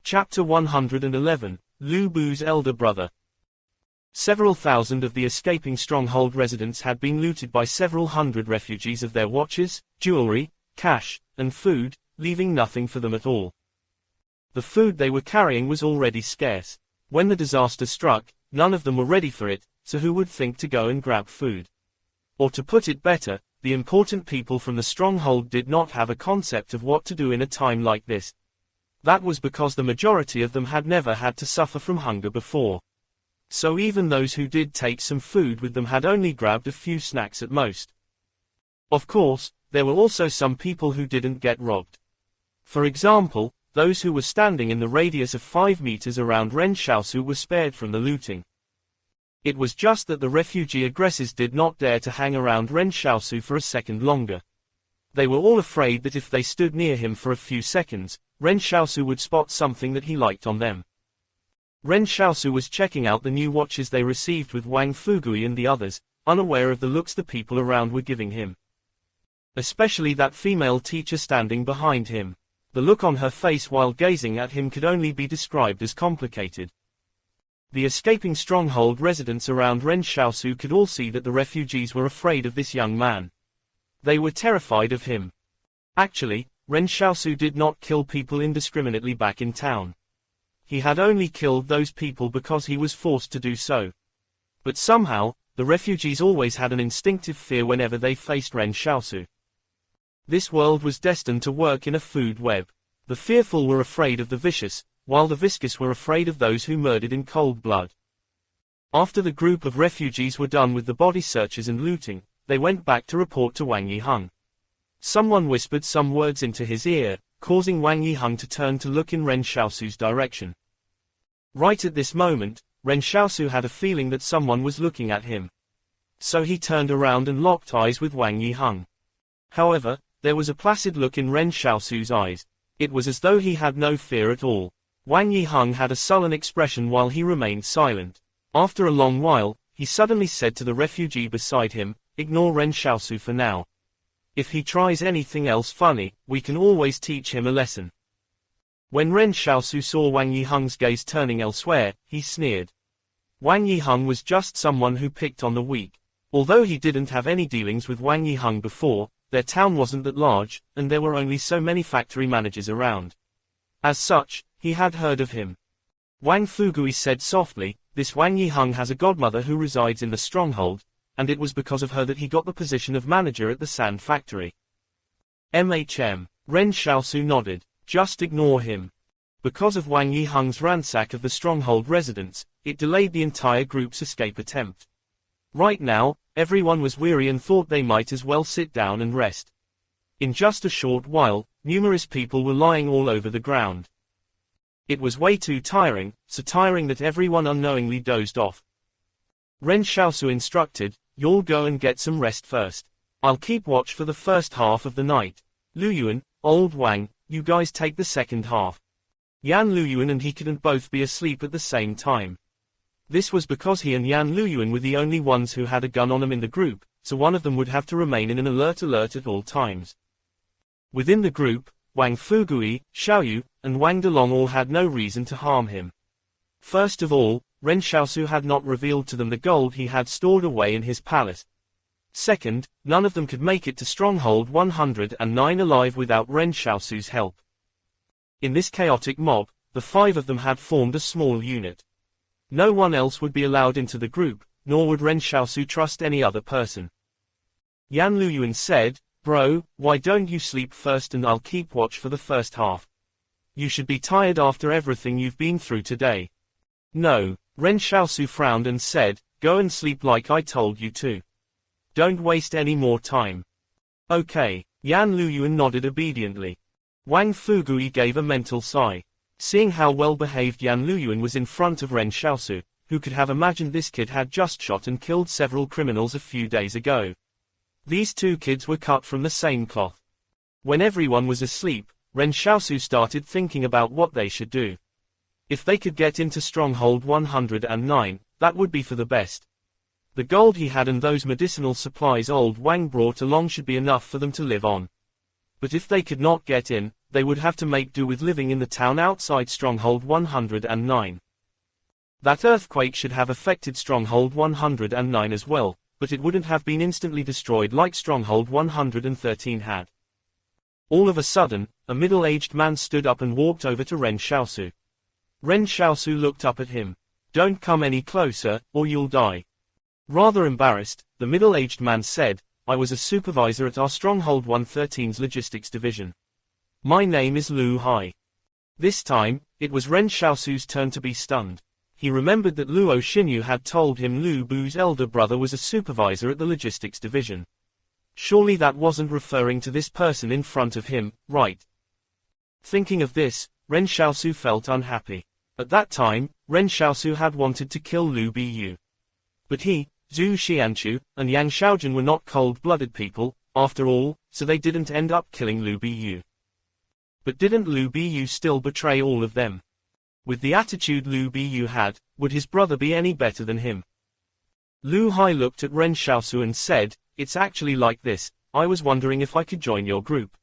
Chapter 111, Lu Bu's Elder Brother. Several thousand of the escaping stronghold residents had been looted by several hundred refugees of their watches, jewelry, cash, and food, leaving nothing for them at all. The food they were carrying was already scarce. When the disaster struck, none of them were ready for it, so who would think to go and grab food? Or to put it better, the important people from the stronghold did not have a concept of what to do in a time like this. That was because the majority of them had never had to suffer from hunger before. So even those who did take some food with them had only grabbed a few snacks at most. Of course, there were also some people who didn't get robbed. For example, those who were standing in the radius of 5 meters around Ren Xiaosu were spared from the looting. It was just that the refugee aggressors did not dare to hang around Ren Xiaosu for a second longer. They were all afraid that if they stood near him for a few seconds, Ren Xiaosu would spot something that he liked on them. Ren Xiaosu was checking out the new watches they received with Wang Fugui and the others, unaware of the looks the people around were giving him. Especially that female teacher standing behind him. The look on her face while gazing at him could only be described as complicated. The escaping stronghold residents around Ren Xiaosu could all see that the refugees were afraid of this young man. They were terrified of him. Actually, Ren Xiaosu did not kill people indiscriminately back in town. He had only killed those people because he was forced to do so. But somehow, the refugees always had an instinctive fear whenever they faced Ren Xiaosu. This world was destined to work in a food web. The fearful were afraid of the vicious, while the viscous were afraid of those who murdered in cold blood. After the group of refugees were done with the body searches and looting, they went back to report to Wang Yiheng. Someone whispered some words into his ear, causing Wang Yiheng to turn to look in Ren Xiaosu's direction. Right at this moment, Ren Xiaosu had a feeling that someone was looking at him. So he turned around and locked eyes with Wang Yiheng. However, there was a placid look in Ren Xiaosu's eyes. It was as though he had no fear at all. Wang Yiheng had a sullen expression while he remained silent. After a long while, he suddenly said to the refugee beside him, "Ignore Ren Xiaosu for now. If he tries anything else funny, we can always teach him a lesson." When Ren Xiaosu saw Wang Yiheng's gaze turning elsewhere, he sneered. Wang Yiheng was just someone who picked on the weak. Although he didn't have any dealings with Wang Yiheng before, their town wasn't that large, and there were only so many factory managers around. As such, he had heard of him. Wang Fugui said softly, "This Wang Yiheng has a godmother who resides in the stronghold, and it was because of her that he got the position of manager at the sand factory." Ren Xiaosu nodded. Just ignore him. Because of Wang Yiheng's ransack of the stronghold residents, it delayed the entire group's escape attempt. Right now, everyone was weary and thought they might as well sit down and rest. In just a short while, numerous people were lying all over the ground. It was way too tiring, so tiring that everyone unknowingly dozed off. Ren Xiaosu instructed, "You'll go and get some rest first. I'll keep watch for the first half of the night. Lu Yuan, old Wang, you guys take the second half." Yan Luyuan and he couldn't both be asleep at the same time. This was because he and Yan Luyuan were the only ones who had a gun on them in the group, so one of them would have to remain in an alert at all times. Within the group, Wang Fugui, Xiaoyu, and Wang Delong all had no reason to harm him. First of all, Ren Xiaosu had not revealed to them the gold he had stored away in his palace. Second, none of them could make it to Stronghold 109 alive without Ren Xiaosu's help. In this chaotic mob, the 5 of them had formed a small unit. No one else would be allowed into the group, nor would Ren Xiaosu trust any other person. Yan Luyuan said, "Bro, why don't you sleep first and I'll keep watch for the first half? You should be tired after everything you've been through today." "No," Ren Xiaosu frowned and said, "Go and sleep like I told you to. Don't waste any more time." "Okay." Yan Luyuan nodded obediently. Wang Fugui gave a mental sigh. Seeing how well-behaved Yan Luyuan was in front of Ren Xiaosu, who could have imagined this kid had just shot and killed several criminals a few days ago. These two kids were cut from the same cloth. When everyone was asleep, Ren Xiaosu started thinking about what they should do. If they could get into Stronghold 109, that would be for the best. The gold he had and those medicinal supplies old Wang brought along should be enough for them to live on. But if they could not get in, they would have to make do with living in the town outside Stronghold 109. That earthquake should have affected Stronghold 109 as well, but it wouldn't have been instantly destroyed like Stronghold 113 had. All of a sudden, a middle-aged man stood up and walked over to Ren Xiaosu. Ren Xiaosu looked up at him. "Don't come any closer, or you'll die." Rather embarrassed, the middle-aged man said, "I was a supervisor at our Stronghold 113's logistics division. My name is Lu Hai." This time, it was Ren Xiaosu's turn to be stunned. He remembered that Luo Xinyu had told him Lu Bu's elder brother was a supervisor at the logistics division. Surely that wasn't referring to this person in front of him, right? Thinking of this, Ren Xiaosu felt unhappy. At that time, Ren Xiaosu had wanted to kill Lu Bu. But he, Zhu Xianchu, and Yang Xiaojun were not cold-blooded people, after all, so they didn't end up killing Lu Bu. But didn't Lu Bu still betray all of them? With the attitude Lu Bu had, would his brother be any better than him? Lu Hai looked at Ren Xiaosu and said, "It's actually like this, I was wondering if I could join your group.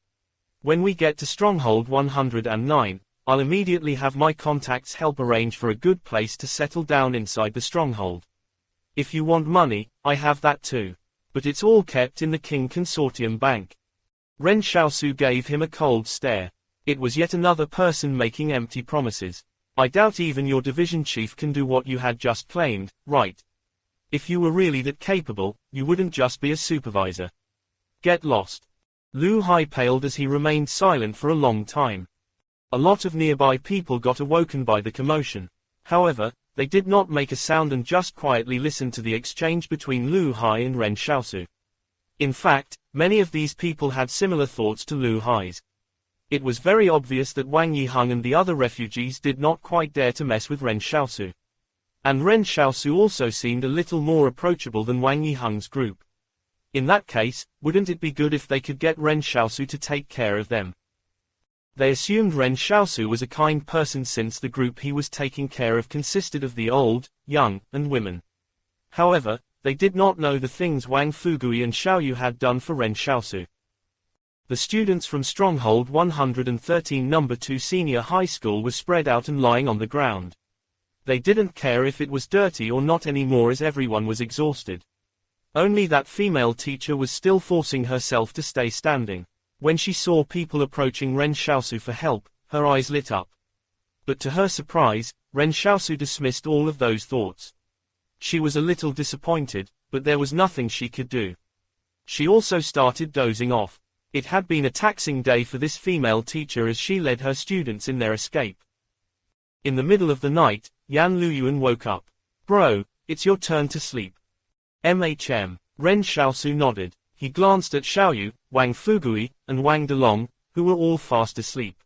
When we get to Stronghold 109, I'll immediately have my contacts help arrange for a good place to settle down inside the stronghold. If you want money, I have that too. But it's all kept in the King Consortium Bank." Ren Xiaosu gave him a cold stare. It was yet another person making empty promises. "I doubt even your division chief can do what you had just claimed, right? If you were really that capable, you wouldn't just be a supervisor. Get lost." Lu Hai paled as he remained silent for a long time. A lot of nearby people got awoken by the commotion. However, they did not make a sound and just quietly listened to the exchange between Lu Hai and Ren Xiaosu. In fact, many of these people had similar thoughts to Lu Hai's. It was very obvious that Wang Yiheng and the other refugees did not quite dare to mess with Ren Xiaosu. And Ren Xiaosu also seemed a little more approachable than Wang Yiheng's group. In that case, wouldn't it be good if they could get Ren Xiaosu to take care of them? They assumed Ren Xiaosu was a kind person since the group he was taking care of consisted of the old, young, and women. However, they did not know the things Wang Fugui and Xiaoyu had done for Ren Xiaosu. The students from Stronghold 113 No. 2 Senior High School were spread out and lying on the ground. They didn't care if it was dirty or not anymore as everyone was exhausted. Only that female teacher was still forcing herself to stay standing. When she saw people approaching Ren Xiaosu for help, her eyes lit up. But to her surprise, Ren Xiaosu dismissed all of those thoughts. She was a little disappointed, but there was nothing she could do. She also started dozing off. It had been a taxing day for this female teacher as she led her students in their escape. In the middle of the night, Yan Luyuan woke up. "Bro, it's your turn to sleep." Ren Xiaosu nodded. He glanced at Xiaoyu, Wang Fugui, and Wang Delong, who were all fast asleep.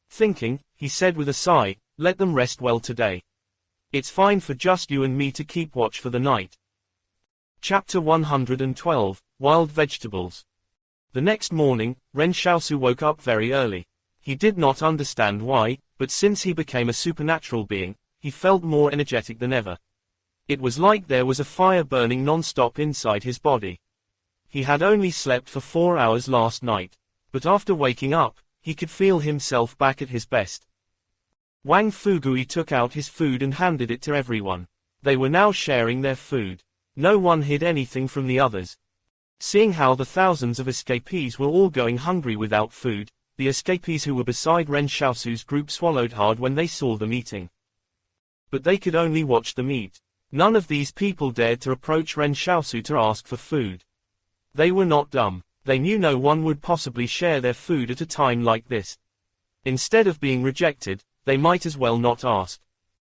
Thinking, he said with a sigh, "Let them rest well today. It's fine for just you and me to keep watch for the night." Chapter 112, Wild Vegetables. The next morning, Ren Xiaosu woke up very early. He did not understand why, but since he became a supernatural being, he felt more energetic than ever. It was like there was a fire burning non-stop inside his body. He had only slept for 4 hours last night, but after waking up, he could feel himself back at his best. Wang Fugui took out his food and handed it to everyone. They were now sharing their food. No one hid anything from the others. Seeing how the thousands of escapees were all going hungry without food, the escapees who were beside Ren Xiaosu's group swallowed hard when they saw them eating. But they could only watch them eat. None of these people dared to approach Ren Xiaosu to ask for food. They were not dumb. They knew no one would possibly share their food at a time like this. Instead of being rejected, they might as well not ask.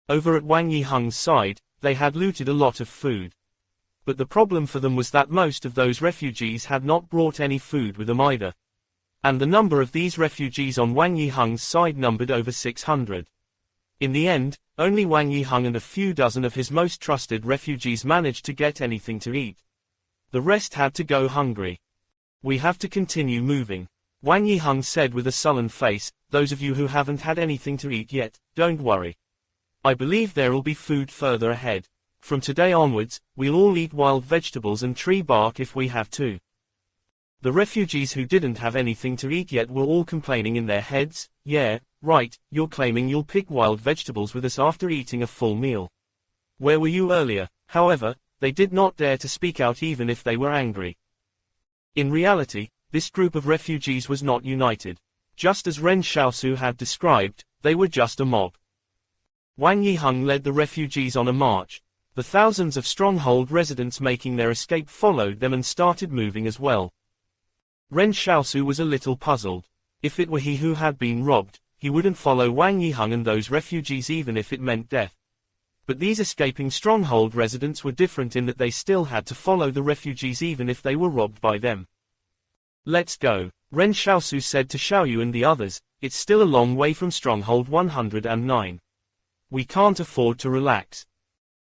Over at Wang Yiheng's side, they had looted a lot of food. But the problem for them was that most of those refugees had not brought any food with them either. And the number of these refugees on Wang Yiheng's side numbered over 600. In the end, only Wang Yiheng and a few dozen of his most trusted refugees managed to get anything to eat. The rest had to go hungry. "We have to continue moving," Wang Yiheng said with a sullen face. "Those of you who haven't had anything to eat yet, don't worry. I believe there'll be food further ahead. From today onwards, we'll all eat wild vegetables and tree bark if we have to." The refugees who didn't have anything to eat yet were all complaining in their heads, "Yeah, right, you're claiming you'll pick wild vegetables with us after eating a full meal. Where were you earlier?" However, they did not dare to speak out even if they were angry. In reality, this group of refugees was not united. Just as Ren Xiaosu had described, they were just a mob. Wang Yiheng led the refugees on a march. The thousands of stronghold residents making their escape followed them and started moving as well. Ren Xiaosu was a little puzzled. If it were he who had been robbed, he wouldn't follow Wang Yiheng and those refugees even if it meant death. But these escaping stronghold residents were different in that they still had to follow the refugees even if they were robbed by them. "Let's go," Ren Xiaosu said to Xiaoyu and the others. "It's still a long way from Stronghold 109. We can't afford to relax."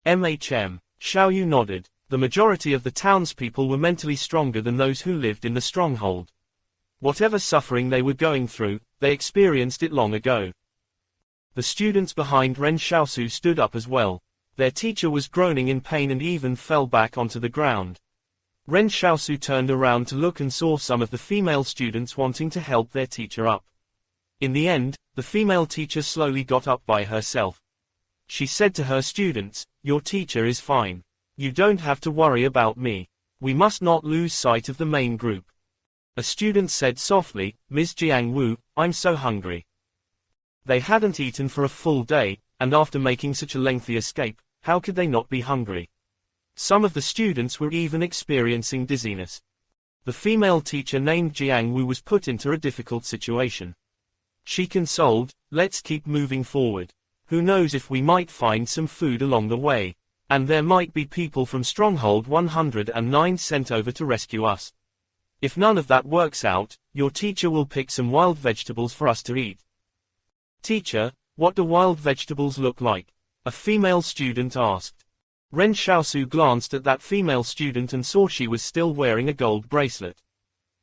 Xiaoyu nodded. The majority of the townspeople were mentally stronger than those who lived in the stronghold. Whatever suffering they were going through, they experienced it long ago. The students behind Ren Xiaosu stood up as well. Their teacher was groaning in pain and even fell back onto the ground. Ren Xiaosu turned around to look and saw some of the female students wanting to help their teacher up. In the end, the female teacher slowly got up by herself. She said to her students, "Your teacher is fine. You don't have to worry about me. We must not lose sight of the main group." A student said softly, "Ms. Jiang Wu, I'm so hungry." They hadn't eaten for a full day, and after making such a lengthy escape, how could they not be hungry? Some of the students were even experiencing dizziness. The female teacher named Jiang Wu was put into a difficult situation. She consoled, "Let's keep moving forward. Who knows if we might find some food along the way. And there might be people from Stronghold 109 sent over to rescue us. If none of that works out, your teacher will pick some wild vegetables for us to eat." "Teacher, what do wild vegetables look like?" a female student asked. Ren Xiaosu glanced at that female student and saw she was still wearing a gold bracelet.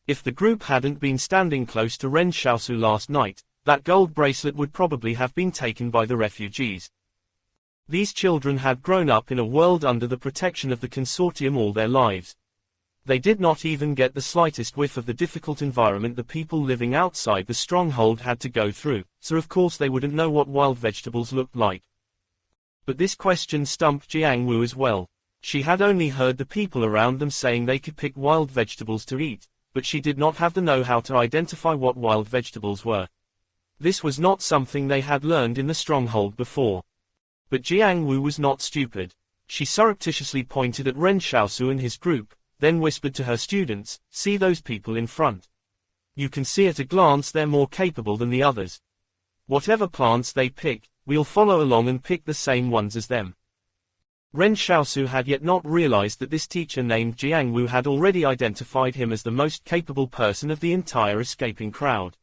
If the group hadn't been standing close to Ren Xiaosu last night, that gold bracelet would probably have been taken by the refugees. These children had grown up in a world under the protection of the consortium all their lives. They did not even get the slightest whiff of the difficult environment the people living outside the stronghold had to go through, so of course they wouldn't know what wild vegetables looked like. But this question stumped Jiang Wu as well. She had only heard the people around them saying they could pick wild vegetables to eat, but she did not have the know-how to identify what wild vegetables were. This was not something they had learned in the stronghold before. But Jiang Wu was not stupid. She surreptitiously pointed at Ren Xiaosu and his group, then whispered to her students, "See those people in front. You can see at a glance they're more capable than the others. Whatever plants they pick, we'll follow along and pick the same ones as them." Ren Xiaosu had yet not realized that this teacher named Jiang Wu had already identified him as the most capable person of the entire escaping crowd.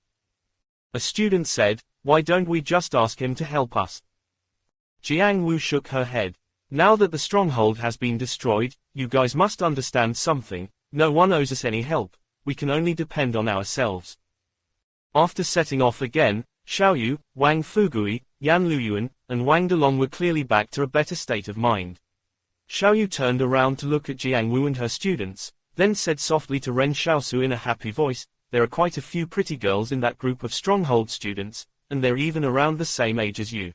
A student said, "Why don't we just ask him to help us?" Jiang Wu shook her head. "Now that the stronghold has been destroyed, you guys must understand something. No one owes us any help. We can only depend on ourselves." After setting off again, Xiaoyu, Wang Fugui, Yan Luyuan, and Wang Delong were clearly back to a better state of mind. Xiaoyu turned around to look at Jiang Wu and her students, then said softly to Ren Xiaosu in a happy voice, "There are quite a few pretty girls in that group of stronghold students, and they're even around the same age as you.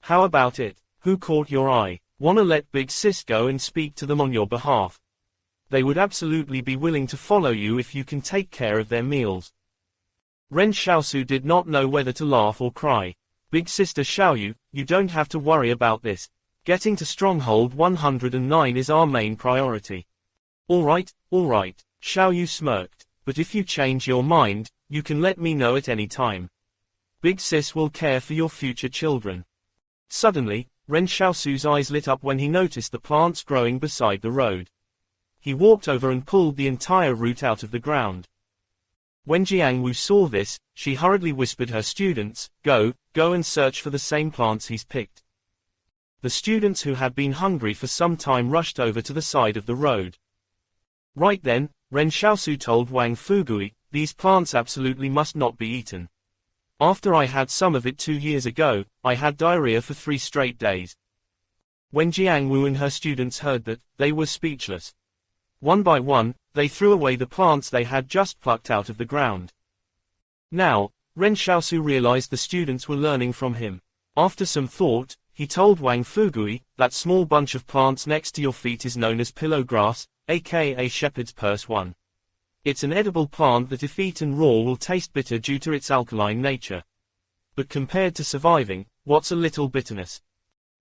How about it? Who caught your eye? Wanna let Big Sis go and speak to them on your behalf? They would absolutely be willing to follow you if you can take care of their meals." Ren Xiaosu did not know whether to laugh or cry. "Big Sister Xiaoyu, you don't have to worry about this. Getting to Stronghold 109 is our main priority." All right, Xiaoyu smirked. "But if you change your mind, you can let me know at any time. Big Sis will care for your future children." Suddenly, Ren Xiaosu's eyes lit up when he noticed the plants growing beside the road. He walked over and pulled the entire root out of the ground. When Jiang Wu saw this, she hurriedly whispered her students, go and search for the same plants he's picked." The students who had been hungry for some time rushed over to the side of the road. Right then, Ren Xiaosu told Wang Fugui, "These plants absolutely must not be eaten. After I had some of it 2 years ago, I had diarrhea for 3 straight days." When Jiang Wu and her students heard that, they were speechless. One by one, they threw away the plants they had just plucked out of the ground. Now, Ren Xiaosu realized the students were learning from him. After some thought, he told Wang Fugui, "That small bunch of plants next to your feet is known as pillow grass, aka shepherd's purse 1. It's an edible plant that if eaten raw will taste bitter due to its alkaline nature. But compared to surviving, what's a little bitterness?"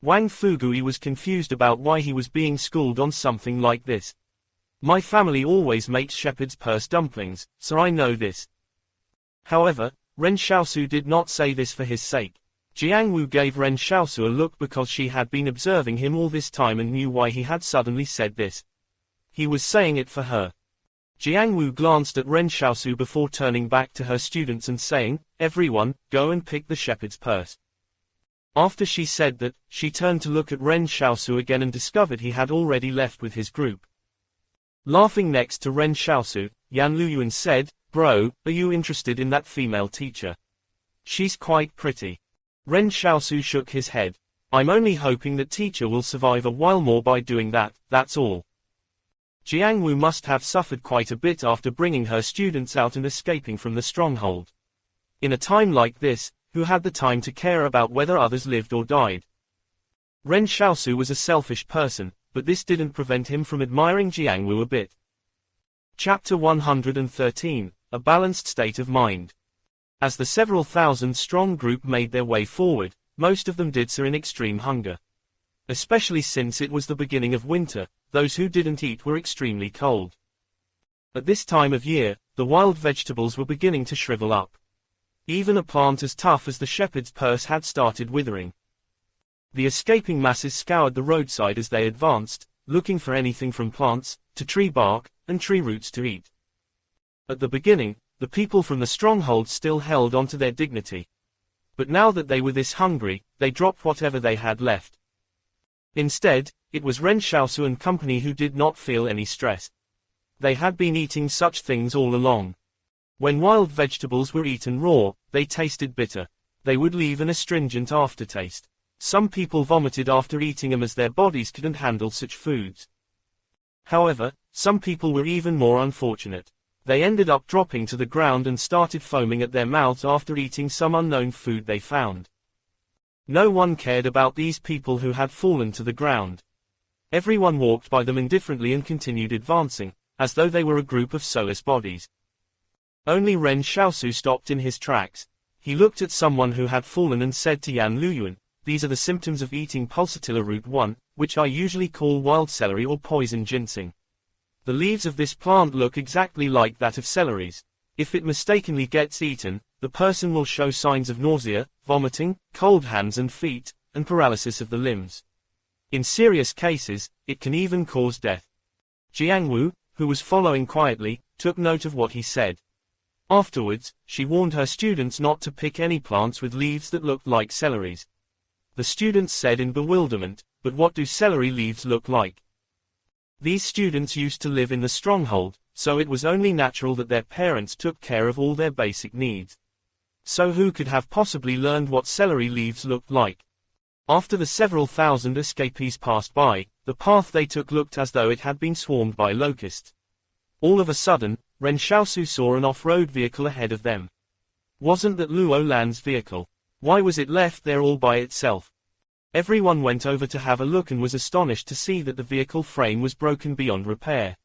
Wang Fugui was confused about why he was being schooled on something like this. "My family always makes shepherd's purse dumplings, so I know this." However, Ren Xiaosu did not say this for his sake. Jiangwu gave Ren Xiaosu a look because she had been observing him all this time and knew why he had suddenly said this. He was saying it for her. Jiangwu glanced at Ren Xiaosu before turning back to her students and saying, "Everyone, go and pick the shepherd's purse." After she said that, she turned to look at Ren Xiaosu again and discovered he had already left with his group. Laughing next to Ren Xiaosu, Yan Luyuan said, "Bro, are you interested in that female teacher? She's quite pretty." Ren Xiaosu shook his head. "I'm only hoping that teacher will survive a while more by doing that, that's all." Jiangwu must have suffered quite a bit after bringing her students out and escaping from the stronghold. In a time like this, who had the time to care about whether others lived or died? Ren Xiaosu was a selfish person, but this didn't prevent him from admiring Jiangwu a bit. Chapter 113, A Balanced State of Mind. As the several thousand-strong group made their way forward, most of them did so in extreme hunger. Especially since it was the beginning of winter, those who didn't eat were extremely cold. At this time of year, the wild vegetables were beginning to shrivel up. Even a plant as tough as the shepherd's purse had started withering. The escaping masses scoured the roadside as they advanced, looking for anything from plants, to tree bark, and tree roots to eat. At the beginning, the people from the stronghold still held on to their dignity. But now that they were this hungry, they dropped whatever they had left. Instead, it was Ren Xiaosu and company who did not feel any stress. They had been eating such things all along. When wild vegetables were eaten raw, they tasted bitter. They would leave an astringent aftertaste. Some people vomited after eating them as their bodies couldn't handle such foods. However, some people were even more unfortunate. They ended up dropping to the ground and started foaming at their mouths after eating some unknown food they found. No one cared about these people who had fallen to the ground. Everyone walked by them indifferently and continued advancing, as though they were a group of soulless bodies. Only Ren Xiaosu stopped in his tracks. He looked at someone who had fallen and said to Yan Luyuan, "These are the symptoms of eating pulsatilla root 1, which I usually call wild celery or poison ginseng. The leaves of this plant look exactly like that of celeries. If it mistakenly gets eaten, the person will show signs of nausea, vomiting, cold hands and feet, and paralysis of the limbs. In serious cases, it can even cause death." Jiangwu, who was following quietly, took note of what he said. Afterwards, she warned her students not to pick any plants with leaves that looked like celeries. The students said in bewilderment, "But what do celery leaves look like?" These students used to live in the stronghold, so it was only natural that their parents took care of all their basic needs. So who could have possibly learned what celery leaves looked like? After the several thousand escapees passed by, the path they took looked as though it had been swarmed by locusts. All of a sudden, Ren Xiaosu saw an off-road vehicle ahead of them. Wasn't that Luo Lan's vehicle? Why was it left there all by itself? Everyone went over to have a look and was astonished to see that the vehicle frame was broken beyond repair.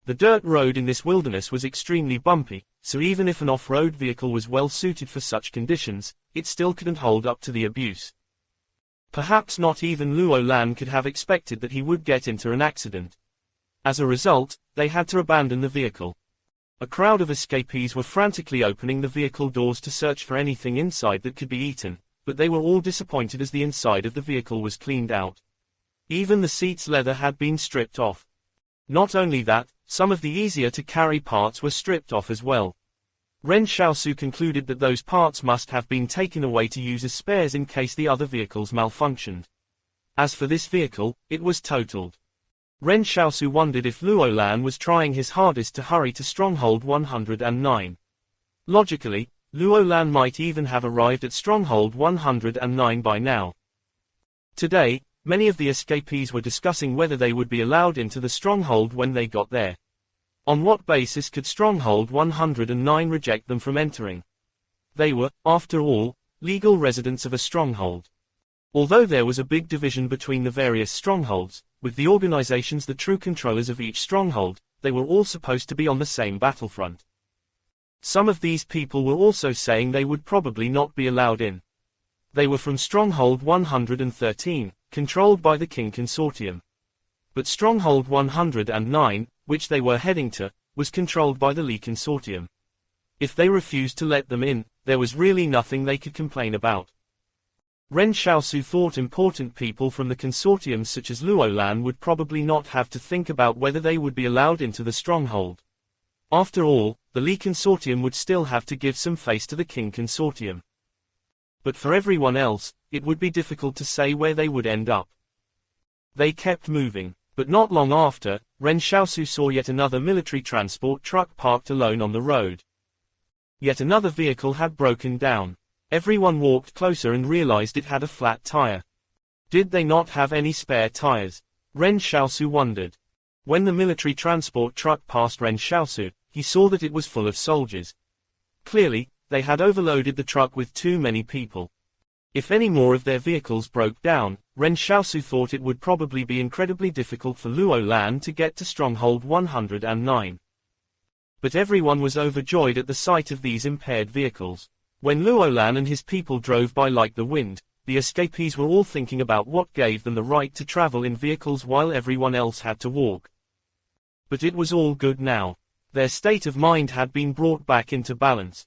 The dirt road in this wilderness was extremely bumpy, so even if an off-road vehicle was well suited for such conditions, it still couldn't hold up to the abuse. Perhaps not even Luo Lan could have expected that he would get into an accident. As a result, they had to abandon the vehicle. A crowd of escapees were frantically opening the vehicle doors to search for anything inside that could be eaten, but they were all disappointed as the inside of the vehicle was cleaned out. Even the seat's leather had been stripped off. Not only that, some of the easier-to-carry parts were stripped off as well. Ren Xiaosu concluded that those parts must have been taken away to use as spares in case the other vehicles malfunctioned. As for this vehicle, it was totaled. Ren Xiaosu wondered if Luo Lan was trying his hardest to hurry to Stronghold 109. Logically, Luo Lan might even have arrived at Stronghold 109 by now. Today, many of the escapees were discussing whether they would be allowed into the stronghold when they got there. On what basis could Stronghold 109 reject them from entering? They were, after all, legal residents of a stronghold. Although there was a big division between the various strongholds, with the organizations the true controllers of each stronghold, they were all supposed to be on the same battlefront. Some of these people were also saying they would probably not be allowed in. They were from Stronghold 113, controlled by the King Consortium. But Stronghold 109, which they were heading to, was controlled by the Li Consortium. If they refused to let them in, there was really nothing they could complain about. Ren Xiaosu thought important people from the consortium such as Luolan would probably not have to think about whether they would be allowed into the stronghold. After all, the Li Consortium would still have to give some face to the King Consortium. But for everyone else, it would be difficult to say where they would end up. They kept moving, but not long after, Ren Xiaosu saw yet another military transport truck parked alone on the road. Yet another vehicle had broken down. Everyone walked closer and realized it had a flat tire. Did they not have any spare tires? Ren Xiaosu wondered. When the military transport truck passed Ren Xiaosu, he saw that it was full of soldiers. Clearly, they had overloaded the truck with too many people. If any more of their vehicles broke down, Ren Xiaosu thought it would probably be incredibly difficult for Luolan to get to Stronghold 109. But everyone was overjoyed at the sight of these impaired vehicles. When Luolan and his people drove by like the wind, the escapees were all thinking about what gave them the right to travel in vehicles while everyone else had to walk. But it was all good now. Their state of mind had been brought back into balance.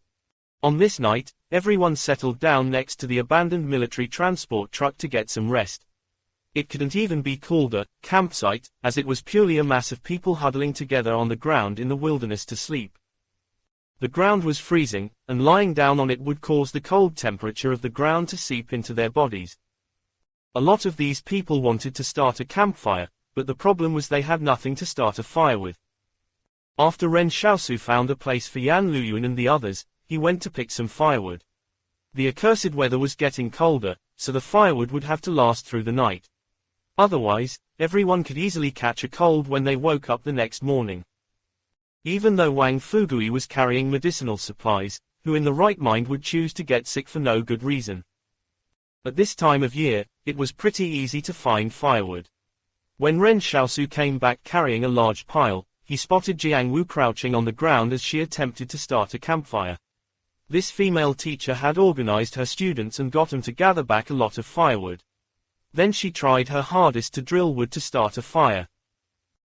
On this night, everyone settled down next to the abandoned military transport truck to get some rest. It couldn't even be called a campsite, as it was purely a mass of people huddling together on the ground in the wilderness to sleep. The ground was freezing, and lying down on it would cause the cold temperature of the ground to seep into their bodies. A lot of these people wanted to start a campfire, but the problem was they had nothing to start a fire with. After Ren Xiaosu found a place for Yan Luyuan and the others, he went to pick some firewood. The accursed weather was getting colder, so the firewood would have to last through the night. Otherwise, everyone could easily catch a cold when they woke up the next morning. Even though Wang Fugui was carrying medicinal supplies, who in the right mind would choose to get sick for no good reason? At this time of year, it was pretty easy to find firewood. When Ren Xiaosu came back carrying a large pile, he spotted Jiang Wu crouching on the ground as she attempted to start a campfire. This female teacher had organized her students and got them to gather back a lot of firewood. Then she tried her hardest to drill wood to start a fire.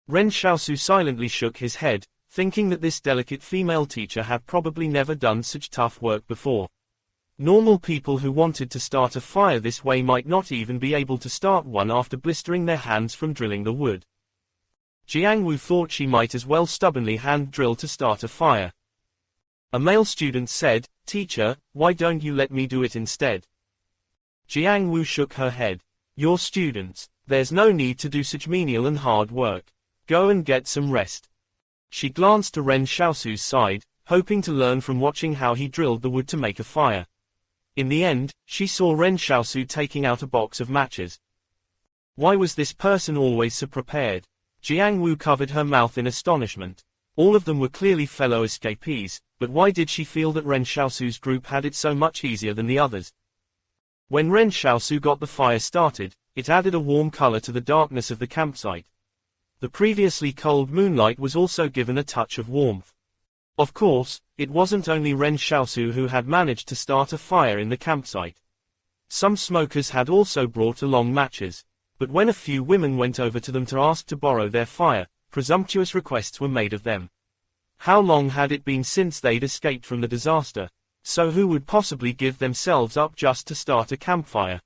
Ren Xiaosu silently shook his head, thinking that this delicate female teacher had probably never done such tough work before. Normal people who wanted to start a fire this way might not even be able to start one after blistering their hands from drilling the wood. Jiang Wu thought she might as well stubbornly hand drill to start a fire. A male student said, "Teacher, why don't you let me do it instead?" Jiang Wu shook her head. "You're students. There's no need to do such menial and hard work. Go and get some rest." She glanced to Ren Xiaosu's side, hoping to learn from watching how he drilled the wood to make a fire. In the end, she saw Ren Xiaosu taking out a box of matches. Why was this person always so prepared? Jiang Wu covered her mouth in astonishment. All of them were clearly fellow escapees, but why did she feel that Ren Xiaosu's group had it so much easier than the others? When Ren Xiaosu got the fire started, it added a warm color to the darkness of the campsite. The previously cold moonlight was also given a touch of warmth. Of course, it wasn't only Ren Xiaosu who had managed to start a fire in the campsite. Some smokers had also brought along matches, but when a few women went over to them to ask to borrow their fire, presumptuous requests were made of them. How long had it been since they'd escaped from the disaster? So who would possibly give themselves up just to start a campfire?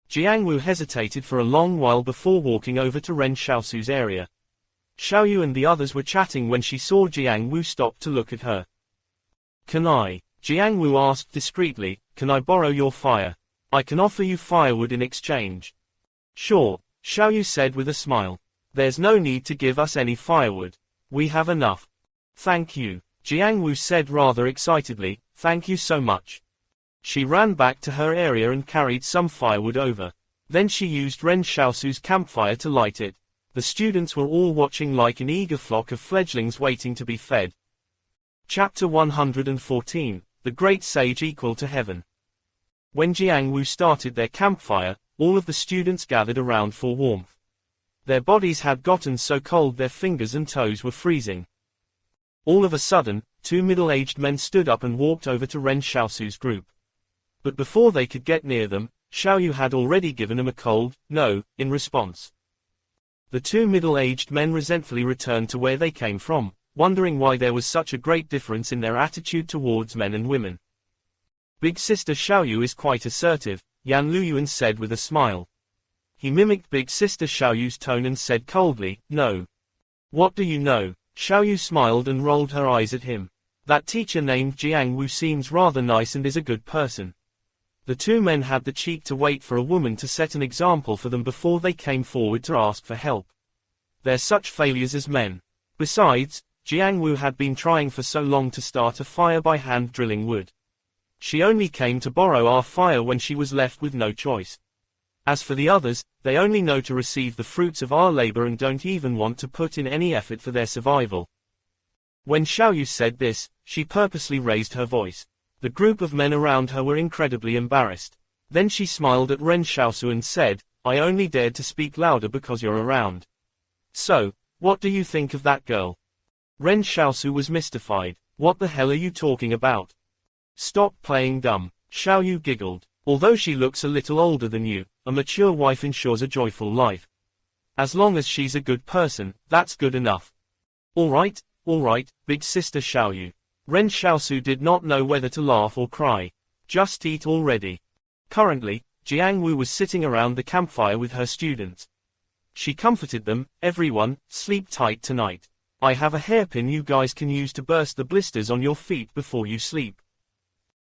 Jiang Wu hesitated for a long while before walking over to Ren Xiaosu's area. Xiaoyu and the others were chatting when she saw Jiang Wu stop to look at her. Jiang Wu asked discreetly, "Can I borrow your fire? I can offer you firewood in exchange." "Sure," Xiaoyu said with a smile. "There's no need to give us any firewood. We have enough." "Thank you," Jiang Wu said rather excitedly, "thank you so much." She ran back to her area and carried some firewood over. Then she used Ren Xiaosu's campfire to light it. The students were all watching like an eager flock of fledglings waiting to be fed. Chapter 114, The Great Sage Equal to Heaven. When Jiangwu started their campfire, all of the students gathered around for warmth. Their bodies had gotten so cold their fingers and toes were freezing. All of a sudden, two middle-aged men stood up and walked over to Ren Xiaosu's group. But before they could get near them, Xiaoyu had already given them a cold "no" in response. The two middle-aged men resentfully returned to where they came from, wondering why there was such a great difference in their attitude towards men and women. Big Sister Xiaoyu is quite assertive, Yan Luyuan said with a smile. He mimicked Big Sister Xiaoyu's tone and said coldly, "No. What do you know?" Xiaoyu smiled and rolled her eyes at him. That teacher named Jiangwu seems rather nice and is a good person. The two men had the cheek to wait for a woman to set an example for them before they came forward to ask for help. They're such failures as men. Besides, Jiangwu had been trying for so long to start a fire by hand drilling wood. She only came to borrow our fire when she was left with no choice. As for the others, they only know to receive the fruits of our labor and don't even want to put in any effort for their survival. When Xiaoyu said this, she purposely raised her voice. The group of men around her were incredibly embarrassed. Then she smiled at Ren Xiaosu and said, "I only dared to speak louder because you're around. So, what do you think of that girl?" Ren Xiaosu was mystified. "What the hell are you talking about? Stop playing dumb." Xiaoyu giggled. "Although she looks a little older than you, a mature wife ensures a joyful life. As long as she's a good person, that's good enough." All right, Big Sister Xiaoyu." Ren Xiaosu did not know whether to laugh or cry. "Just eat already." Currently, Jiangwu was sitting around the campfire with her students. She comforted them, "Everyone, sleep tight tonight. I have a hairpin you guys can use to burst the blisters on your feet before you sleep."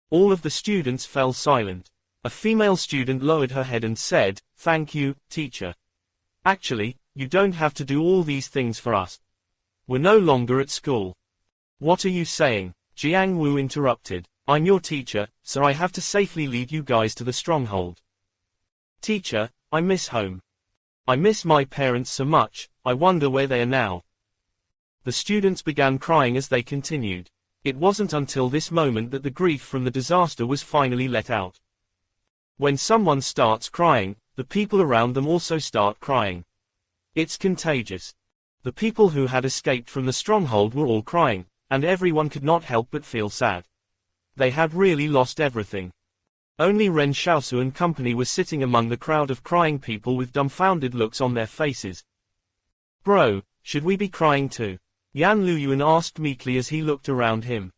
All of the students fell silent. A female student lowered her head and said, "Thank you, teacher. Actually, you don't have to do all these things for us. We're no longer at school." "What are you saying?" Jiangwu interrupted. "I'm your teacher, so I have to safely lead you guys to the stronghold." "Teacher, I miss home. I miss my parents so much, I wonder where they are now." The students began crying as they continued. It wasn't until this moment that the grief from the disaster was finally let out. When someone starts crying, the people around them also start crying. It's contagious. The people who had escaped from the stronghold were all crying, and everyone could not help but feel sad. They had really lost everything. Only Ren Xiaosu and company were sitting among the crowd of crying people with dumbfounded looks on their faces. "Bro, should we be crying too?" Yan Luyuan asked meekly as he looked around him.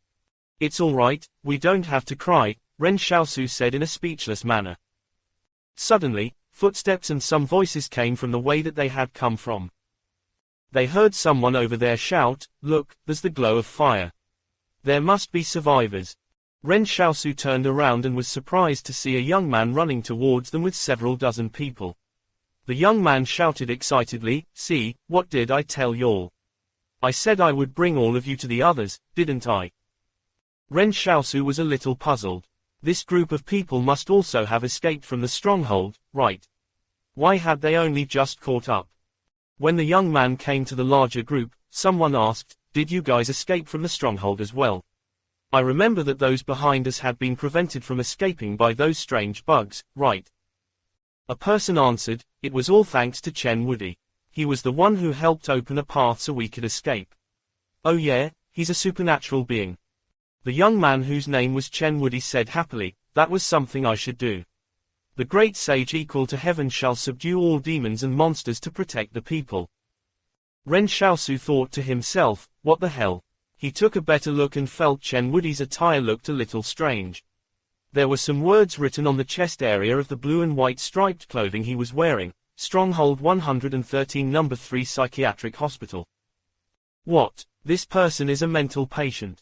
"It's alright, we don't have to cry," Ren Xiaosu said in a speechless manner. Suddenly, footsteps and some voices came from the way that they had come from. They heard someone over there shout, "Look, there's the glow of fire. There must be survivors." Ren Xiaosu turned around and was surprised to see a young man running towards them with several dozen people. The young man shouted excitedly, "See, what did I tell y'all? I said I would bring all of you to the others, didn't I?" Ren Xiaosu was a little puzzled. This group of people must also have escaped from the stronghold, right? Why had they only just caught up? When the young man came to the larger group, someone asked, "Did you guys escape from the stronghold as well? I remember that those behind us had been prevented from escaping by those strange bugs, right?" A person answered, "It was all thanks to Chen Woody. He was the one who helped open a path so we could escape." "Oh yeah, he's a supernatural being." The young man whose name was Chen Woody said happily, "That was something I should do. The great sage equal to heaven shall subdue all demons and monsters to protect the people." Ren Xiaosu thought to himself, "What the hell?" He took a better look and felt Chen Woody's attire looked a little strange. There were some words written on the chest area of the blue and white striped clothing he was wearing, Stronghold 113 No. 3 Psychiatric Hospital. What? This person is a mental patient.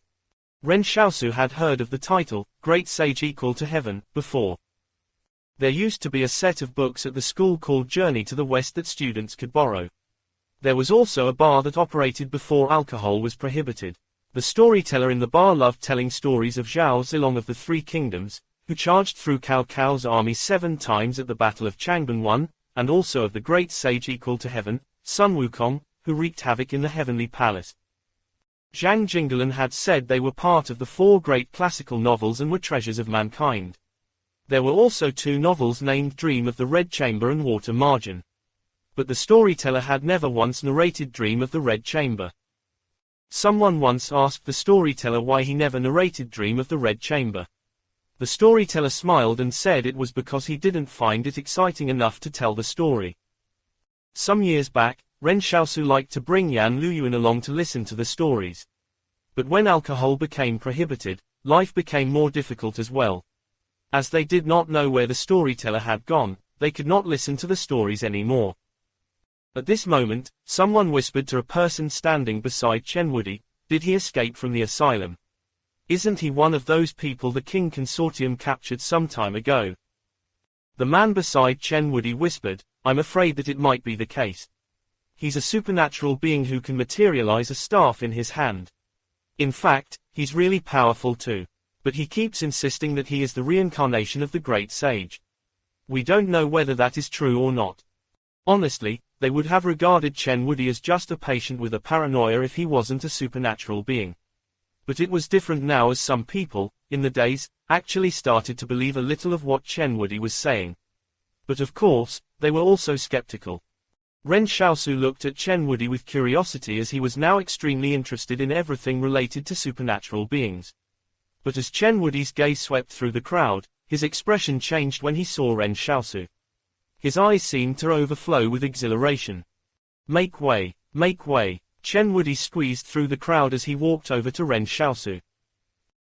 Ren Xiaosu had heard of the title, Great Sage Equal to Heaven, before. There used to be a set of books at the school called Journey to the West that students could borrow. There was also a bar that operated before alcohol was prohibited. The storyteller in the bar loved telling stories of Zhao Zilong of the Three Kingdoms, who charged through Cao Cao's army 7 times at the Battle of Changban 1, and also of the Great Sage Equal to Heaven, Sun Wukong, who wreaked havoc in the Heavenly Palace. Zhang Jinglan had said they were part of the 4 great classical novels and were treasures of mankind. There were also 2 novels named Dream of the Red Chamber and Water Margin. But the storyteller had never once narrated Dream of the Red Chamber. Someone once asked the storyteller why he never narrated Dream of the Red Chamber. The storyteller smiled and said it was because he didn't find it exciting enough to tell the story. Some years back, Ren Xiaosu liked to bring Yan Luyuan along to listen to the stories. But when alcohol became prohibited, life became more difficult as well. As they did not know where the storyteller had gone, they could not listen to the stories anymore. At this moment, someone whispered to a person standing beside Chen Wudi, "Did he escape from the asylum? Isn't he one of those people the King Consortium captured some time ago?" The man beside Chen Wudi whispered, "I'm afraid that it might be the case. He's a supernatural being who can materialize a staff in his hand. In fact, he's really powerful too. But he keeps insisting that he is the reincarnation of the great sage. We don't know whether that is true or not." Honestly, they would have regarded Chen Wudi as just a patient with a paranoia if he wasn't a supernatural being. But it was different now, as some people, in the days, actually started to believe a little of what Chen Wudi was saying. But of course, they were also skeptical. Ren Xiaosu looked at Chen Wudi with curiosity, as he was now extremely interested in everything related to supernatural beings. But as Chen Wudi's gaze swept through the crowd, his expression changed when he saw Ren Xiaosu. His eyes seemed to overflow with exhilaration. "Make way, make way." Chen Wudi squeezed through the crowd as he walked over to Ren Xiaosu.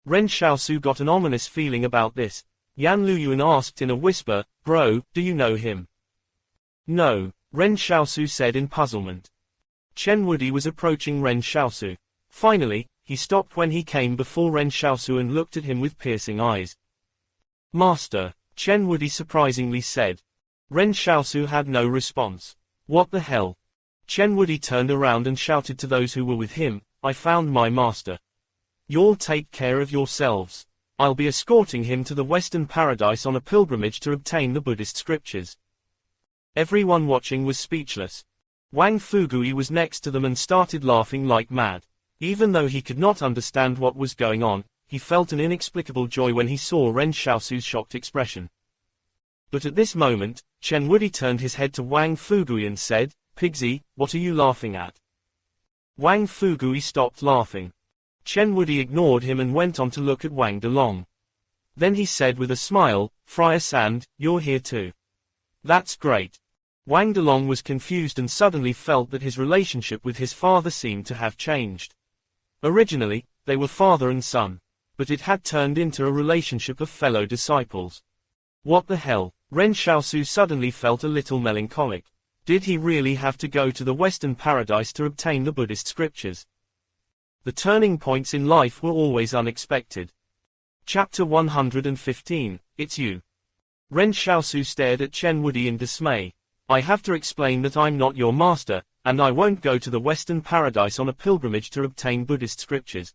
Ren Xiaosu got an ominous feeling about this. Yan Luyuan asked in a whisper, "Bro, do you know him?" "No," Ren Xiaosu said in puzzlement. Chen Wudi was approaching Ren Xiaosu. Finally, he stopped when he came before Ren Xiaosu and looked at him with piercing eyes. "Master," Chen Wudi surprisingly said. Ren Xiaosu had no response. "What the hell?" Chen Wudi turned around and shouted to those who were with him, "I found my master. Y'all take care of yourselves. I'll be escorting him to the Western Paradise on a pilgrimage to obtain the Buddhist scriptures." Everyone watching was speechless. Wang Fugui was next to them and started laughing like mad. Even though he could not understand what was going on, he felt an inexplicable joy when he saw Ren Xiaosu's shocked expression. But at this moment, Chen Wudi turned his head to Wang Fugui and said, "Pigsy, what are you laughing at?" Wang Fugui stopped laughing. Chen Wudi ignored him and went on to look at Wang Delong. Then he said with a smile, "Friar Sand, you're here too. That's great." Wang Delong was confused and suddenly felt that his relationship with his father seemed to have changed. Originally, they were father and son. But it had turned into a relationship of fellow disciples. What the hell? Ren Xiaosu suddenly felt a little melancholic. Did he really have to go to the Western Paradise to obtain the Buddhist scriptures? The turning points in life were always unexpected. Chapter 115, It's You. Ren Xiaosu stared at Chen Wudi in dismay. "I have to explain that I'm not your master, and I won't go to the Western Paradise on a pilgrimage to obtain Buddhist scriptures.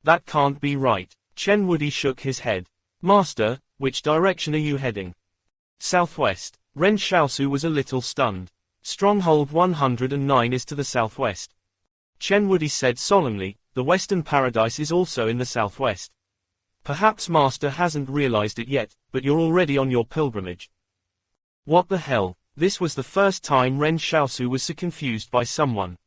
That can't be right." Chen Wudi shook his head. "Master, which direction are you heading?" "Southwest." Ren Xiaosu was a little stunned. "Stronghold 109 is to the southwest." Chen Wudi said solemnly, "The Western Paradise is also in the southwest. Perhaps Master hasn't realized it yet, but you're already on your pilgrimage." What the hell? This was the first time Ren Xiaosu was so confused by someone.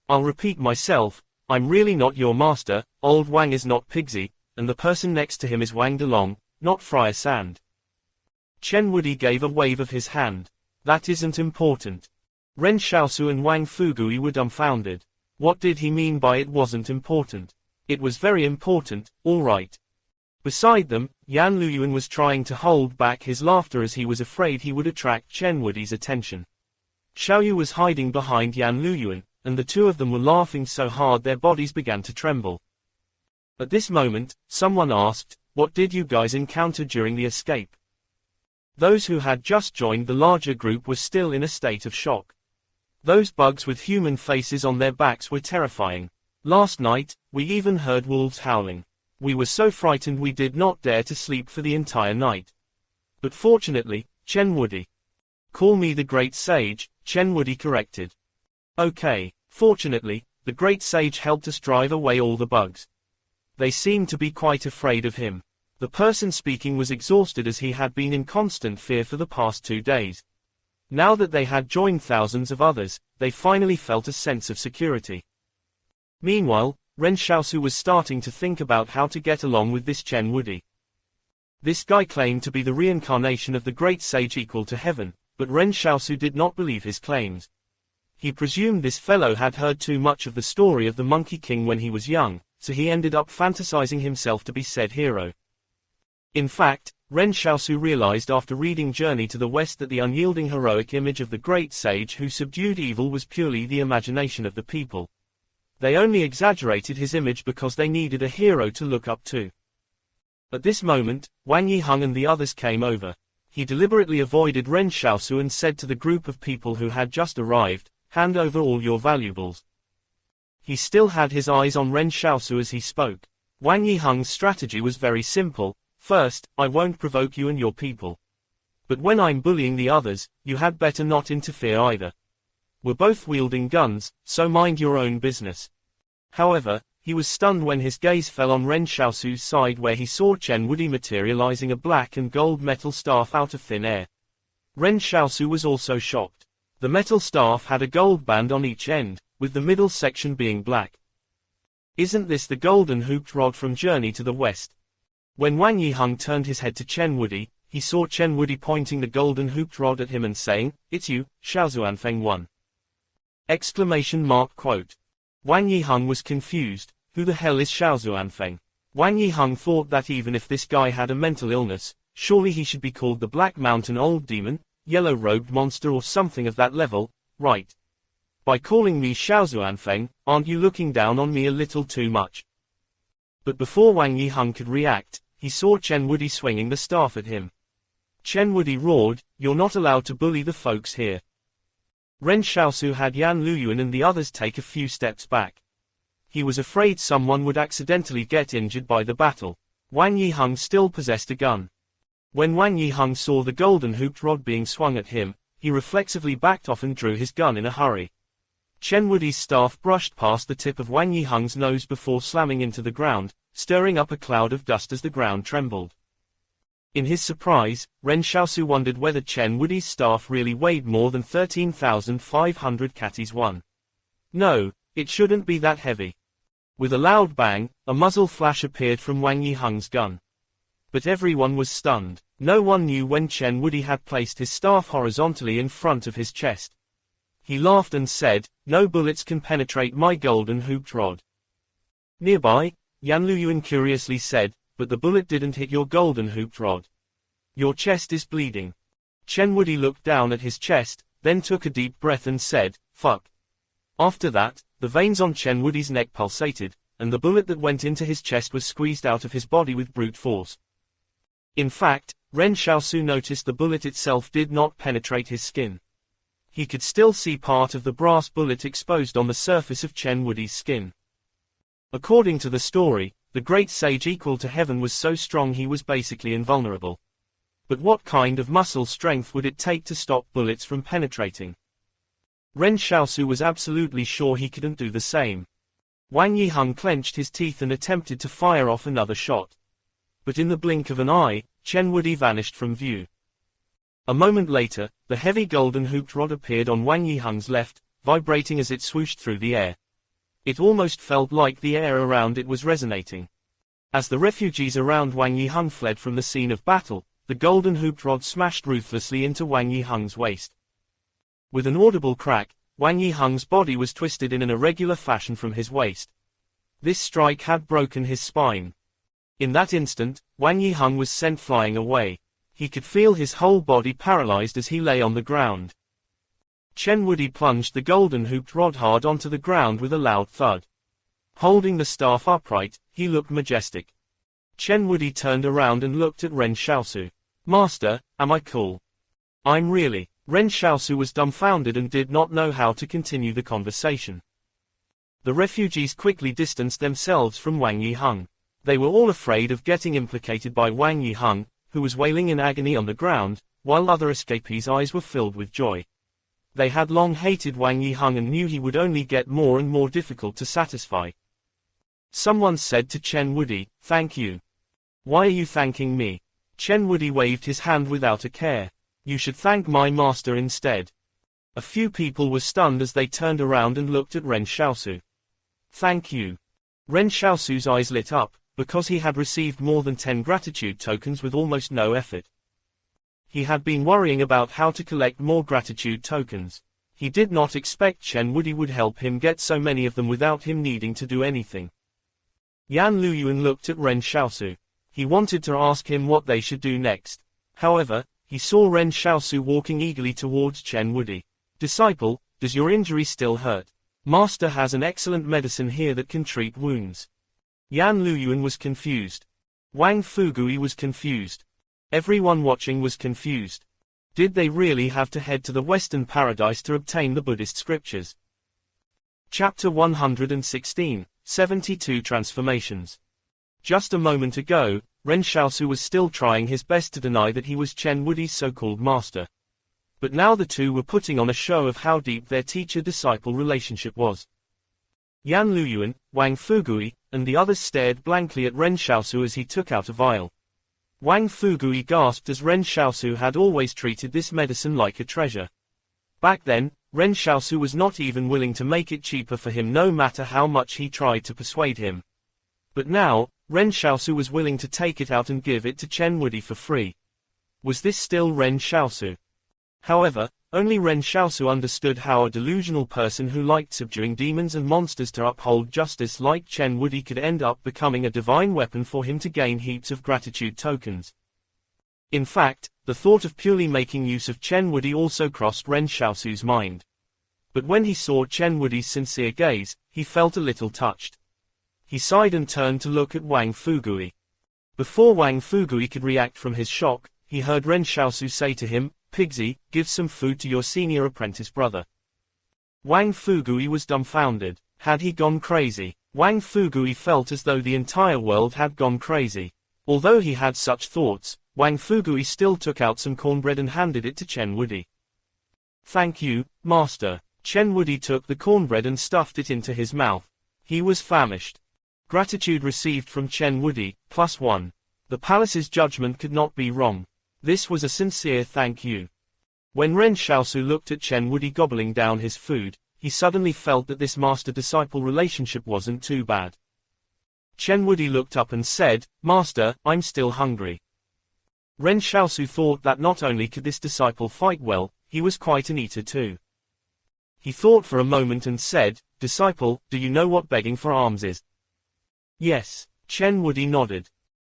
"I'll repeat myself, I'm really not your master, old Wang is not Pigsy, and the person next to him is Wang Delong, not Friar Sand." Chen Wudi gave a wave of his hand. "That isn't important." Ren Xiaosu and Wang Fugui were dumbfounded. What did he mean by it wasn't important? It was very important, all right. Beside them, Yan Luyuan was trying to hold back his laughter as he was afraid he would attract Chen Wudi's attention. Xiaoyu was hiding behind Yan Luyuan, and the two of them were laughing so hard their bodies began to tremble. At this moment, someone asked, "What did you guys encounter during the escape?" Those who had just joined the larger group were still in a state of shock. Those bugs with human faces on their backs were terrifying. Last night, we even heard wolves howling. We were so frightened we did not dare to sleep for the entire night. But fortunately, Chen Wudi. "Call me the great sage," Chen Wudi corrected. Okay, fortunately, the great sage helped us drive away all the bugs. They seemed to be quite afraid of him. The person speaking was exhausted as he had been in constant fear for the past 2 days. Now that they had joined thousands of others, they finally felt a sense of security. Meanwhile, Ren Xiaosu was starting to think about how to get along with this Chen Wudi. This guy claimed to be the reincarnation of the great sage equal to heaven, but Ren Xiaosu did not believe his claims. He presumed this fellow had heard too much of the story of the Monkey King when he was young, so he ended up fantasizing himself to be said hero. In fact, Ren Xiaosu realized after reading Journey to the West that the unyielding heroic image of the great sage who subdued evil was purely the imagination of the people. They only exaggerated his image because they needed a hero to look up to. At this moment, Wang Yiheng and the others came over. He deliberately avoided Ren Xiaosu and said to the group of people who had just arrived, "Hand over all your valuables." He still had his eyes on Ren Xiaosu as he spoke. Wang Yiheng's strategy was very simple. First, I won't provoke you and your people. But when I'm bullying the others, you had better not interfere either. We're both wielding guns, so mind your own business. However, he was stunned when his gaze fell on Ren Xiaosu's side where he saw Chen Wudi materializing a black and gold metal staff out of thin air. Ren Xiaosu was also shocked. The metal staff had a gold band on each end, with the middle section being black. Isn't this the golden hooped rod from Journey to the West? When Wang Yiheng turned his head to Chen Wudi, he saw Chen Wudi pointing the golden hooped rod at him and saying, "It's you, Xiaozuanfeng 1." Quote. Wang Yiheng was confused. Who the hell is Xiaozuanfeng? Wang Yiheng thought that even if this guy had a mental illness, surely he should be called the Black Mountain Old Demon, Yellow-Robed Monster or something of that level, right? By calling me Xiaozuanfeng, aren't you looking down on me a little too much? But before Wang Yiheng could react, he saw Chen Wudi swinging the staff at him. Chen Wudi roared, "You're not allowed to bully the folks here." Ren Xiaosu had Yan Luyuan and the others take a few steps back. He was afraid someone would accidentally get injured by the battle. Wang Yiheng still possessed a gun. When Wang Yiheng saw the golden hooped rod being swung at him, he reflexively backed off and drew his gun in a hurry. Chen Wudi's staff brushed past the tip of Wang Yiheng's nose before slamming into the ground, stirring up a cloud of dust as the ground trembled. In his surprise, Ren Xiaosu wondered whether Chen Wudi's staff really weighed more than 13,500 catties 1. No, it shouldn't be that heavy. With a loud bang, a muzzle flash appeared from Wang Yiheng's gun. But everyone was stunned. No one knew when Chen Wudi had placed his staff horizontally in front of his chest. He laughed and said, "No bullets can penetrate my golden hooped rod." Nearby, Yan Luyuan curiously said, "But the bullet didn't hit your golden hooped rod. Your chest is bleeding." Chen Wudi looked down at his chest, then took a deep breath and said, "Fuck." After that, the veins on Chen Wudi's neck pulsated, and the bullet that went into his chest was squeezed out of his body with brute force. In fact, Ren Xiaosu noticed the bullet itself did not penetrate his skin. He could still see part of the brass bullet exposed on the surface of Chen Wudi's skin. According to the story, the great sage equal to heaven was so strong he was basically invulnerable. But what kind of muscle strength would it take to stop bullets from penetrating? Ren Xiaosu was absolutely sure he couldn't do the same. Wang Yiheng clenched his teeth and attempted to fire off another shot. But in the blink of an eye, Chen Wudi vanished from view. A moment later, the heavy golden hooped rod appeared on Wang Yiheng's left, vibrating as it swooshed through the air. It almost felt like the air around it was resonating. As the refugees around Wang Yiheng fled from the scene of battle, the golden hooped rod smashed ruthlessly into Wang Yiheng's waist. With an audible crack, Wang Yiheng's body was twisted in an irregular fashion from his waist. This strike had broken his spine. In that instant, Wang Yiheng was sent flying away. He could feel his whole body paralyzed as he lay on the ground. Chen Wudi plunged the golden hooped rod hard onto the ground with a loud thud. Holding the staff upright, he looked majestic. Chen Wudi turned around and looked at Ren Xiaosu. "Master, am I cool?" "I'm really." Ren Xiaosu was dumbfounded and did not know how to continue the conversation. The refugees quickly distanced themselves from Wang Yiheng. They were all afraid of getting implicated by Wang Yiheng, who was wailing in agony on the ground, while other escapees' eyes were filled with joy. They had long hated Wang Yiheng and knew he would only get more and more difficult to satisfy. Someone said to Chen Wudi, "Thank you." "Why are you thanking me?" Chen Wudi waved his hand without a care. "You should thank my master instead." A few people were stunned as they turned around and looked at Ren Xiaosu. "Thank you." Ren Xiaosu's eyes lit up, because he had received more than 10 gratitude tokens with almost no effort. He had been worrying about how to collect more gratitude tokens. He did not expect Chen Wudi would help him get so many of them without him needing to do anything. Yan Luyuan looked at Ren Xiaosu. He wanted to ask him what they should do next. However, he saw Ren Xiaosu walking eagerly towards Chen Wudi. "Disciple, does your injury still hurt? Master has an excellent medicine here that can treat wounds." Yan Luyuan was confused. Wang Fugui was confused. Everyone watching was confused. Did they really have to head to the Western paradise to obtain the Buddhist scriptures? Chapter 116, 72 Transformations. Just a moment ago, Ren Xiaosu was still trying his best to deny that he was Chen Wudi's so-called master. But now the two were putting on a show of how deep their teacher-disciple relationship was. Yan Luyuan, Wang Fugui, and the others stared blankly at Ren Xiaosu as he took out a vial. Wang Fugui gasped as Ren Xiaosu had always treated this medicine like a treasure. Back then, Ren Xiaosu was not even willing to make it cheaper for him no matter how much he tried to persuade him. But now, Ren Xiaosu was willing to take it out and give it to Chen Wudi for free. Was this still Ren Xiaosu? However, only Ren Xiaosu understood how a delusional person who liked subduing demons and monsters to uphold justice like Chen Wudi could end up becoming a divine weapon for him to gain heaps of gratitude tokens. In fact, the thought of purely making use of Chen Wudi also crossed Ren Xiaosu's mind. But when he saw Chen Wudi's sincere gaze, he felt a little touched. He sighed and turned to look at Wang Fugui. Before Wang Fugui could react from his shock, he heard Ren Xiaosu say to him, "Pigsy, give some food to your senior apprentice brother." Wang Fugui was dumbfounded. Had he gone crazy? Wang Fugui felt as though the entire world had gone crazy. Although he had such thoughts, Wang Fugui still took out some cornbread and handed it to Chen Wudi. "Thank you, master." Chen Wudi took the cornbread and stuffed it into his mouth. He was famished. Gratitude received from Chen Wudi, +1. The palace's judgment could not be wrong. This was a sincere thank you. When Ren Xiaosu looked at Chen Wudi gobbling down his food, he suddenly felt that this master-disciple relationship wasn't too bad. Chen Wudi looked up and said, "Master, I'm still hungry." Ren Xiaosu thought that not only could this disciple fight well, he was quite an eater too. He thought for a moment and said, "Disciple, do you know what begging for alms is?" "Yes." Chen Wudi nodded.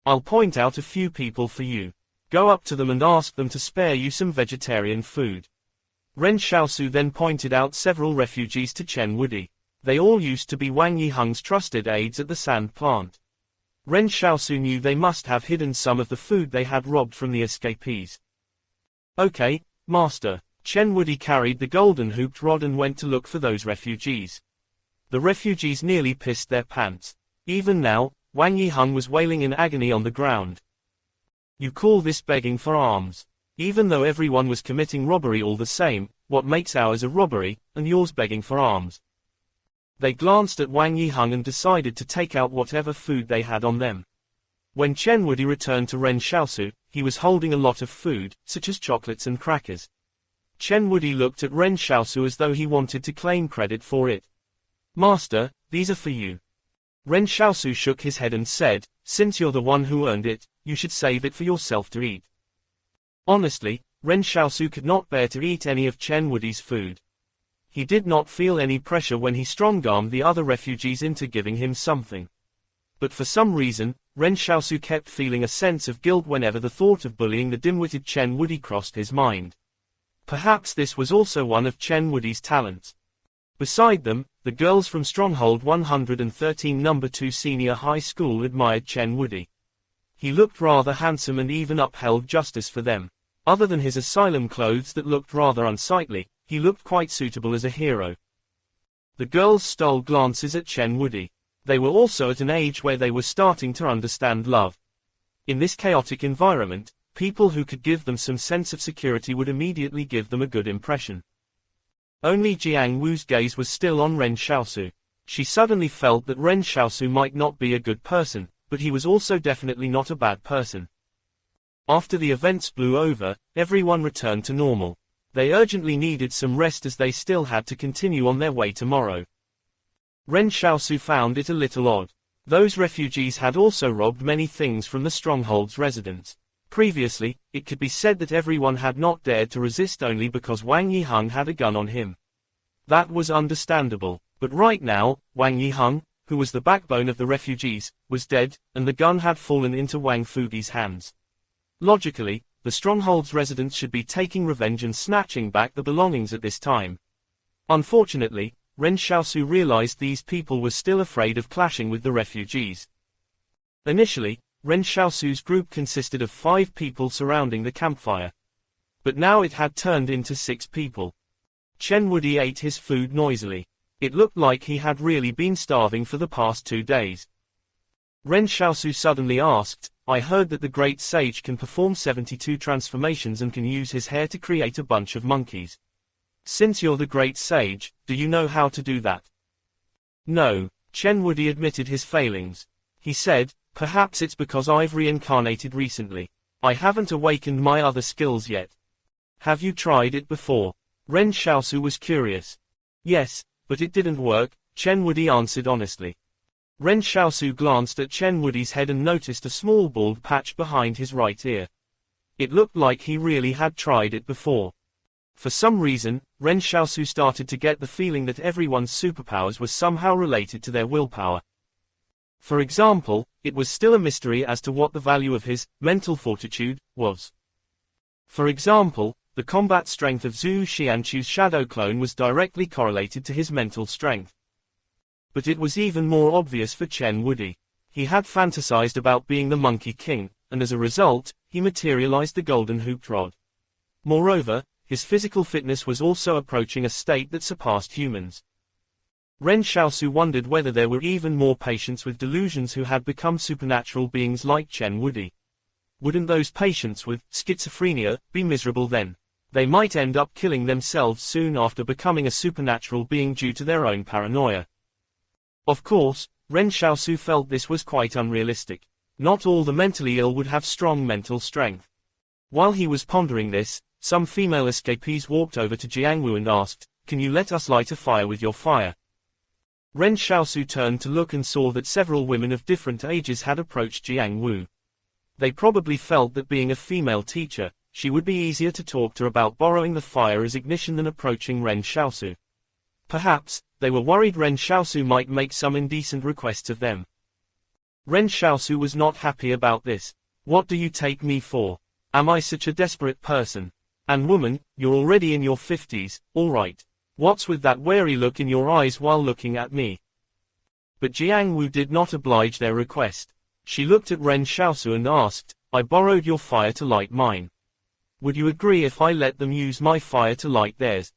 "I'll point out a few people for you. Go up to them and ask them to spare you some vegetarian food." Ren Xiaosu then pointed out several refugees to Chen Wudi. They all used to be Wang Yiheng's trusted aides at the sand plant. Ren Xiaosu knew they must have hidden some of the food they had robbed from the escapees. "Okay, master." Chen Wudi carried the golden hooped rod and went to look for those refugees. The refugees nearly pissed their pants. Even now, Wang Yiheng was wailing in agony on the ground. "You call this begging for alms? Even though everyone was committing robbery all the same, what makes ours a robbery, and yours begging for alms?" They glanced at Wang Yiheng and decided to take out whatever food they had on them. When Chen Wudi returned to Ren Xiaosu, he was holding a lot of food, such as chocolates and crackers. Chen Wudi looked at Ren Xiaosu as though he wanted to claim credit for it. "Master, these are for you." Ren Xiaosu shook his head and said, "Since you're the one who earned it, you should save it for yourself to eat." Honestly, Ren Xiaosu could not bear to eat any of Chen Wudi's food. He did not feel any pressure when he strong-armed the other refugees into giving him something. But for some reason, Ren Xiaosu kept feeling a sense of guilt whenever the thought of bullying the dim-witted Chen Wudi crossed his mind. Perhaps this was also one of Chen Wudi's talents. Beside them, the girls from Stronghold 113 No. 2 Senior High School admired Chen Wudi. He looked rather handsome and even upheld justice for them. Other than his asylum clothes that looked rather unsightly, he looked quite suitable as a hero. The girls stole glances at Chen Wudi. They were also at an age where they were starting to understand love. In this chaotic environment, people who could give them some sense of security would immediately give them a good impression. Only Jiang Wu's gaze was still on Ren Xiaosu. She suddenly felt that Ren Xiaosu might not be a good person, but he was also definitely not a bad person. After the events blew over, everyone returned to normal. They urgently needed some rest as they still had to continue on their way tomorrow. Ren Xiaosu found it a little odd. Those refugees had also robbed many things from the stronghold's residents. Previously, it could be said that everyone had not dared to resist only because Wang Yiheng had a gun on him. That was understandable, but right now, Wang Yiheng, who was the backbone of the refugees, was dead, and the gun had fallen into Wang Fugi's hands. Logically, the stronghold's residents should be taking revenge and snatching back the belongings at this time. Unfortunately, Ren Xiaosu realized these people were still afraid of clashing with the refugees. Initially, Ren Xiaosu's group consisted of 5 people surrounding the campfire. But now it had turned into 6 people. Chen Wudi ate his food noisily. It looked like he had really been starving for the past 2 days. Ren Xiaosu suddenly asked, I heard that the great sage can perform 72 transformations and can use his hair to create a bunch of monkeys. Since you're the great sage, do you know how to do that? No, Chen Wudi admitted his failings. He said, perhaps it's because I've reincarnated recently. I haven't awakened my other skills yet. Have you tried it before? Ren Xiaosu was curious. Yes, but it didn't work, Chen Wudi answered honestly. Ren Xiaosu glanced at Chen Wudi's head and noticed a small bald patch behind his right ear. It looked like he really had tried it before. For some reason, Ren Xiaosu started to get the feeling that everyone's superpowers were somehow related to their willpower. For example, it was still a mystery as to what the value of his mental fortitude was. For example, the combat strength of Zhu Xianchu's shadow clone was directly correlated to his mental strength. But it was even more obvious for Chen Wudi. He had fantasized about being the Monkey King, and as a result, he materialized the golden hooped rod. Moreover, his physical fitness was also approaching a state that surpassed humans. Ren Xiaosu wondered whether there were even more patients with delusions who had become supernatural beings like Chen Wudi. Wouldn't those patients with schizophrenia be miserable then? They might end up killing themselves soon after becoming a supernatural being due to their own paranoia. Of course, Ren Xiaosu felt this was quite unrealistic. Not all the mentally ill would have strong mental strength. While he was pondering this, some female escapees walked over to Jiangwu and asked, "Can you let us light a fire with your fire?" Ren Xiaosu turned to look and saw that several women of different ages had approached Jiangwu. They probably felt that being a female teacher, she would be easier to talk to about borrowing the fire as ignition than approaching Ren Xiaosu. Perhaps, they were worried Ren Xiaosu might make some indecent requests of them. Ren Xiaosu was not happy about this. What do you take me for? Am I such a desperate person? And woman, you're already in your 50s, alright. What's with that wary look in your eyes while looking at me? But Jiangwu did not oblige their request. She looked at Ren Xiaosu and asked, I borrowed your fire to light mine. Would you agree if I let them use my fire to light theirs?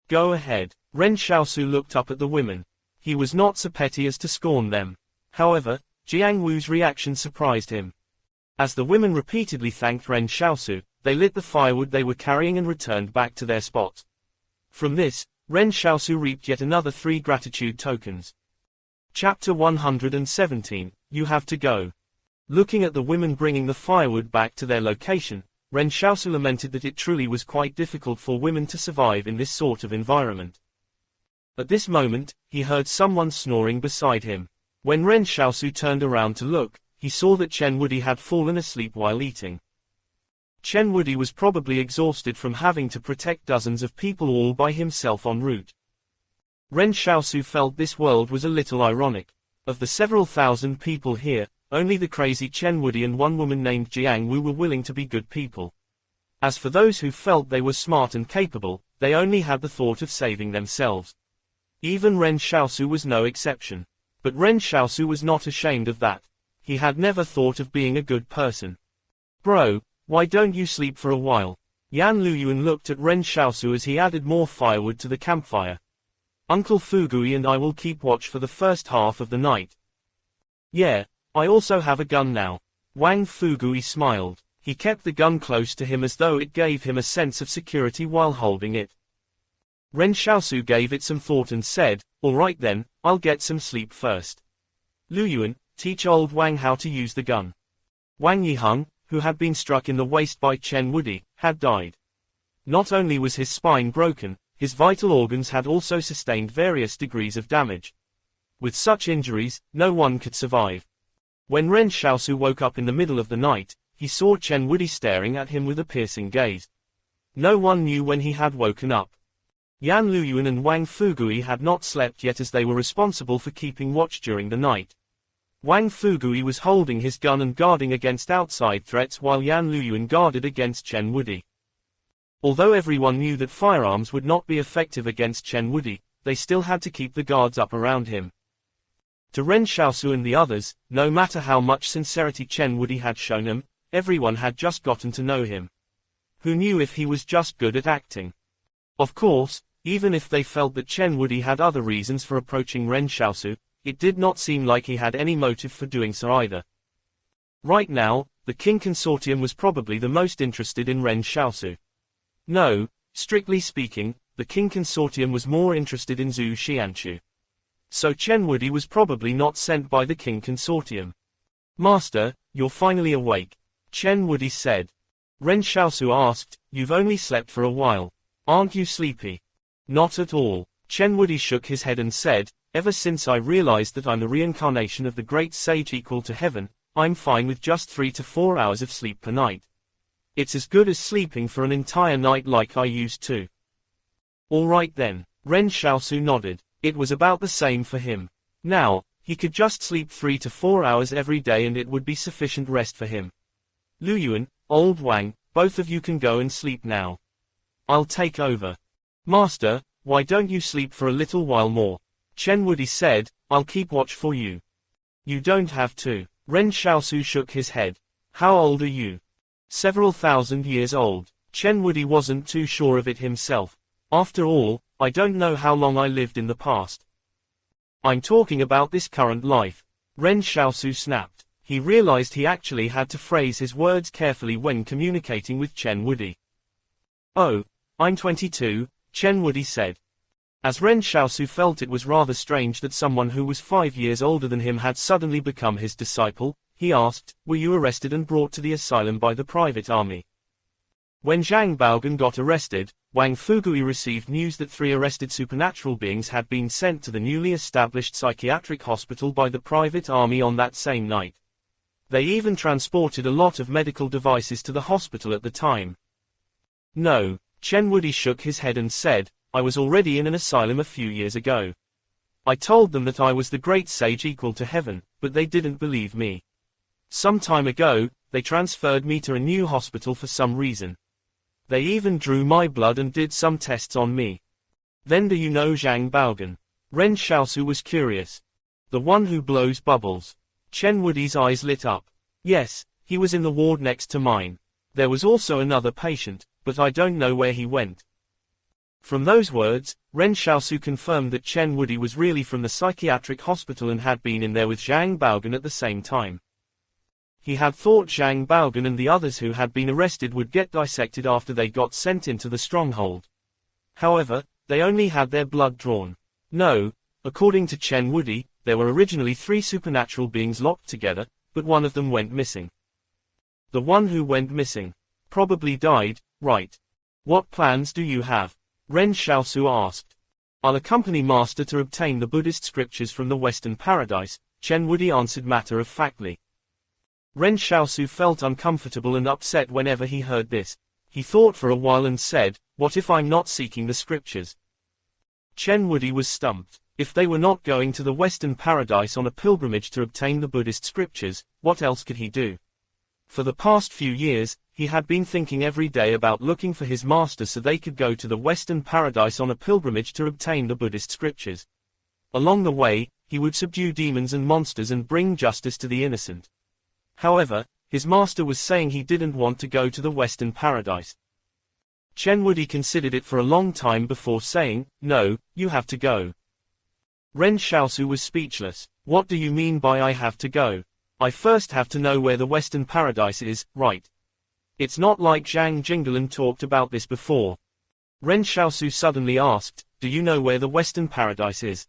Go ahead. Ren Xiaosu looked up at the women. He was not so petty as to scorn them. However, Jiangwu's reaction surprised him. As the women repeatedly thanked Ren Xiaosu, they lit the firewood they were carrying and returned back to their spot. From this, Ren Xiaosu reaped yet another 3 gratitude tokens. Chapter 117, You Have to Go. Looking at the women bringing the firewood back to their location, Ren Xiaosu lamented that it truly was quite difficult for women to survive in this sort of environment. At this moment, he heard someone snoring beside him. When Ren Xiaosu turned around to look, he saw that Chen Wudi had fallen asleep while eating. Chen Wudi was probably exhausted from having to protect dozens of people all by himself en route. Ren Xiaosu felt this world was a little ironic. Of the several thousand people here, only the crazy Chen Wudi and one woman named Jiangwu were willing to be good people. As for those who felt they were smart and capable, they only had the thought of saving themselves. Even Ren Xiaosu was no exception. But Ren Xiaosu was not ashamed of that. He had never thought of being a good person. Bro, why don't you sleep for a while? Yan Luyuan looked at Ren Xiaosu as he added more firewood to the campfire. Uncle Fugui and I will keep watch for the first half of the night. Yeah, I also have a gun now. Wang Fugui smiled. He kept the gun close to him as though it gave him a sense of security while holding it. Ren Xiaosu gave it some thought and said, "All right then, I'll get some sleep first. Lu Yuan, teach old Wang how to use the gun." Wang Yiheng, who had been struck in the waist by Chen Wudi, had died. Not only was his spine broken, his vital organs had also sustained various degrees of damage. With such injuries, no one could survive. When Ren Xiaosu woke up in the middle of the night, he saw Chen Wudi staring at him with a piercing gaze. No one knew when he had woken up. Yan Luyuan and Wang Fugui had not slept yet as they were responsible for keeping watch during the night. Wang Fugui was holding his gun and guarding against outside threats while Yan Luyuan guarded against Chen Wudi. Although everyone knew that firearms would not be effective against Chen Wudi, they still had to keep the guards up around him. To Ren Xiaosu and the others, no matter how much sincerity Chen Wudi had shown them, everyone had just gotten to know him. Who knew if he was just good at acting? Of course, even if they felt that Chen Wudi had other reasons for approaching Ren Xiaosu, it did not seem like he had any motive for doing so either. Right now, the King Consortium was probably the most interested in Ren Xiaosu. No, strictly speaking, the King Consortium was more interested in Zhu Xianchu. So Chen Wudi was probably not sent by the King Consortium. "Master, you're finally awake," Chen Wudi said. Ren Xiaosu asked, "You've only slept for a while. Aren't you sleepy?" "Not at all." Chen Wudi shook his head and said, "Ever since I realized that I'm the reincarnation of the great sage equal to heaven, I'm fine with just 3 to 4 hours of sleep per night. It's as good as sleeping for an entire night like I used to." "All right then." Ren Xiaosu nodded. It was about the same for him. Now, he could just sleep 3 to 4 hours every day and it would be sufficient rest for him. "Lu Yuan, old Wang, both of you can go and sleep now. I'll take over." "Master, why don't you sleep for a little while more?" Chen Wudi said, "I'll keep watch for you." "You don't have to." Ren Xiaosu shook his head. "How old are you?" "Several thousand years old." Chen Wudi wasn't too sure of it himself. "After all, I don't know how long I lived in the past. I'm talking about this current life." Ren Xiaosu snapped. He realized he actually had to phrase his words carefully when communicating with Chen Wudi. "Oh, I'm 22, Chen Wudi said. As Ren Xiaosu felt it was rather strange that someone who was 5 years older than him had suddenly become his disciple, he asked, "Were you arrested and brought to the asylum by the private army?" When Zhang Baogan got arrested, Wang Fugui received news that 3 arrested supernatural beings had been sent to the newly established psychiatric hospital by the private army on that same night. They even transported a lot of medical devices to the hospital at the time. "No," Chen Wudi shook his head and said, "I was already in an asylum a few years ago. I told them that I was the great sage equal to heaven, but they didn't believe me. Some time ago, they transferred me to a new hospital for some reason. They even drew my blood and did some tests on me." "Then do you know Zhang Baogan?" Ren Xiaosu was curious. "The one who blows bubbles." Chen Wudi's eyes lit up. "Yes, he was in the ward next to mine. There was also another patient, but I don't know where he went." From those words, Ren Xiaosu confirmed that Chen Wudi was really from the psychiatric hospital and had been in there with Zhang Baogan at the same time. He had thought Zhang Baogan and the others who had been arrested would get dissected after they got sent into the stronghold. However, they only had their blood drawn. No, according to Chen Wudi, there were originally 3 supernatural beings locked together, but one of them went missing. The one who went missing probably died, right? "What plans do you have?" Ren Xiaosu asked. "I'll accompany Master to obtain the Buddhist scriptures from the Western Paradise," Chen Wudi answered matter-of-factly. Ren Xiaosu felt uncomfortable and upset whenever he heard this. He thought for a while and said, "What if I'm not seeking the scriptures?" Chen Wudi was stumped. If they were not going to the Western Paradise on a pilgrimage to obtain the Buddhist scriptures, what else could he do? For the past few years, he had been thinking every day about looking for his master so they could go to the Western Paradise on a pilgrimage to obtain the Buddhist scriptures. Along the way, he would subdue demons and monsters and bring justice to the innocent. However, his master was saying he didn't want to go to the Western Paradise. Chen Wudi considered it for a long time before saying, "No, you have to go." Ren Xiaosu was speechless. "What do you mean by I have to go? I first have to know where the Western Paradise is, right? It's not like Zhang Jinggalan talked about this before." Ren Xiaosu suddenly asked, "Do you know where the Western Paradise is?"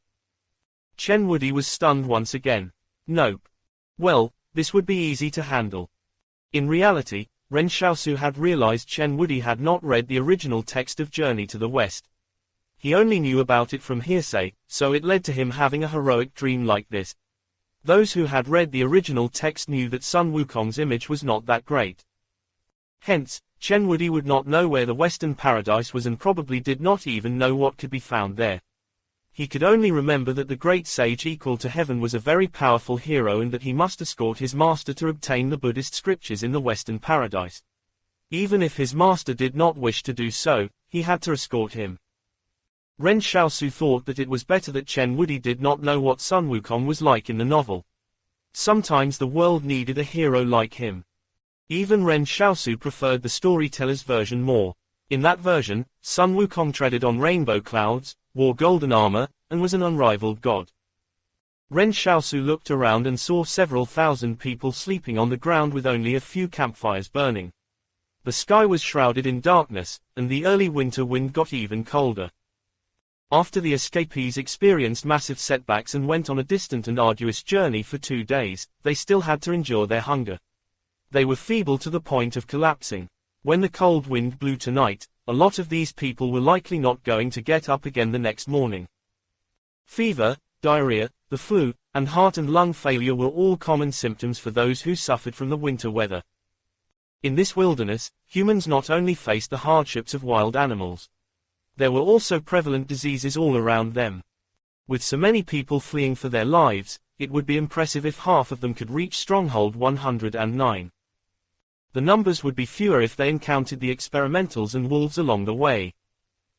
Chen Wudi was stunned once again. Nope. Well, this would be easy to handle. In reality, Ren Xiaosu had realized Chen Wudi had not read the original text of Journey to the West. He only knew about it from hearsay, so it led to him having a heroic dream like this. Those who had read the original text knew that Sun Wukong's image was not that great. Hence, Chen Wudi would not know where the Western Paradise was and probably did not even know what could be found there. He could only remember that the great sage equal to heaven was a very powerful hero and that he must escort his master to obtain the Buddhist scriptures in the Western Paradise. Even if his master did not wish to do so, he had to escort him. Ren Xiaosu thought that it was better that Chen Wudi did not know what Sun Wukong was like in the novel. Sometimes the world needed a hero like him. Even Ren Xiaosu preferred the storyteller's version more. In that version, Sun Wukong treaded on rainbow clouds, wore golden armor, and was an unrivaled god. Ren Xiaosu looked around and saw several thousand people sleeping on the ground with only a few campfires burning. The sky was shrouded in darkness, and the early winter wind got even colder. After the escapees experienced massive setbacks and went on a distant and arduous journey for 2 days, they still had to endure their hunger. They were feeble to the point of collapsing. When the cold wind blew tonight, a lot of these people were likely not going to get up again the next morning. Fever, diarrhea, the flu, and heart and lung failure were all common symptoms for those who suffered from the winter weather. In this wilderness, humans not only faced the hardships of wild animals. There were also prevalent diseases all around them. With so many people fleeing for their lives, it would be impressive if half of them could reach Stronghold 109. The numbers would be fewer if they encountered the experimentals and wolves along the way.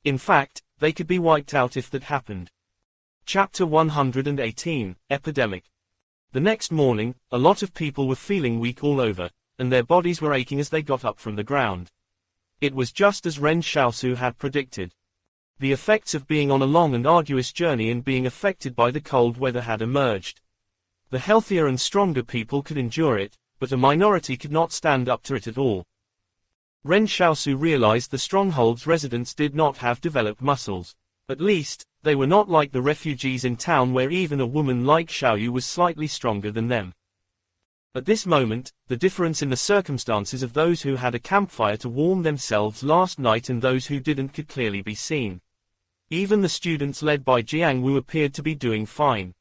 In fact, they could be wiped out if that happened. Chapter 118, Epidemic. The next morning, a lot of people were feeling weak all over, and their bodies were aching as they got up from the ground. It was just as Ren Xiaosu had predicted. The effects of being on a long and arduous journey and being affected by the cold weather had emerged. The healthier and stronger people could endure it, but a minority could not stand up to it at all. Ren Xiaosu realized the stronghold's residents did not have developed muscles. At least, they were not like the refugees in town where even a woman like Xiaoyu was slightly stronger than them. At this moment, the difference in the circumstances of those who had a campfire to warm themselves last night and those who didn't could clearly be seen. Even the students led by Jiang Wu appeared to be doing fine.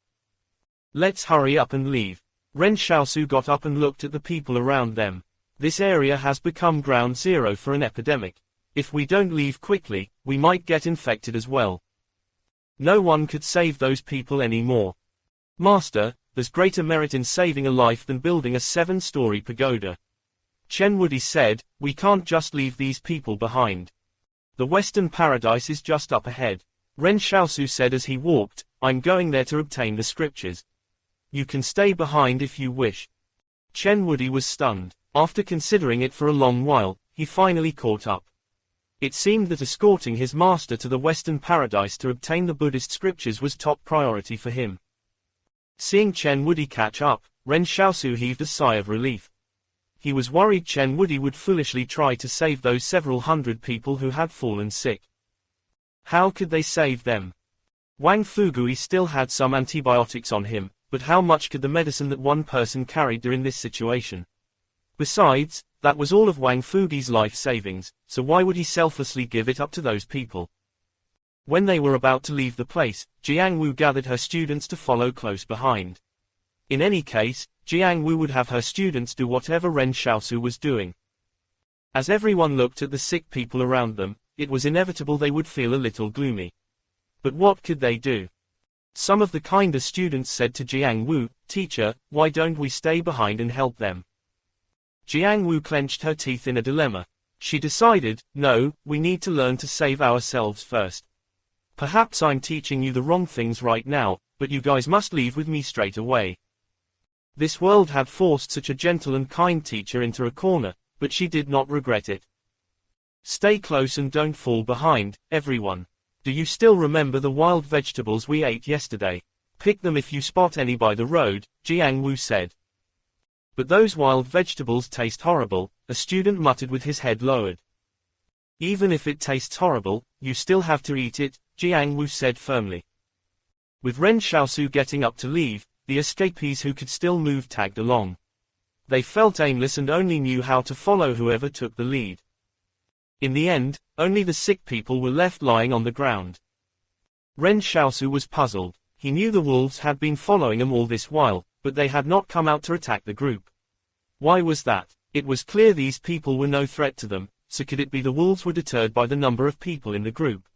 Let's hurry up and leave. Ren Xiaosu got up and looked at the people around them. This area has become ground zero for an epidemic. If we don't leave quickly, we might get infected as well. No one could save those people anymore. Master, there's greater merit in saving a life than building a 7-story pagoda. Chen Wudi said, we can't just leave these people behind. The Western Paradise is just up ahead. Ren Xiaosu said as he walked, I'm going there to obtain the scriptures. You can stay behind if you wish. Chen Wudi was stunned. After considering it for a long while, he finally caught up. It seemed that escorting his master to the Western Paradise to obtain the Buddhist scriptures was top priority for him. Seeing Chen Wudi catch up, Ren Xiaosu heaved a sigh of relief. He was worried Chen Wudi would foolishly try to save those several hundred people who had fallen sick. How could they save them? Wang Fugui still had some antibiotics on him, but how much could the medicine that one person carried do in this situation? Besides, that was all of Wang Fugui's life savings, so why would he selflessly give it up to those people? When they were about to leave the place, Jiang Wu gathered her students to follow close behind. In any case, Jiang Wu would have her students do whatever Ren Xiaosu was doing. As everyone looked at the sick people around them, it was inevitable they would feel a little gloomy. But what could they do? Some of the kinder students said to Jiang Wu, Teacher, why don't we stay behind and help them? Jiang Wu clenched her teeth in a dilemma. She decided, no, we need to learn to save ourselves first. Perhaps I'm teaching you the wrong things right now, but you guys must leave with me straight away. This world had forced such a gentle and kind teacher into a corner, but she did not regret it. Stay close and don't fall behind, everyone. Do you still remember the wild vegetables we ate yesterday? Pick them if you spot any by the road, Jiang Wu said. But those wild vegetables taste horrible, a student muttered with his head lowered. Even if it tastes horrible, you still have to eat it, Jiang Wu said firmly. With Ren Xiaosu getting up to leave, the escapees who could still move tagged along. They felt aimless and only knew how to follow whoever took the lead. In the end, only the sick people were left lying on the ground. Ren Xiaosu was puzzled. He knew the wolves had been following him all this while, but they had not come out to attack the group. Why was that? It was clear these people were no threat to them, so could it be the wolves were deterred by the number of people in the group?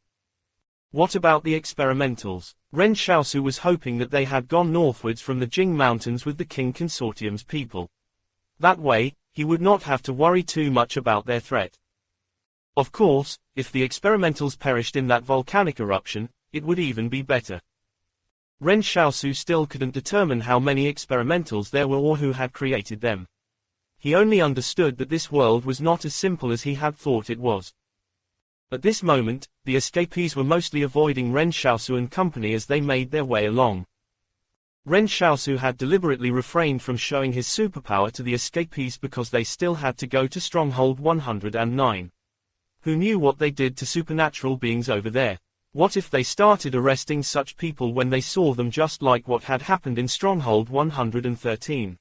What about the experimentals? Ren Xiaosu was hoping that they had gone northwards from the Jing Mountains with the King Consortium's people. That way, he would not have to worry too much about their threat. Of course, if the experimentals perished in that volcanic eruption, it would even be better. Ren Xiaosu still couldn't determine how many experimentals there were or who had created them. He only understood that this world was not as simple as he had thought it was. At this moment, the escapees were mostly avoiding Ren Xiaosu and company as they made their way along. Ren Xiaosu had deliberately refrained from showing his superpower to the escapees because they still had to go to Stronghold 109. Who knew what they did to supernatural beings over there? What if they started arresting such people when they saw them, just like what had happened in Stronghold 113?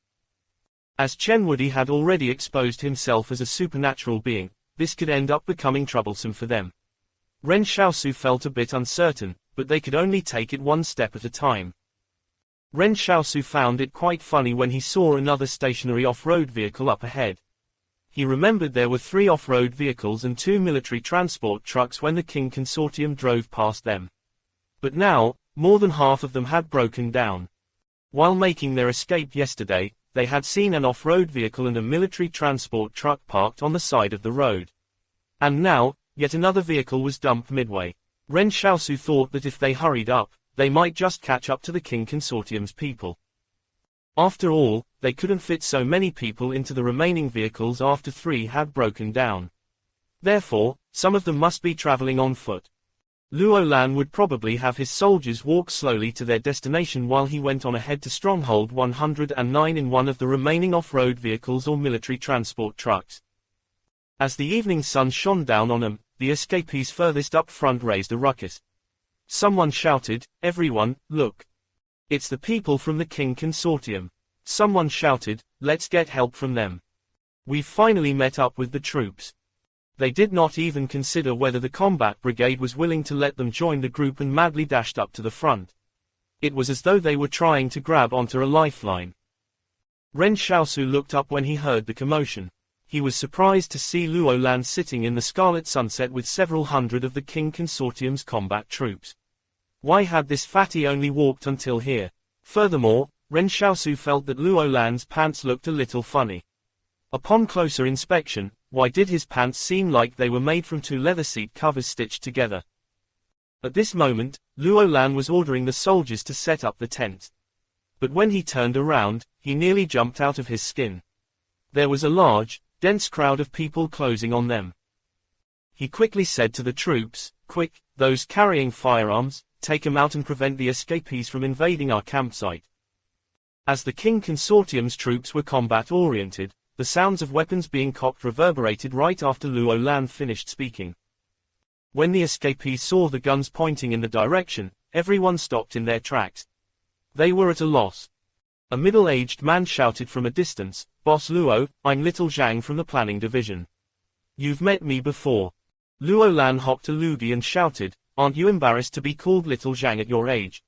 As Chen Wudi had already exposed himself as a supernatural being, this could end up becoming troublesome for them. Ren Xiaosu felt a bit uncertain, but they could only take it one step at a time. Ren Xiaosu found it quite funny when he saw another stationary off-road vehicle up ahead. He remembered there were 3 off-road vehicles and 2 military transport trucks when the King Consortium drove past them. But now, more than half of them had broken down. While making their escape yesterday, they had seen an off-road vehicle and a military transport truck parked on the side of the road. And now, yet another vehicle was dumped midway. Ren Xiaosu thought that if they hurried up, they might just catch up to the King Consortium's people. After all, they couldn't fit so many people into the remaining vehicles after 3 had broken down. Therefore, some of them must be traveling on foot. Luo Lan would probably have his soldiers walk slowly to their destination while he went on ahead to Stronghold 109 in one of the remaining off-road vehicles or military transport trucks. As the evening sun shone down on them, the escapees furthest up front raised a ruckus. Someone shouted, "Everyone, look! It's the people from the King Consortium." Someone shouted, "Let's get help from them. We've finally met up with the troops." They did not even consider whether the combat brigade was willing to let them join the group and madly dashed up to the front. It was as though they were trying to grab onto a lifeline. Ren Xiaosu looked up when he heard the commotion. He was surprised to see Luo Lan sitting in the scarlet sunset with several hundred of the King Consortium's combat troops. Why had this fatty only walked until here? Furthermore, Ren Xiaosu felt that Luo Lan's pants looked a little funny. Upon closer inspection, why did his pants seem like they were made from 2 leather seat covers stitched together? At this moment, Luo Lan was ordering the soldiers to set up the tent. But when he turned around, he nearly jumped out of his skin. There was a large, dense crowd of people closing on them. He quickly said to the troops, "Quick, those carrying firearms, take them out and prevent the escapees from invading our campsite." As the King Consortium's troops were combat-oriented, the sounds of weapons being cocked reverberated right after Luo Lan finished speaking. When the escapees saw the guns pointing in the direction, everyone stopped in their tracks. They were at a loss. A middle-aged man shouted from a distance, "Boss Luo, I'm Little Zhang from the Planning Division. You've met me before." Luo Lan hopped a loogie and shouted, "Aren't you embarrassed to be called Little Zhang at your age?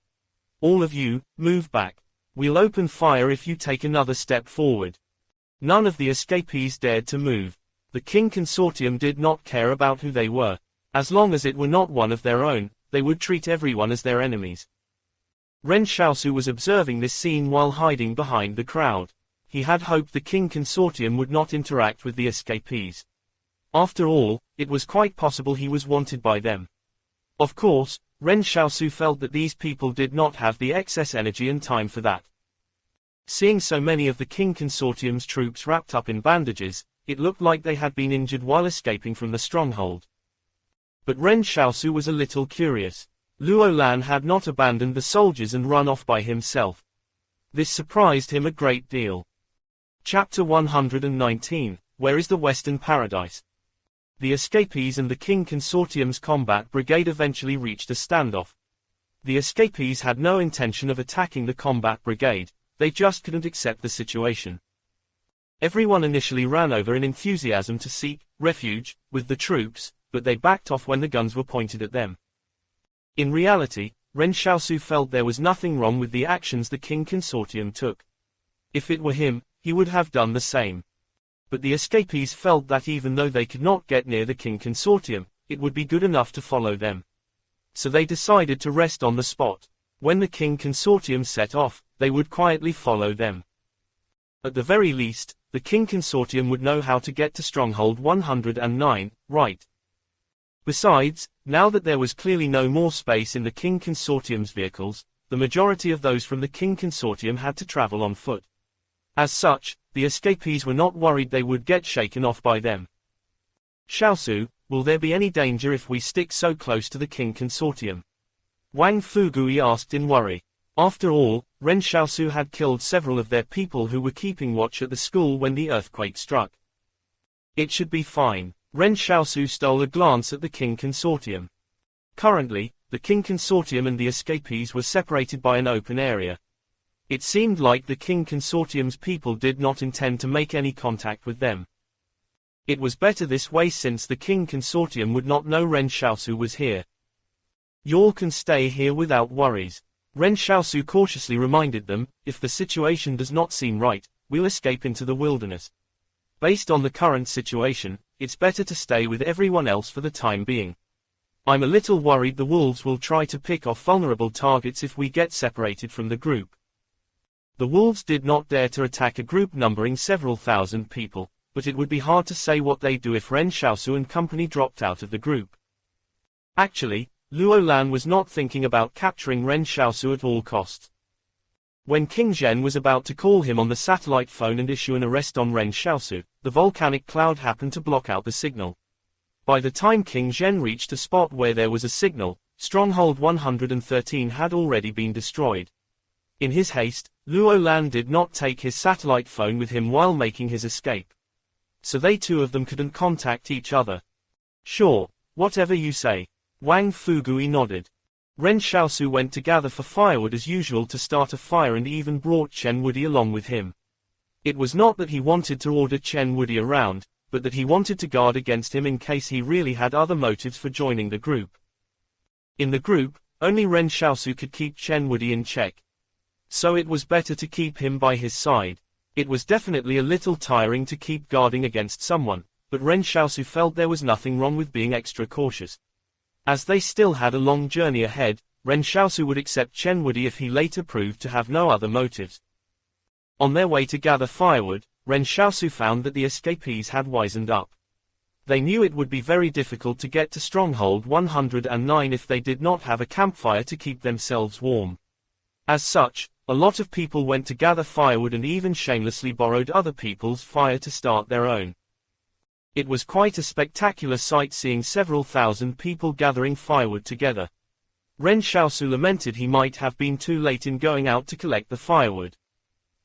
All of you, move back. We'll open fire if you take another step forward." None of the escapees dared to move. The King Consortium did not care about who they were. As long as it were not one of their own, they would treat everyone as their enemies. Ren Xiaosu was observing this scene while hiding behind the crowd. He had hoped the King Consortium would not interact with the escapees. After all, it was quite possible he was wanted by them. Of course, Ren Xiaosu felt that these people did not have the excess energy and time for that. Seeing so many of the King Consortium's troops wrapped up in bandages, it looked like they had been injured while escaping from the stronghold. But Ren Xiaosu was a little curious. Luo Lan had not abandoned the soldiers and run off by himself. This surprised him a great deal. Chapter 119, Where is the Western Paradise? The escapees and the King Consortium's combat brigade eventually reached a standoff. The escapees had no intention of attacking the combat brigade, they just couldn't accept the situation. Everyone initially ran over in enthusiasm to seek refuge with the troops, but they backed off when the guns were pointed at them. In reality, Ren Xiaosu felt there was nothing wrong with the actions the King Consortium took. If it were him, he would have done the same. But the escapees felt that even though they could not get near the King Consortium, it would be good enough to follow them. So they decided to rest on the spot. When the King Consortium set off, they would quietly follow them. At the very least, the King Consortium would know how to get to Stronghold 109, right? Besides, now that there was clearly no more space in the King Consortium's vehicles, the majority of those from the King Consortium had to travel on foot. As such, the escapees were not worried they would get shaken off by them. Xiaosu, will there be any danger if we stick so close to the King Consortium? Wang Fugui asked in worry. After all, Ren Xiaosu had killed several of their people who were keeping watch at the school when the earthquake struck. It should be fine. Ren Xiaosu stole a glance at the King Consortium. Currently, the King Consortium and the escapees were separated by an open area. It seemed like the King Consortium's people did not intend to make any contact with them. It was better this way since the King Consortium would not know Ren Xiaosu was here. "You can stay here without worries," Ren Xiaosu cautiously reminded them. "If the situation does not seem right, we'll escape into the wilderness. Based on the current situation, it's better to stay with everyone else for the time being. I'm a little worried the wolves will try to pick off vulnerable targets if we get separated from the group." The wolves did not dare to attack a group numbering several thousand people, but it would be hard to say what they'd do if Ren Xiaosu and company dropped out of the group. Actually, Luo Lan was not thinking about capturing Ren Xiaosu at all costs. When King Zhen was about to call him on the satellite phone and issue an arrest on Ren Xiaosu, the volcanic cloud happened to block out the signal. By the time King Zhen reached a spot where there was a signal, Stronghold 113 had already been destroyed. In his haste, Luo Lan did not take his satellite phone with him while making his escape. So they two of them couldn't contact each other. "Sure, whatever you say." Wang Fugui nodded. Ren Xiaosu went to gather for firewood as usual to start a fire and even brought Chen Wudi along with him. It was not that he wanted to order Chen Wudi around, but that he wanted to guard against him in case he really had other motives for joining the group. In the group, only Ren Xiaosu could keep Chen Wudi in check. So it was better to keep him by his side. It was definitely a little tiring to keep guarding against someone, but Ren Xiaosu felt there was nothing wrong with being extra cautious. As they still had a long journey ahead, Ren Xiaosu would accept Chen Wudi if he later proved to have no other motives. On their way to gather firewood, Ren Xiaosu found that the escapees had wisened up. They knew it would be very difficult to get to Stronghold 109 if they did not have a campfire to keep themselves warm. As such, a lot of people went to gather firewood and even shamelessly borrowed other people's fire to start their own. It was quite a spectacular sight seeing several thousand people gathering firewood together. Ren Xiaosu lamented he might have been too late in going out to collect the firewood.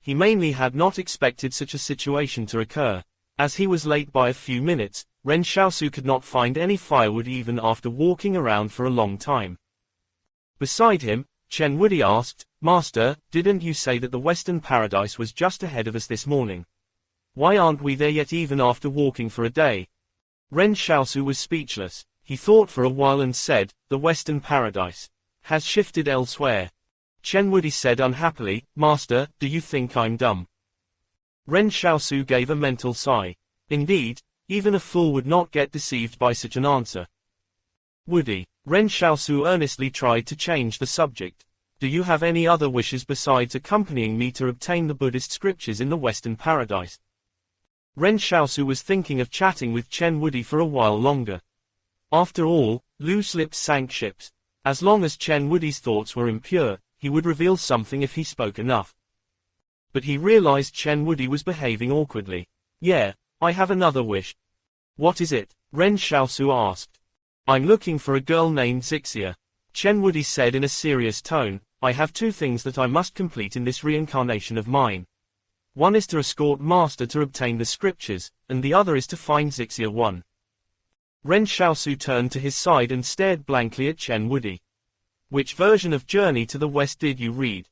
He mainly had not expected such a situation to occur. As he was late by a few minutes, Ren Xiaosu could not find any firewood even after walking around for a long time. Beside him, Chen Wudi asked, "Master, didn't you say that the Western Paradise was just ahead of us this morning? Why aren't we there yet even after walking for a day?" Ren Xiaosu was speechless. He thought for a while and said, "The Western Paradise has shifted elsewhere." Chen Wudi said unhappily, "Master, do you think I'm dumb?" Ren Xiaosu gave a mental sigh. Indeed, even a fool would not get deceived by such an answer. "Wudi," Ren Xiaosu earnestly tried to change the subject. "Do you have any other wishes besides accompanying me to obtain the Buddhist scriptures in the Western Paradise?" Ren Xiaosu was thinking of chatting with Chen Wudi for a while longer. After all, loose lips sank ships. As long as Chen Wudi's thoughts were impure, he would reveal something if he spoke enough. But he realized Chen Wudi was behaving awkwardly. "Yeah, I have another wish." "What is it?" Ren Xiaosu asked. "I'm looking for a girl named Zixia." Chen Wudi said in a serious tone, "I have two things that I must complete in this reincarnation of mine. One is to escort Master to obtain the scriptures, and the other is to find Zixia 1. Ren Xiaosu turned to his side and stared blankly at Chen Wudi. Which version of Journey to the West did you read?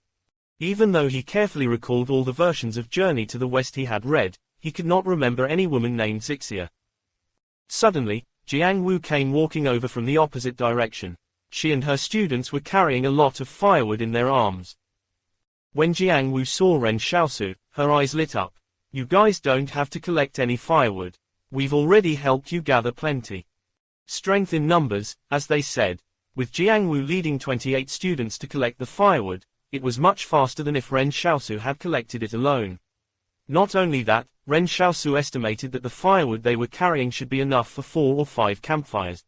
Even though he carefully recalled all the versions of Journey to the West he had read, he could not remember any woman named Zixia. Suddenly, Jiang Wu came walking over from the opposite direction. She and her students were carrying a lot of firewood in their arms. When Jiang Wu saw Ren Xiaosu, her eyes lit up. You guys don't have to collect any firewood. We've already helped you gather plenty. Strength in numbers, as they said. With Jiang Wu leading 28 students to collect the firewood, it was much faster than if Ren Xiaosu had collected it alone. Not only that, Ren Xiaosu estimated that the firewood they were carrying should be enough for 4 or 5 campfires.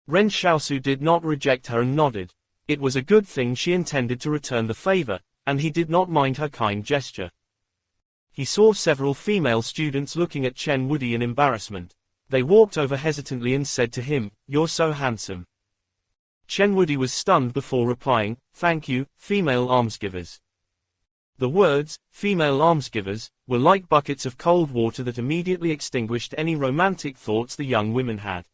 Ren Xiaosu did not reject her and nodded. It was a good thing she intended to return the favor, and he did not mind her kind gesture. He saw several female students looking at Chen Wudi in embarrassment. They walked over hesitantly and said to him, "You're so handsome." Chen Wudi was stunned before replying, "Thank you, female almsgivers." The words, female almsgivers, were like buckets of cold water that immediately extinguished any romantic thoughts the young women had.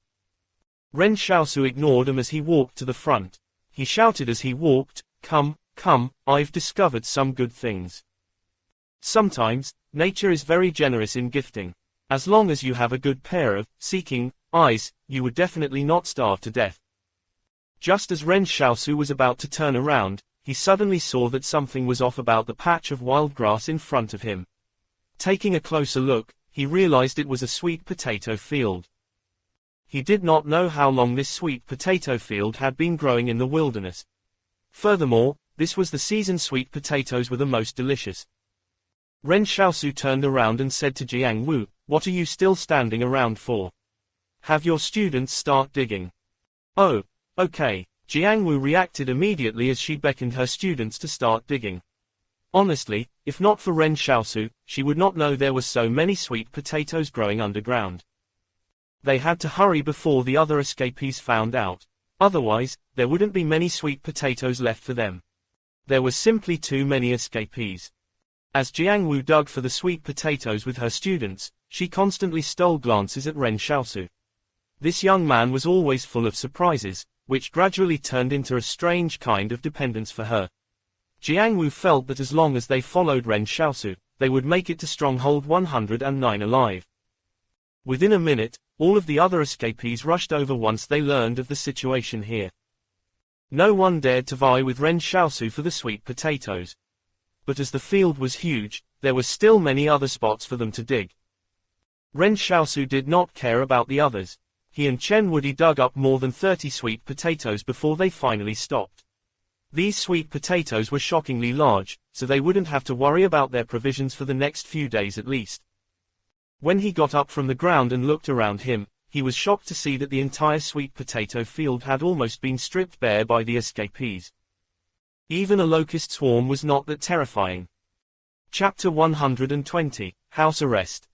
Ren Xiaosu ignored him as he walked to the front. He shouted as he walked, "Come, come, I've discovered some good things." Sometimes, nature is very generous in gifting. As long as you have a good pair of seeking eyes, you would definitely not starve to death. Just as Ren Xiaosu was about to turn around, he suddenly saw that something was off about the patch of wild grass in front of him. Taking a closer look, he realized it was a sweet potato field. He did not know how long this sweet potato field had been growing in the wilderness. Furthermore, this was the season sweet potatoes were the most delicious. Ren Xiaosu turned around and said to Jiang Wu, "What are you still standing around for? Have your students start digging." "Oh, okay." Jiang Wu reacted immediately as she beckoned her students to start digging. Honestly, if not for Ren Xiaosu, she would not know there were so many sweet potatoes growing underground. They had to hurry before the other escapees found out. Otherwise, there wouldn't be many sweet potatoes left for them. There were simply too many escapees. As Jiang Wu dug for the sweet potatoes with her students, she constantly stole glances at Ren Xiaosu. This young man was always full of surprises, which gradually turned into a strange kind of dependence for her. Jiang Wu felt that as long as they followed Ren Xiaosu, they would make it to Stronghold 109 alive. Within a minute, all of the other escapees rushed over once they learned of the situation here. No one dared to vie with Ren Xiaosu for the sweet potatoes. But as the field was huge, there were still many other spots for them to dig. Ren Xiaosu did not care about the others. He and Chen Wudi dug up more than 30 sweet potatoes before they finally stopped. These sweet potatoes were shockingly large, so they wouldn't have to worry about their provisions for the next few days at least. When he got up from the ground and looked around him, he was shocked to see that the entire sweet potato field had almost been stripped bare by the escapees. Even a locust swarm was not that terrifying. Chapter 120, House Arrest.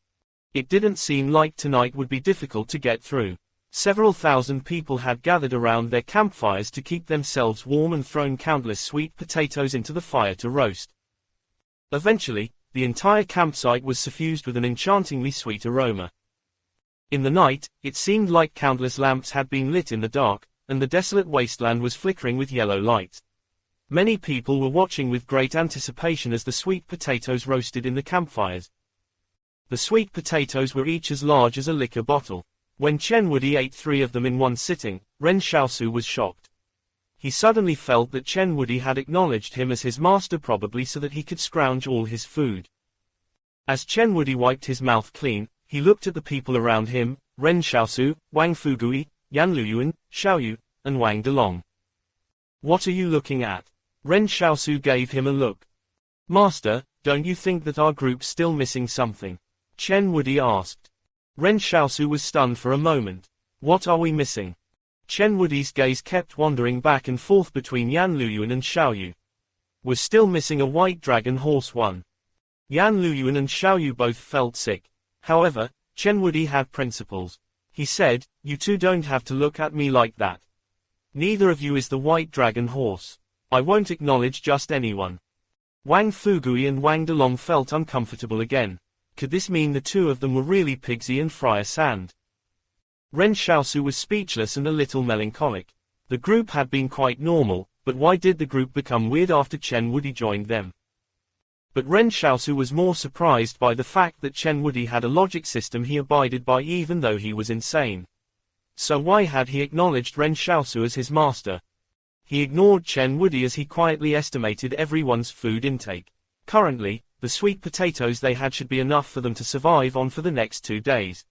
It didn't seem like tonight would be difficult to get through. Several thousand people had gathered around their campfires to keep themselves warm and thrown countless sweet potatoes into the fire to roast. Eventually, the entire campsite was suffused with an enchantingly sweet aroma. In the night, it seemed like countless lamps had been lit in the dark, and the desolate wasteland was flickering with yellow light. Many people were watching with great anticipation as the sweet potatoes roasted in the campfires. The sweet potatoes were each as large as a liquor bottle. When Chen Wudi ate 3 of them in one sitting, Ren Xiaosu was shocked. He suddenly felt that Chen Wudi had acknowledged him as his master, probably so that he could scrounge all his food. As Chen Wudi wiped his mouth clean, he looked at the people around him, Ren Xiaosu, Wang Fugui, Yan Luyuan, Xiaoyu, and Wang Delong. "What are you looking at?" Ren Xiaosu gave him a look. "Master, don't you think that our group's still missing something?" Chen Wudi asked. Ren Xiaosu was stunned for a moment. "What are we missing?" Chen Wudi's gaze kept wandering back and forth between Yan Luyuan and Xiaoyu. "We're still missing a white dragon horse one." Yan Luyuan and Xiaoyu both felt sick. However, Chen Wudi had principles. He said, "You two don't have to look at me like that. Neither of you is the white dragon horse. I won't acknowledge just anyone." Wang Fugui and Wang Delong felt uncomfortable again. Could this mean the two of them were really Pigsy and Friar Sand? Ren Xiaosu was speechless and a little melancholic. The group had been quite normal, but why did the group become weird after Chen Wudi joined them? But Ren Xiaosu was more surprised by the fact that Chen Wudi had a logic system he abided by even though he was insane. So why had he acknowledged Ren Xiaosu as his master? He ignored Chen Wudi as he quietly estimated everyone's food intake. Currently, the sweet potatoes they had should be enough for them to survive on for the next 2 days.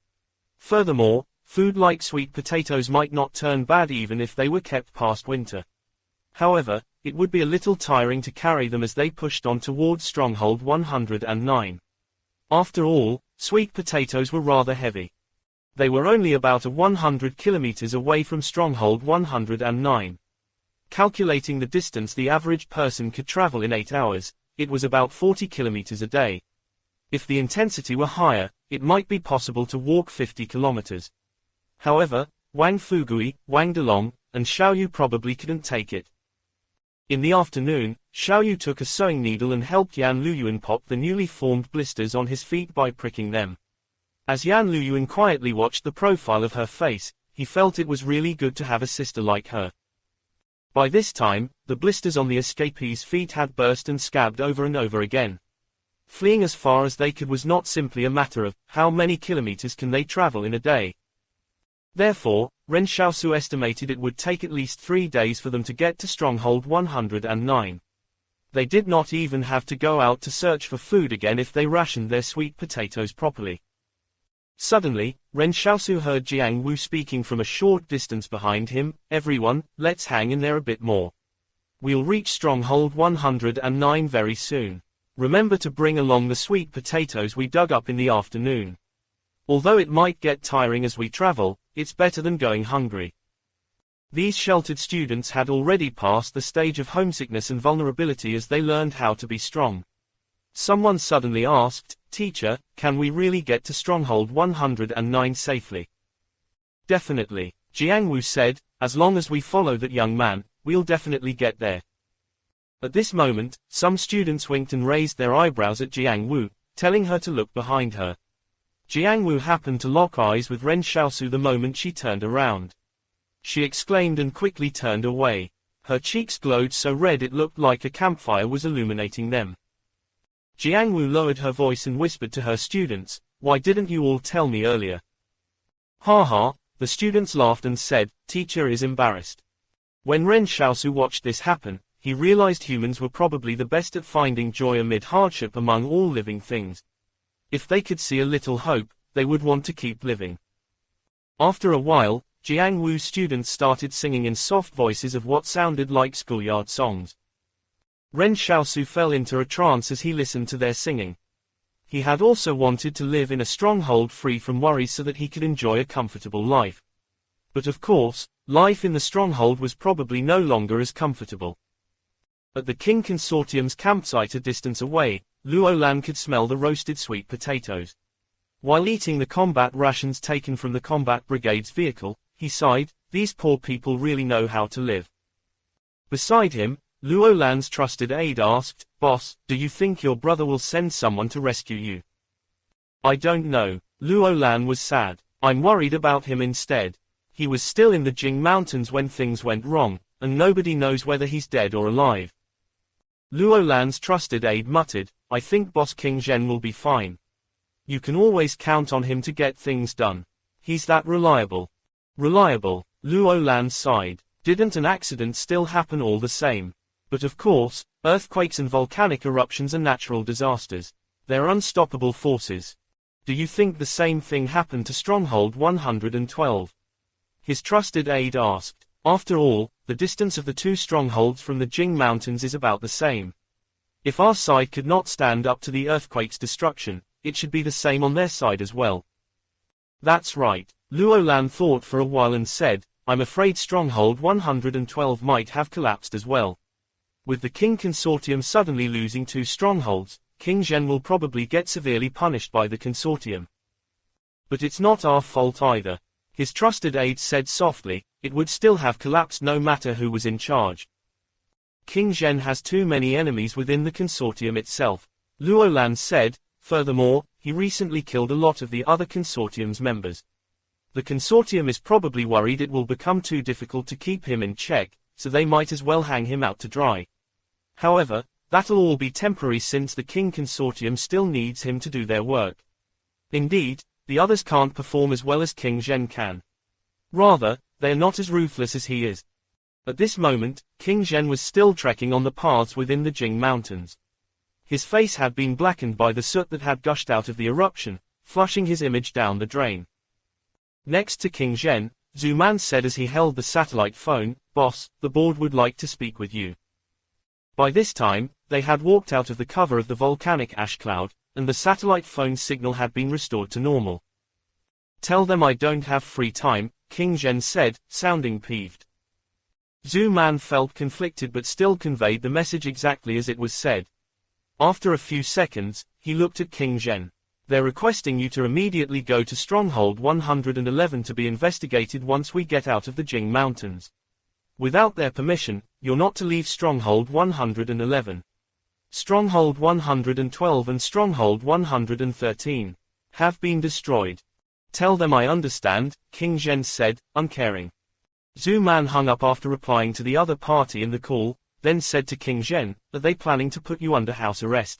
Furthermore, food like sweet potatoes might not turn bad even if they were kept past winter. However, it would be a little tiring to carry them as they pushed on towards Stronghold 109. After all, sweet potatoes were rather heavy. They were only about 100 kilometers away from Stronghold 109. Calculating the distance the average person could travel in 8 hours, it was about 40 kilometers a day. If the intensity were higher, it might be possible to walk 50 kilometers. However, Wang Fugui, Wang Delong, and Xiaoyu probably couldn't take it. In the afternoon, Xiaoyu took a sewing needle and helped Yan Luyuan pop the newly formed blisters on his feet by pricking them. As Yan Luyuan quietly watched the profile of her face, he felt it was really good to have a sister like her. By this time, the blisters on the escapees' feet had burst and scabbed over and over again. Fleeing as far as they could was not simply a matter of, how many kilometers can they travel in a day? Therefore, Ren Xiaosu estimated it would take at least 3 days for them to get to Stronghold 109. They did not even have to go out to search for food again if they rationed their sweet potatoes properly. Suddenly, Ren Xiaosu heard Jiang Wu speaking from a short distance behind him. "Everyone, let's hang in there a bit more. We'll reach Stronghold 109 very soon. Remember to bring along the sweet potatoes we dug up in the afternoon. Although it might get tiring as we travel, it's better than going hungry." These sheltered students had already passed the stage of homesickness and vulnerability as they learned how to be strong. Someone suddenly asked, "Teacher, can we really get to Stronghold 109 safely?" "Definitely," Jiang Wu said, "as long as we follow that young man, we'll definitely get there." At this moment, some students winked and raised their eyebrows at Jiang Wu, telling her to look behind her. Jiang Wu happened to lock eyes with Ren Xiaosu the moment she turned around. She exclaimed and quickly turned away. Her cheeks glowed so red it looked like a campfire was illuminating them. Jiang Wu lowered her voice and whispered to her students, "Why didn't you all tell me earlier?" "Ha ha," the students laughed and said, "Teacher is embarrassed." When Ren Xiaosu watched this happen, he realized humans were probably the best at finding joy amid hardship among all living things. If they could see a little hope, they would want to keep living. After a while, Jiang Wu's students started singing in soft voices of what sounded like schoolyard songs. Ren Xiaosu fell into a trance as he listened to their singing. He had also wanted to live in a stronghold free from worries so that he could enjoy a comfortable life. But of course, life in the stronghold was probably no longer as comfortable. At the King Consortium's campsite a distance away, Luo Lan could smell the roasted sweet potatoes. While eating the combat rations taken from the combat brigade's vehicle, he sighed, "These poor people really know how to live." Beside him, Luo Lan's trusted aide asked, "Boss, do you think your brother will send someone to rescue you?" "I don't know." Luo Lan was sad. "I'm worried about him instead. He was still in the Jing Mountains when things went wrong, and nobody knows whether he's dead or alive." Luo Lan's trusted aide muttered, "I think Boss King Zhen will be fine. You can always count on him to get things done. He's that reliable." "Reliable," Luo Lan sighed. "Didn't an accident still happen all the same? But of course, earthquakes and volcanic eruptions are natural disasters. They're unstoppable forces. Do you think the same thing happened to Stronghold 112? His trusted aide asked. "After all, the distance of the two strongholds from the Jing Mountains is about the same. If our side could not stand up to the earthquake's destruction, it should be the same on their side as well." "That's right." Luo Lan thought for a while and said, "I'm afraid Stronghold 112 might have collapsed as well. With the King Consortium suddenly losing 2 strongholds, King Zhen will probably get severely punished by the Consortium. But it's not our fault either." His trusted aide said softly, "It would still have collapsed no matter who was in charge. King Zhen has too many enemies within the Consortium itself." Luo Lan said, "Furthermore, he recently killed a lot of the other Consortium's members. The consortium is probably worried it will become too difficult to keep him in check, so they might as well hang him out to dry. However, that'll all be temporary since the King Consortium still needs him to do their work. Indeed, the others can't perform as well as King Zhen can. Rather, they are not as ruthless as he is. At this moment, King Zhen was still trekking on the paths within the Jing Mountains. His face had been blackened by the soot that had gushed out of the eruption, flushing his image down the drain. Next to King Zhen, Zhu Man said as he held the satellite phone, "Boss, the board would like to speak with you." By this time, they had walked out of the cover of the volcanic ash cloud, and the satellite phone signal had been restored to normal. "Tell them I don't have free time," King Zhen said, sounding peeved. Zhu Man felt conflicted but still conveyed the message exactly as it was said. After a few seconds, he looked at King Zhen. "They're requesting you to immediately go to Stronghold 111 to be investigated once we get out of the Jing Mountains. Without their permission, you're not to leave Stronghold 111. Stronghold 112 and Stronghold 113 have been destroyed. Tell them I understand," King Zhen said, uncaring. Zhu Man hung up after replying to the other party in the call, then said to King Zhen, "Are they planning to put you under house arrest?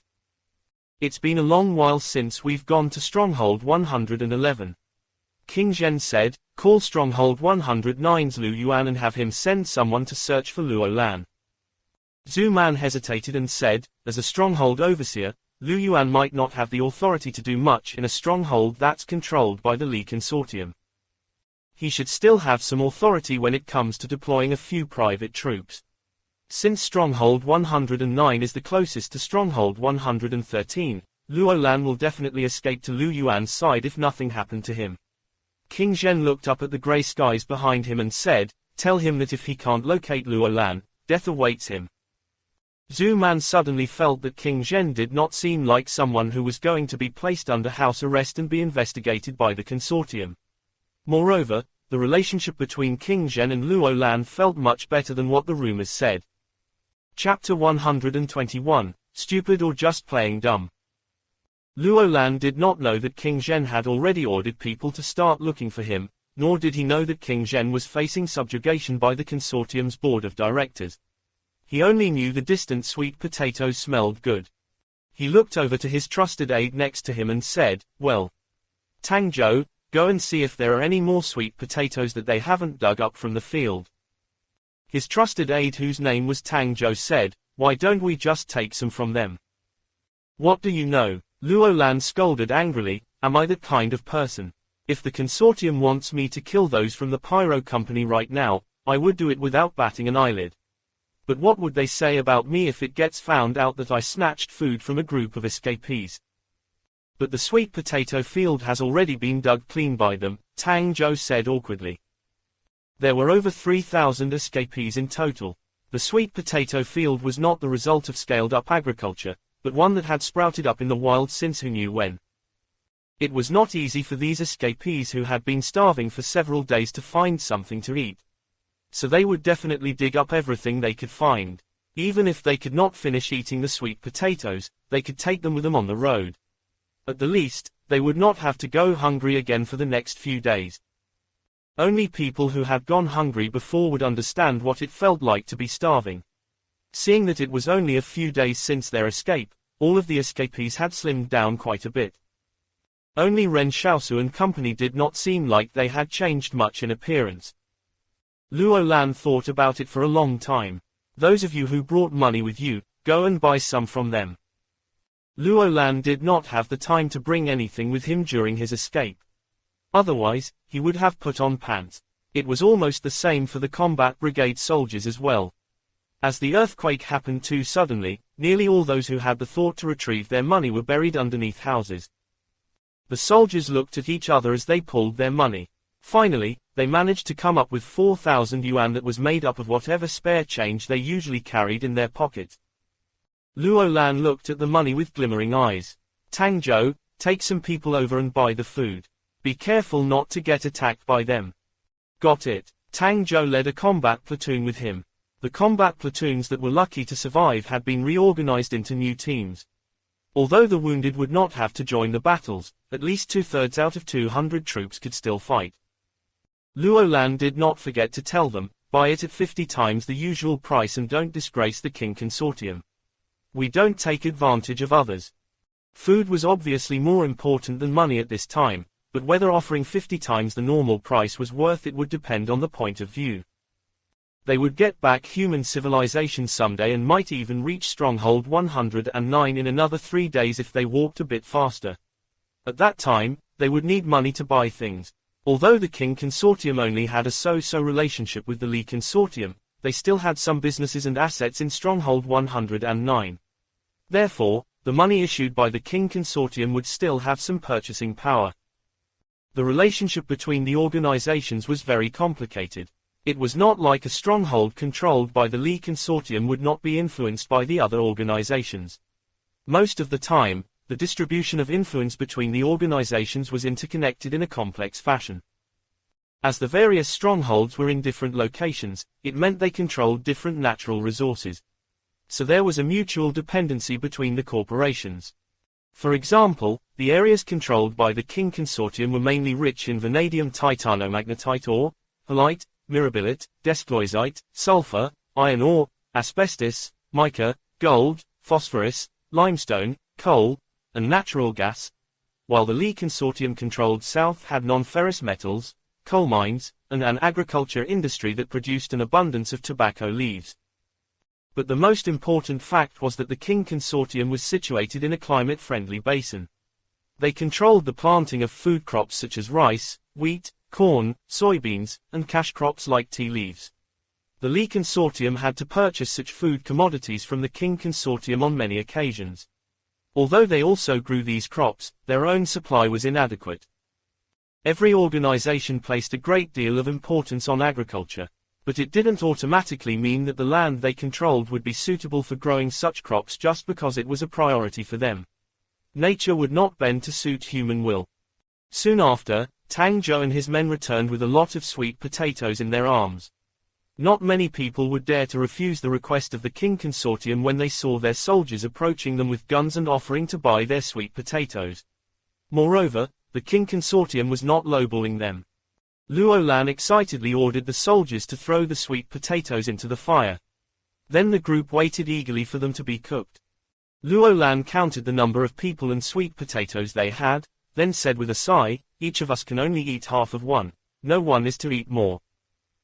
It's been a long while since we've gone to Stronghold 111. King Zhen said, "Call Stronghold 109's Lu Yuan and have him send someone to search for Luo Lan." Zhu Man hesitated and said, "As a stronghold overseer, Lu Yuan might not have the authority to do much in a stronghold that's controlled by the Li Consortium. He should still have some authority when it comes to deploying a few private troops. Since Stronghold 109 is the closest to Stronghold 113, Luo Lan will definitely escape to Lu Yuan's side if nothing happened to him." King Zhen looked up at the grey skies behind him and said, "Tell him that if he can't locate Luo Lan, death awaits him." Zhu Man suddenly felt that King Zhen did not seem like someone who was going to be placed under house arrest and be investigated by the consortium. Moreover, the relationship between King Zhen and Luo Lan felt much better than what the rumors said. Chapter 121, Stupid or Just Playing Dumb. Luo Lan did not know that King Zhen had already ordered people to start looking for him, nor did he know that King Zhen was facing subjugation by the consortium's board of directors. He only knew the distant sweet potatoes smelled good. He looked over to his trusted aide next to him and said, "Well, Tang Zhou, go and see if there are any more sweet potatoes that they haven't dug up from the field." His trusted aide, whose name was Tang Zhou, said, "Why don't we just take some from them?" "What do you know?" Luo Lan scolded angrily, "Am I that kind of person? If the consortium wants me to kill those from the Pyro Company right now, I would do it without batting an eyelid. But what would they say about me if it gets found out that I snatched food from a group of escapees?" "But the sweet potato field has already been dug clean by them," Tang Zhou said awkwardly. There were over 3,000 escapees in total. The sweet potato field was not the result of scaled-up agriculture, but one that had sprouted up in the wild since who knew when. It was not easy for these escapees who had been starving for several days to find something to eat. So they would definitely dig up everything they could find. Even if they could not finish eating the sweet potatoes, they could take them with them on the road. At the least, they would not have to go hungry again for the next few days. Only people who had gone hungry before would understand what it felt like to be starving. Seeing that it was only a few days since their escape, all of the escapees had slimmed down quite a bit. Only Ren Xiaosu and company did not seem like they had changed much in appearance. Luo Lan thought about it for a long time. "Those of you who brought money with you, go and buy some from them." Luo Lan did not have the time to bring anything with him during his escape. Otherwise, he would have put on pants. It was almost the same for the combat brigade soldiers as well. As the earthquake happened too suddenly, nearly all those who had the thought to retrieve their money were buried underneath houses. The soldiers looked at each other as they pulled their money. Finally, they managed to come up with 4,000 yuan that was made up of whatever spare change they usually carried in their pockets. Luo Lan looked at the money with glimmering eyes. "Tang Zhou, take some people over and buy the food. Be careful not to get attacked by them." "Got it." Tang Zhou led a combat platoon with him. The combat platoons that were lucky to survive had been reorganized into new teams. Although the wounded would not have to join the battles, at least 2/3 out of 200 troops could still fight. Luo Lan did not forget to tell them, buy it at 50 times the usual price and don't disgrace the King Consortium. We don't take advantage of others. Food was obviously more important than money at this time, but whether offering 50 times the normal price was worth it would depend on the point of view. They would get back human civilization someday and might even reach Stronghold 109 in another 3 days if they walked a bit faster. At that time, they would need money to buy things. Although the King Consortium only had a so-so relationship with the Li Consortium, they still had some businesses and assets in Stronghold 109. Therefore, the money issued by the King Consortium would still have some purchasing power. The relationship between the organizations was very complicated. It was not like a stronghold controlled by the Li Consortium would not be influenced by the other organizations. Most of the time, the distribution of influence between the organizations was interconnected in a complex fashion. As the various strongholds were in different locations, it meant they controlled different natural resources. So there was a mutual dependency between the corporations. For example, the areas controlled by the King Consortium were mainly rich in vanadium titanomagnetite ore, halite, mirabilite, desploisite, sulfur, iron ore, asbestos, mica, gold, phosphorus, limestone, coal, and natural gas, while the Li Consortium controlled South had non-ferrous metals, coal mines, and an agriculture industry that produced an abundance of tobacco leaves. But the most important fact was that the King Consortium was situated in a climate-friendly basin. They controlled the planting of food crops such as rice, wheat, corn, soybeans, and cash crops like tea leaves. The Li Consortium had to purchase such food commodities from the King Consortium on many occasions. Although they also grew these crops, their own supply was inadequate. Every organization placed a great deal of importance on agriculture, but it didn't automatically mean that the land they controlled would be suitable for growing such crops just because it was a priority for them. Nature would not bend to suit human will. Soon after, Tang Zhou and his men returned with a lot of sweet potatoes in their arms. Not many people would dare to refuse the request of the King Consortium when they saw their soldiers approaching them with guns and offering to buy their sweet potatoes. Moreover, the King Consortium was not lowballing them. Luo Lan excitedly ordered the soldiers to throw the sweet potatoes into the fire. Then the group waited eagerly for them to be cooked. Luo Lan counted the number of people and sweet potatoes they had, then said with a sigh, "Each of us can only eat half of one, no one is to eat more.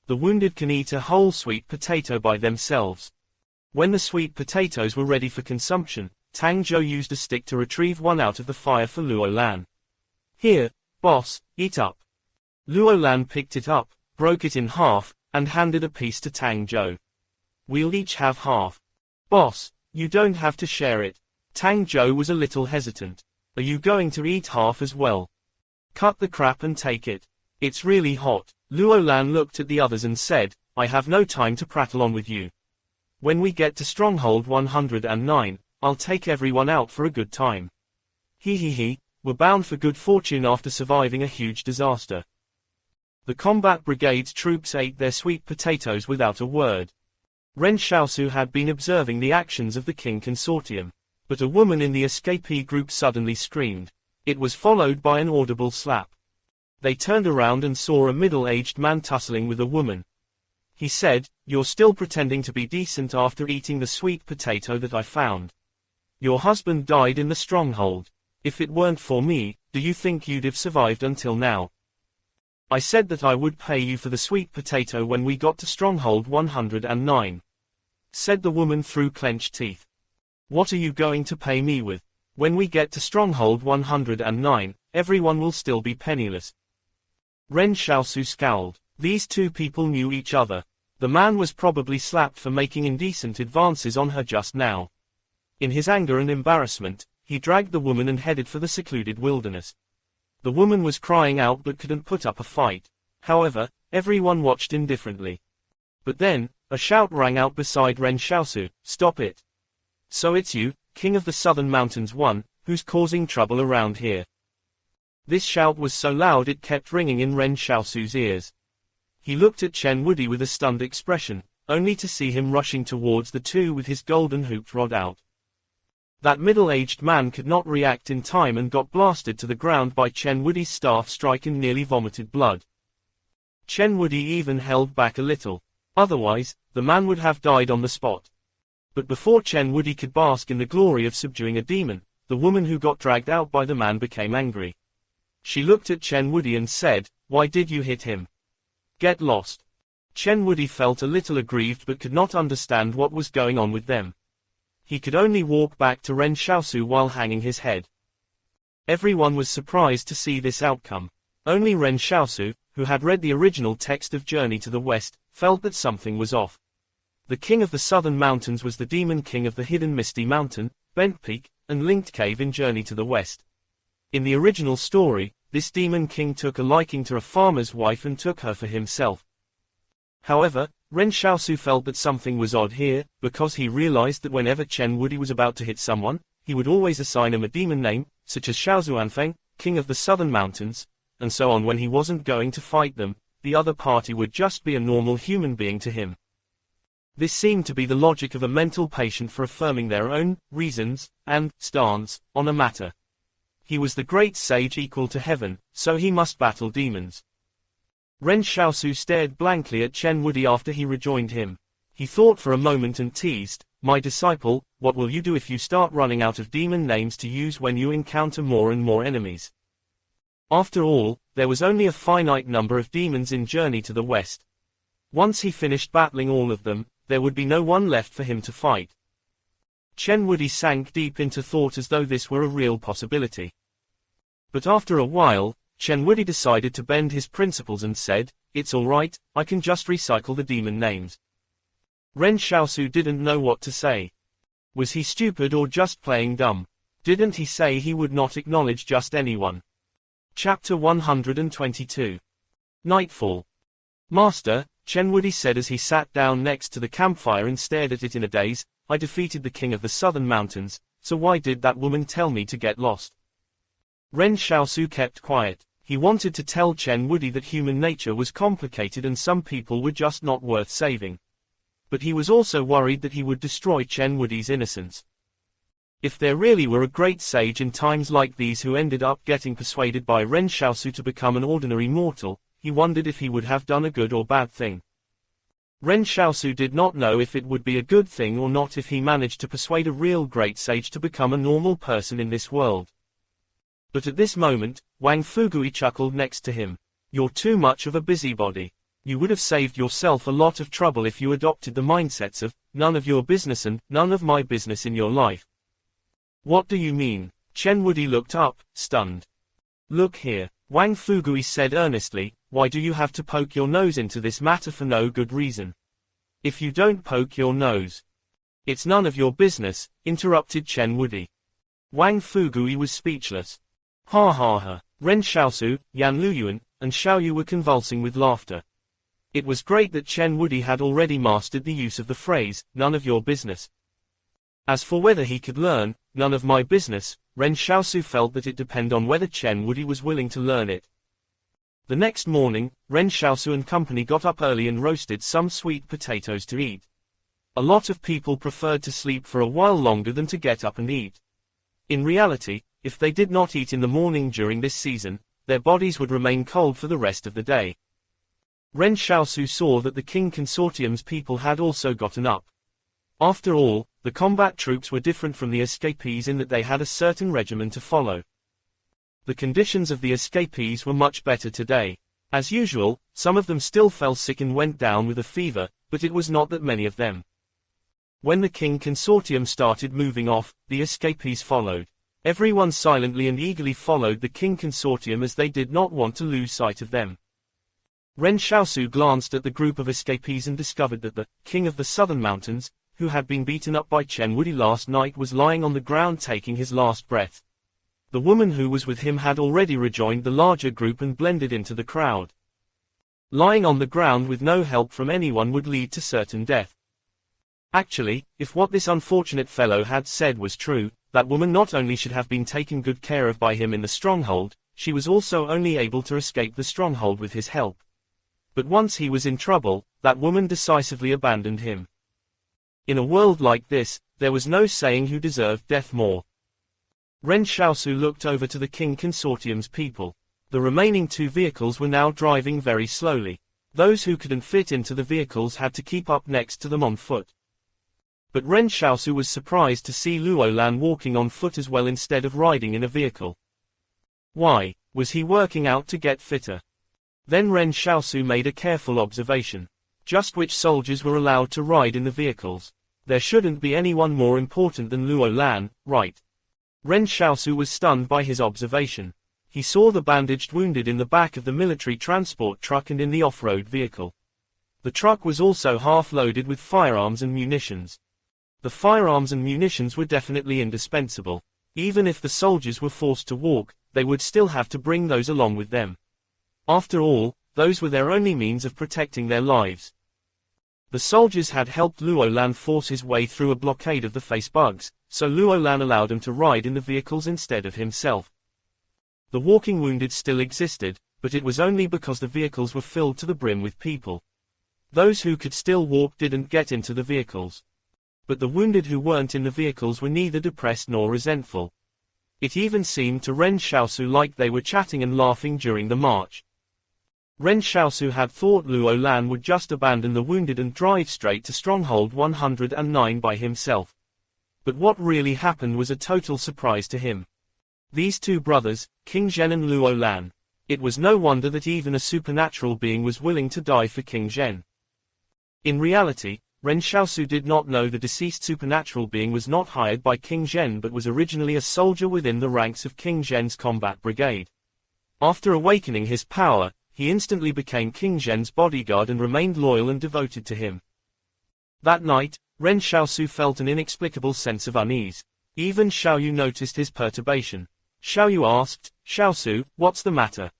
The wounded can eat a whole sweet potato by themselves." When the sweet potatoes were ready for consumption, Tang Zhou used a stick to retrieve one out of the fire for Luo Lan. "Here, boss, eat up." Luo Lan picked it up, broke it in half, and handed a piece to Tang Zhou. "We'll each have half." "Boss, you don't have to share it." Tang Zhou was a little hesitant. "Are you going to eat half as well? Cut the crap and take it. It's really hot." Luo Lan looked at the others and said, "I have no time to prattle on with you. When we get to Stronghold 109, I'll take everyone out for a good time. He, we're bound for good fortune after surviving a huge disaster." The combat brigade's troops ate their sweet potatoes without a word. Ren Xiaosu had been observing the actions of the King Consortium, but a woman in the escapee group suddenly screamed. It was followed by an audible slap. They turned around and saw a middle-aged man tussling with a woman. He said, "You're still pretending to be decent after eating the sweet potato that I found. Your husband died in the stronghold. If it weren't for me, do you think you'd have survived until now? I said that I would pay you for the sweet potato when we got to Stronghold 109. Said the woman through clenched teeth. "What are you going to pay me with? When we get to Stronghold 109, everyone will still be penniless." Ren Xiaosu scowled. These two people knew each other. The man was probably slapped for making indecent advances on her just now. In his anger and embarrassment, he dragged the woman and headed for the secluded wilderness. The woman was crying out but couldn't put up a fight. However, everyone watched indifferently. But then, a shout rang out beside Ren Xiaosu, "Stop it! So it's you, King of the Southern Mountains 1, who's causing trouble around here." This shout was so loud it kept ringing in Ren Xiaosu's ears. He looked at Chen Wudi with a stunned expression, only to see him rushing towards the two with his golden hooped rod out. That middle-aged man could not react in time and got blasted to the ground by Chen Wudi's staff strike and nearly vomited blood. Chen Wudi even held back a little. Otherwise, the man would have died on the spot. But before Chen Wudi could bask in the glory of subduing a demon, the woman who got dragged out by the man became angry. She looked at Chen Wudi and said, "Why did you hit him? Get lost." Chen Wudi felt a little aggrieved but could not understand what was going on with them. He could only walk back to Ren Xiaosu while hanging his head. Everyone was surprised to see this outcome. Only Ren Xiaosu, who had read the original text of Journey to the West, felt that something was off. The king of the southern mountains was the demon king of the hidden misty mountain, Bent Peak, and linked cave in Journey to the West. In the original story, this demon king took a liking to a farmer's wife and took her for himself. However, Ren Xiaosu felt that something was odd here, because he realized that whenever Chen Wudi was about to hit someone, he would always assign him a demon name, such as Xiaozuanfeng, king of the southern mountains, and so on. When he wasn't going to fight them, the other party would just be a normal human being to him. This seemed to be the logic of a mental patient for affirming their own reasons and stance on a matter. He was the great sage equal to heaven, so he must battle demons. Ren Xiaosu stared blankly at Chen Wudi after he rejoined him. He thought for a moment and teased, "My disciple, what will you do if you start running out of demon names to use when you encounter more and more enemies?" After all, there was only a finite number of demons in Journey to the West. Once he finished battling all of them, there would be no one left for him to fight. Chen Wudi sank deep into thought as though this were a real possibility. But after a while, Chen Wudi decided to bend his principles and said, "It's alright, I can just recycle the demon names." Ren Xiaosu didn't know what to say. Was he stupid or just playing dumb? Didn't he say he would not acknowledge just anyone? Chapter 122. Nightfall. "Master," Chen Wudi said as he sat down next to the campfire and stared at it in a daze, "I defeated the king of the southern mountains, so why did that woman tell me to get lost?" Ren Xiaosu kept quiet. He wanted to tell Chen Wudi that human nature was complicated and some people were just not worth saving. But he was also worried that he would destroy Chen Wudi's innocence. If there really were a great sage in times like these who ended up getting persuaded by Ren Xiaosu to become an ordinary mortal, he wondered if he would have done a good or bad thing. Ren Xiaosu did not know if it would be a good thing or not if he managed to persuade a real great sage to become a normal person in this world. But at this moment, Wang Fugui chuckled next to him. "You're too much of a busybody. You would have saved yourself a lot of trouble if you adopted the mindsets of, none of your business and, none of my business in your life." "What do you mean?" Chen Wudi looked up, stunned. "Look here," Wang Fugui said earnestly, "why do you have to poke your nose into this matter for no good reason? If you don't poke your nose." "It's none of your business," interrupted Chen Wudi. Wang Fugui was speechless. Ha ha ha. Ren Xiaosu, Yan Luyuan, and Xiao Yu were convulsing with laughter. It was great that Chen Wudi had already mastered the use of the phrase, "none of your business." As for whether he could learn, "none of my business," Ren Xiaosu felt that it depended on whether Chen Wudi was willing to learn it. The next morning, Ren Xiaosu and company got up early and roasted some sweet potatoes to eat. A lot of people preferred to sleep for a while longer than to get up and eat. In reality, if they did not eat in the morning during this season, their bodies would remain cold for the rest of the day. Ren Xiaosu saw that the King Consortium's people had also gotten up. After all, the combat troops were different from the escapees in that they had a certain regimen to follow. The conditions of the escapees were much better today. As usual, some of them still fell sick and went down with a fever, but it was not that many of them. When the King Consortium started moving off, the escapees followed. Everyone silently and eagerly followed the King Consortium as they did not want to lose sight of them. Ren Xiaosu glanced at the group of escapees and discovered that the King of the Southern Mountains, who had been beaten up by Chen Wudi last night, was lying on the ground taking his last breath. The woman who was with him had already rejoined the larger group and blended into the crowd. Lying on the ground with no help from anyone would lead to certain death. Actually, if what this unfortunate fellow had said was true, that woman not only should have been taken good care of by him in the stronghold, she was also only able to escape the stronghold with his help. But once he was in trouble, that woman decisively abandoned him. In a world like this, there was no saying who deserved death more. Ren Xiaosu looked over to the King Consortium's people. The remaining two vehicles were now driving very slowly. Those who couldn't fit into the vehicles had to keep up next to them on foot. But Ren Xiaosu was surprised to see Luo Lan walking on foot as well instead of riding in a vehicle. Why, was he working out to get fitter? Then Ren Xiaosu made a careful observation. Just which soldiers were allowed to ride in the vehicles. There shouldn't be anyone more important than Luo Lan, right? Ren Xiaosu was stunned by his observation. He saw the bandaged wounded in the back of the military transport truck and in the off-road vehicle. The truck was also half-loaded with firearms and munitions. The firearms and munitions were definitely indispensable. Even if the soldiers were forced to walk, they would still have to bring those along with them. After all, those were their only means of protecting their lives. The soldiers had helped Luo Lan force his way through a blockade of the face bugs, so Luo Lan allowed him to ride in the vehicles instead of himself. The walking wounded still existed, but it was only because the vehicles were filled to the brim with people. Those who could still walk didn't get into the vehicles. But the wounded who weren't in the vehicles were neither depressed nor resentful. It even seemed to Ren Xiaosu like they were chatting and laughing during the march. Ren Xiaosu had thought Luo Lan would just abandon the wounded and drive straight to Stronghold 109 by himself. But what really happened was a total surprise to him. These two brothers, King Zhen and Luo Lan. It was no wonder that even a supernatural being was willing to die for King Zhen. In reality, Ren Xiaosu did not know the deceased supernatural being was not hired by King Zhen but was originally a soldier within the ranks of King Zhen's combat brigade. After awakening his power, he instantly became King Zhen's bodyguard and remained loyal and devoted to him. That night, Ren Xiaosu felt an inexplicable sense of unease. Even Xiaoyu noticed his perturbation. Xiaoyu asked, "Xiaosu, what's the matter?"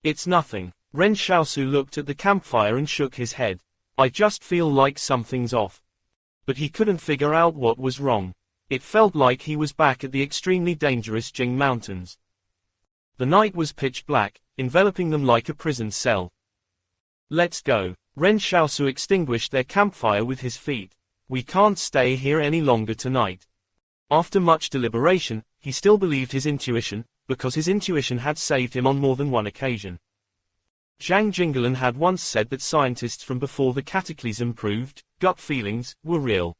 "It's nothing." Ren Xiaosu looked at the campfire and shook his head. "I just feel like something's off." But he couldn't figure out what was wrong. It felt like he was back at the extremely dangerous Jing Mountains. The night was pitch black, enveloping them like a prison cell. "Let's go." Ren Xiaosu extinguished their campfire with his feet. "We can't stay here any longer tonight." After much deliberation, he still believed his intuition, because his intuition had saved him on more than one occasion. Zhang Jinglan had once said that scientists from before the cataclysm proved, gut feelings, were real.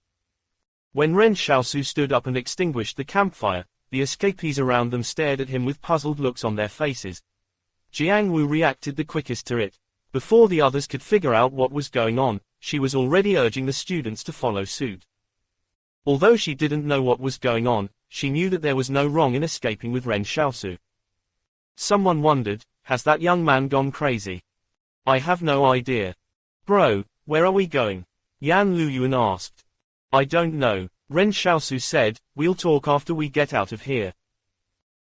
When Ren Xiaosu stood up and extinguished the campfire, the escapees around them stared at him with puzzled looks on their faces. Jiang Wu reacted the quickest to it. Before the others could figure out what was going on, she was already urging the students to follow suit. Although she didn't know what was going on, she knew that there was no wrong in escaping with Ren Xiaosu. Someone wondered, has that young man gone crazy? I have no idea. Bro, where are we going? Yan Luyuan asked. I don't know, Ren Xiaosu said, we'll talk after we get out of here.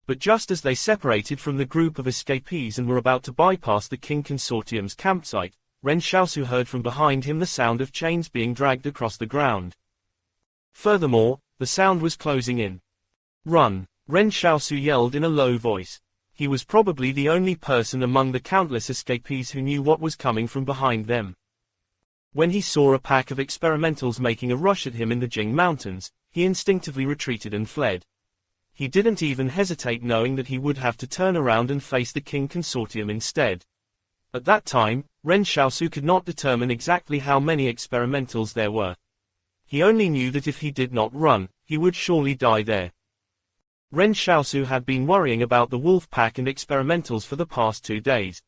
But just as they separated from the group of escapees and were about to bypass the King Consortium's campsite, Ren Xiaosu heard from behind him the sound of chains being dragged across the ground. Furthermore, the sound was closing in. Run! Ren Xiaosu yelled in a low voice. He was probably the only person among the countless escapees who knew what was coming from behind them. When he saw a pack of experimentals making a rush at him in the Jing Mountains, he instinctively retreated and fled. He didn't even hesitate, knowing that he would have to turn around and face the King Consortium instead. At that time, Ren Xiaosu could not determine exactly how many experimentals there were. He only knew that if he did not run, he would surely die there. Ren Xiaosu had been worrying about the wolf pack and experimentals for the past 2 days.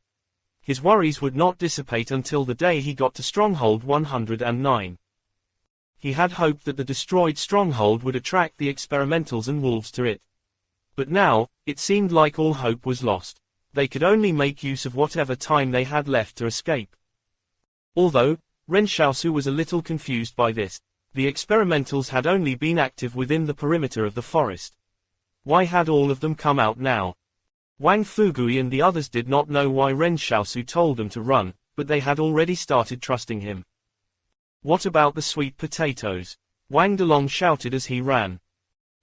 His worries would not dissipate until the day he got to Stronghold 109. He had hoped that the destroyed stronghold would attract the experimentals and wolves to it. But now, it seemed like all hope was lost. They could only make use of whatever time they had left to escape. Although, Ren Xiaosu was a little confused by this. The experimentals had only been active within the perimeter of the forest. Why had all of them come out now? Wang Fugui and the others did not know why Ren Xiaosu told them to run, but they had already started trusting him. What about the sweet potatoes? Wang Delong shouted as he ran.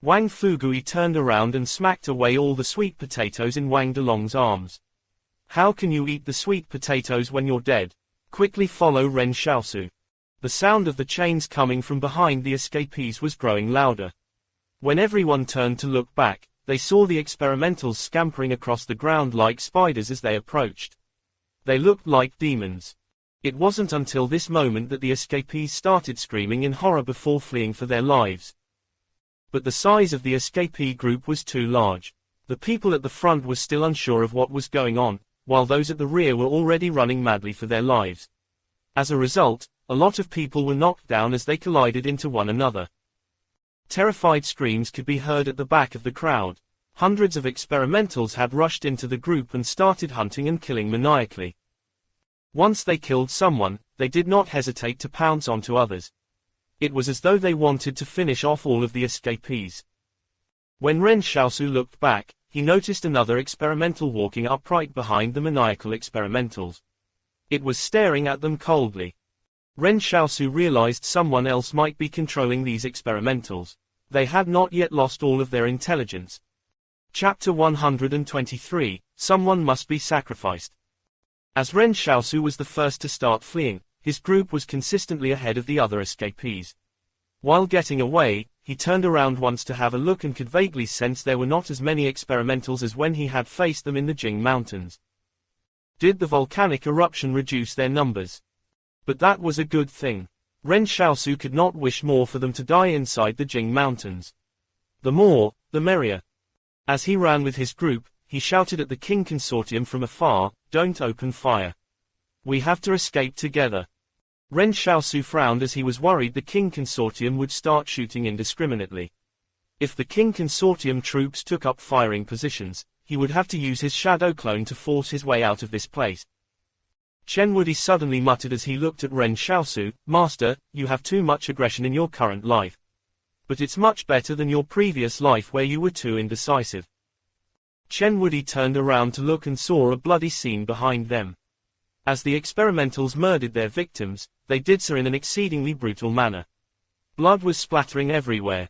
Wang Fugui turned around and smacked away all the sweet potatoes in Wang Delong's arms. How can you eat the sweet potatoes when you're dead? Quickly follow Ren Xiaosu. The sound of the chains coming from behind the escapees was growing louder. When everyone turned to look back, they saw the experimentals scampering across the ground like spiders as they approached. They looked like demons. It wasn't until this moment that the escapees started screaming in horror before fleeing for their lives. But the size of the escapee group was too large. The people at the front were still unsure of what was going on, while those at the rear were already running madly for their lives. As a result, a lot of people were knocked down as they collided into one another. Terrified screams could be heard at the back of the crowd. Hundreds of experimentals had rushed into the group and started hunting and killing maniacally. Once they killed someone, they did not hesitate to pounce onto others. It was as though they wanted to finish off all of the escapees. When Ren Xiaosu looked back, he noticed another experimental walking upright behind the maniacal experimentals. It was staring at them coldly. Ren Xiaosu realized someone else might be controlling these experimentals. They had not yet lost all of their intelligence. Chapter 123, Someone Must Be Sacrificed. As Ren Xiaosu was the first to start fleeing, his group was consistently ahead of the other escapees. While getting away, he turned around once to have a look and could vaguely sense there were not as many experimentals as when he had faced them in the Jing Mountains. Did the volcanic eruption reduce their numbers? But that was a good thing. Ren Xiaosu could not wish more for them to die inside the Jing Mountains. The more, the merrier. As he ran with his group, he shouted at the King Consortium from afar, "Don't open fire. We have to escape together." Ren Xiaosu frowned as he was worried the King Consortium would start shooting indiscriminately. If the King Consortium troops took up firing positions, he would have to use his shadow clone to force his way out of this place. Chen Wudi suddenly muttered as he looked at Ren Xiaosu, "Master, you have too much aggression in your current life. But it's much better than your previous life where you were too indecisive." Chen Wudi turned around to look and saw a bloody scene behind them. As the experimentals murdered their victims, they did so in an exceedingly brutal manner. Blood was splattering everywhere.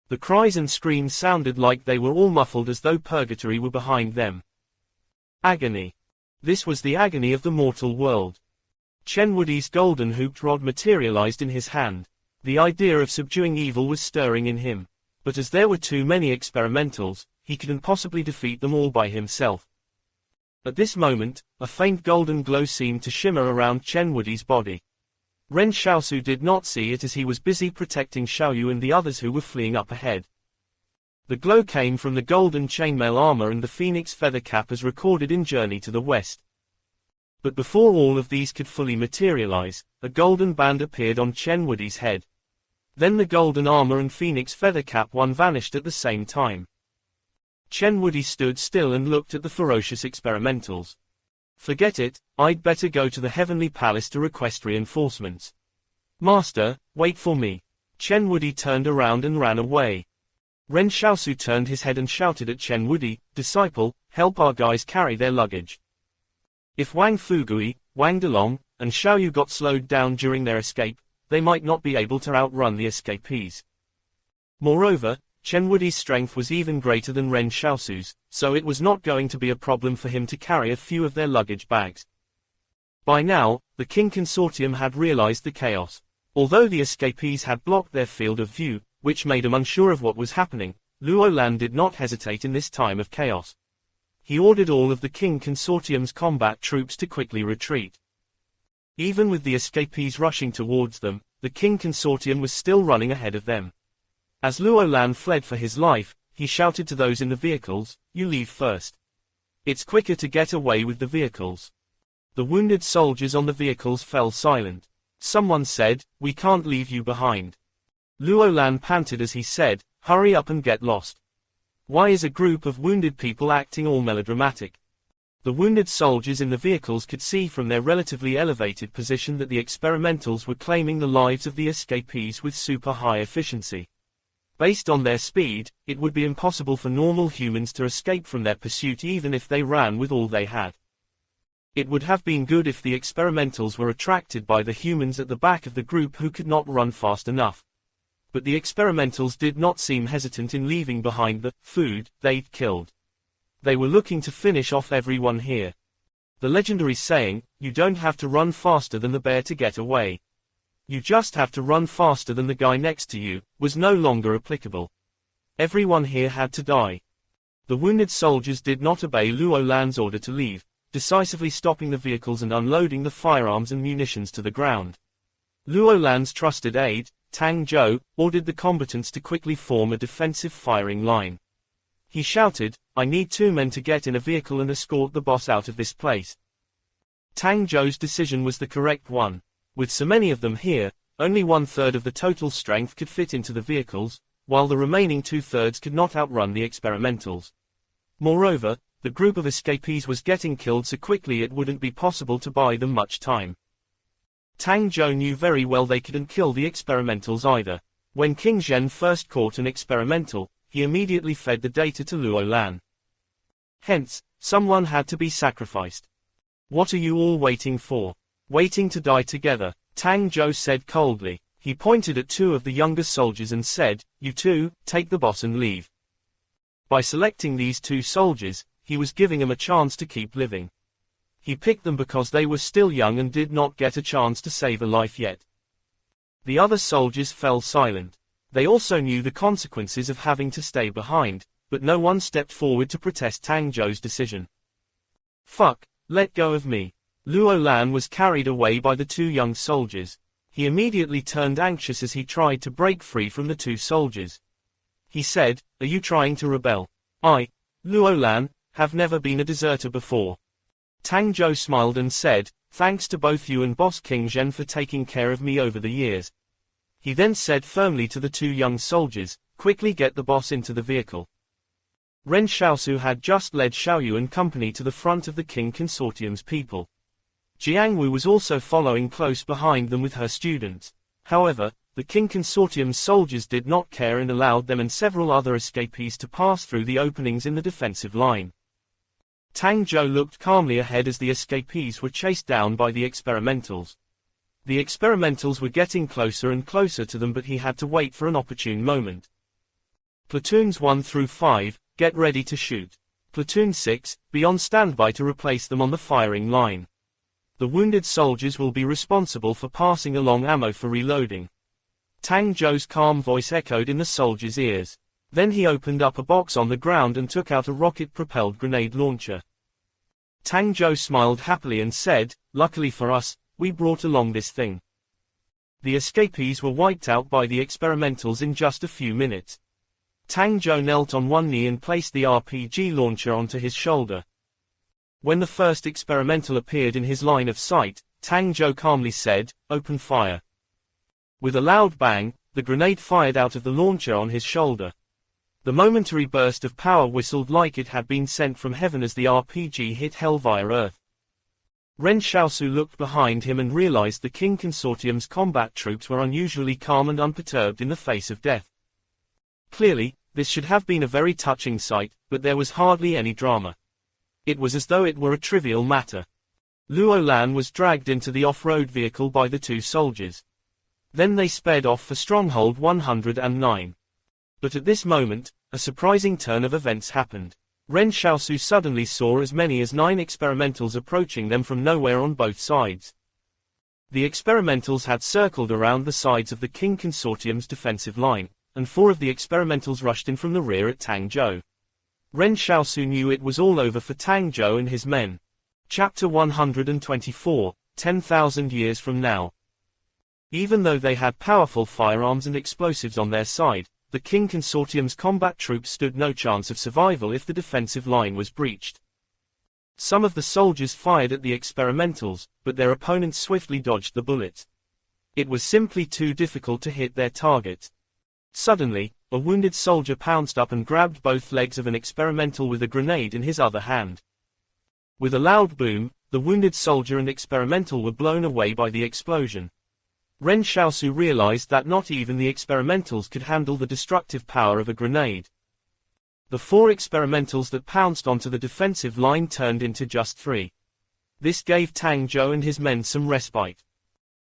The cries and screams sounded like they were all muffled as though purgatory were behind them. Agony. This was the agony of the mortal world. Chen Wudi's golden hooped rod materialized in his hand. The idea of subduing evil was stirring in him. But as there were too many experimentals, he couldn't possibly defeat them all by himself. At this moment, a faint golden glow seemed to shimmer around Chen Wudi's body. Ren Xiaosu did not see it as he was busy protecting Xiaoyu and the others who were fleeing up ahead. The glow came from the golden chainmail armor and the phoenix feather cap as recorded in Journey to the West. But before all of these could fully materialize, a golden band appeared on Chen Wudi's head. Then the golden armor and phoenix feather cap one vanished at the same time. Chen Wudi stood still and looked at the ferocious experimentals. "Forget it, I'd better go to the Heavenly Palace to request reinforcements." "Master, wait for me." Chen Wudi turned around and ran away. Ren Xiaosu turned his head and shouted at Chen Wudi, "Disciple, help our guys carry their luggage." If Wang Fugui, Wang Delong, and Xiaoyu got slowed down during their escape, they might not be able to outrun the escapees. Moreover, Chen Wudi's strength was even greater than Ren Xiaosu's, so it was not going to be a problem for him to carry a few of their luggage bags. By now, the King Consortium had realized the chaos. Although the escapees had blocked their field of view, which made them unsure of what was happening, Luo Lan did not hesitate in this time of chaos. He ordered all of the King Consortium's combat troops to quickly retreat. Even with the escapees rushing towards them, the King Consortium was still running ahead of them. As Luo Lan fled for his life, he shouted to those in the vehicles, "You leave first. It's quicker to get away with the vehicles." The wounded soldiers on the vehicles fell silent. Someone said, "We can't leave you behind." Luo Lan panted as he said, "Hurry up and get lost. Why is a group of wounded people acting all melodramatic?" The wounded soldiers in the vehicles could see from their relatively elevated position that the experimentals were claiming the lives of the escapees with super high efficiency. Based on their speed, it would be impossible for normal humans to escape from their pursuit even if they ran with all they had. It would have been good if the experimentals were attracted by the humans at the back of the group who could not run fast enough. But the experimentals did not seem hesitant in leaving behind the food they'd killed. They were looking to finish off everyone here. The legendary saying, "You don't have to run faster than the bear to get away. You just have to run faster than the guy next to you," was no longer applicable. Everyone here had to die. The wounded soldiers did not obey Luo Lan's order to leave. decisively stopping the vehicles and unloading the firearms and munitions to the ground. Luo Lan's trusted aide, Tang Zhou, ordered the combatants to quickly form a defensive firing line. He shouted, "I need 2 men to get in a vehicle and escort the boss out of this place." Tang Zhou's decision was the correct one. With so many of them here, only 1/3 of the total strength could fit into the vehicles, while the remaining 2/3 could not outrun the experimentals. Moreover, the group of escapees was getting killed so quickly it wouldn't be possible to buy them much time. Tang Zhou knew very well they couldn't kill the experimentals either. When King Zhen first caught an experimental, he immediately fed the data to Luo Lan. Hence, someone had to be sacrificed. "What are you all waiting for? Waiting to die together?" Tang Zhou said coldly. He pointed at 2 of the younger soldiers and said, "You 2, take the boss and leave." By selecting these 2 soldiers, he was giving them a chance to keep living. He picked them because they were still young and did not get a chance to save a life yet. The other soldiers fell silent. They also knew the consequences of having to stay behind, but no one stepped forward to protest Tang Zhou's decision. "Fuck, let go of me." Luo Lan was carried away by the 2 young soldiers. He immediately turned anxious as he tried to break free from the 2 soldiers. He said, "Are you trying to rebel? I, Luo Lan, have never been a deserter before." Tang Zhou smiled and said, "Thanks to both you and Boss King Zhen for taking care of me over the years." He then said firmly to the 2 young soldiers, "Quickly get the boss into the vehicle." Ren Xiaosu had just led Xiaoyu and company to the front of the King Consortium's people. Jiangwu was also following close behind them with her students. However, the King Consortium's soldiers did not care and allowed them and several other escapees to pass through the openings in the defensive line. Tang Zhou looked calmly ahead as the escapees were chased down by the experimentals. The experimentals were getting closer and closer to them, but he had to wait for an opportune moment. Platoons 1 through 5, get ready to shoot. Platoon 6, be on standby to replace them on the firing line. The wounded soldiers will be responsible for passing along ammo for reloading. Tang Zhou's calm voice echoed in the soldiers' ears. Then he opened up a box on the ground and took out a rocket-propelled grenade launcher. Tang Zhou smiled happily and said, "Luckily for us, we brought along this thing." The escapees were wiped out by the experimentals in just a few minutes. Tang Zhou knelt on one knee and placed the RPG launcher onto his shoulder. When the first experimental appeared in his line of sight, Tang Zhou calmly said, "Open fire." With a loud bang, the grenade fired out of the launcher on his shoulder. The momentary burst of power whistled like it had been sent from heaven as the RPG hit hell via Earth. Ren Xiaosu looked behind him and realized the King Consortium's combat troops were unusually calm and unperturbed in the face of death. Clearly, this should have been a very touching sight, but there was hardly any drama. It was as though it were a trivial matter. Luo Lan was dragged into the off-road vehicle by the 2 soldiers. Then they sped off for Stronghold 109. But at this moment, a surprising turn of events happened. Ren Xiaosu suddenly saw as many as 9 experimentals approaching them from nowhere on both sides. The experimentals had circled around the sides of the King Consortium's defensive line, and 4 of the experimentals rushed in from the rear at Tang Zhou. Ren Xiaosu knew it was all over for Tang Zhou and his men. Chapter 124, 10,000 years from now. Even though they had powerful firearms and explosives on their side, the King Consortium's combat troops stood no chance of survival if the defensive line was breached. Some of the soldiers fired at the experimentals, but their opponents swiftly dodged the bullets. It was simply too difficult to hit their targets. Suddenly, a wounded soldier pounced up and grabbed both legs of an experimental with a grenade in his other hand. With a loud boom, the wounded soldier and experimental were blown away by the explosion. Ren Xiaosu realized that not even the experimentals could handle the destructive power of a grenade. The 4 experimentals that pounced onto the defensive line turned into just 3. This gave Tang Zhou and his men some respite.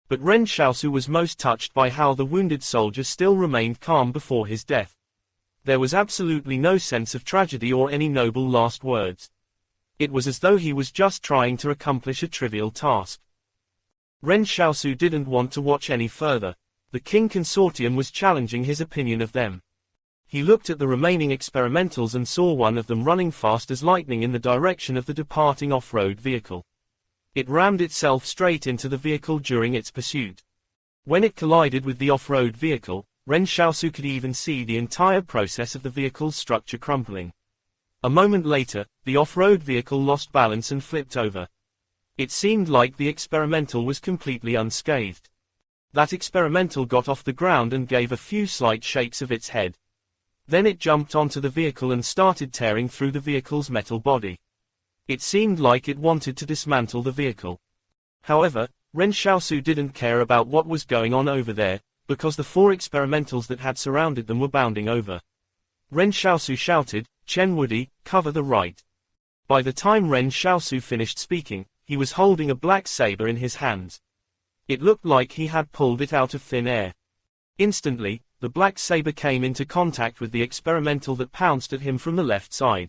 But Ren Xiaosu was most touched by how the wounded soldier still remained calm before his death. There was absolutely no sense of tragedy or any noble last words. It was as though he was just trying to accomplish a trivial task. Ren Xiaosu didn't want to watch any further. The King Consortium was challenging his opinion of them. He looked at the remaining experimentals and saw one of them running fast as lightning in the direction of the departing off-road vehicle. It rammed itself straight into the vehicle during its pursuit. When it collided with the off-road vehicle, Ren Xiaosu could even see the entire process of the vehicle's structure crumpling. A moment later, the off-road vehicle lost balance and flipped over. It seemed like the experimental was completely unscathed. That experimental got off the ground and gave a few slight shakes of its head. Then it jumped onto the vehicle and started tearing through the vehicle's metal body. It seemed like it wanted to dismantle the vehicle. However, Ren Xiaosu didn't care about what was going on over there, because the 4 experimentals that had surrounded them were bounding over. Ren Xiaosu shouted, "Chen Wudi, cover the right." By the time Ren Xiaosu finished speaking, he was holding a black saber in his hands. It looked like he had pulled it out of thin air. Instantly, the black saber came into contact with the experimental that pounced at him from the left side.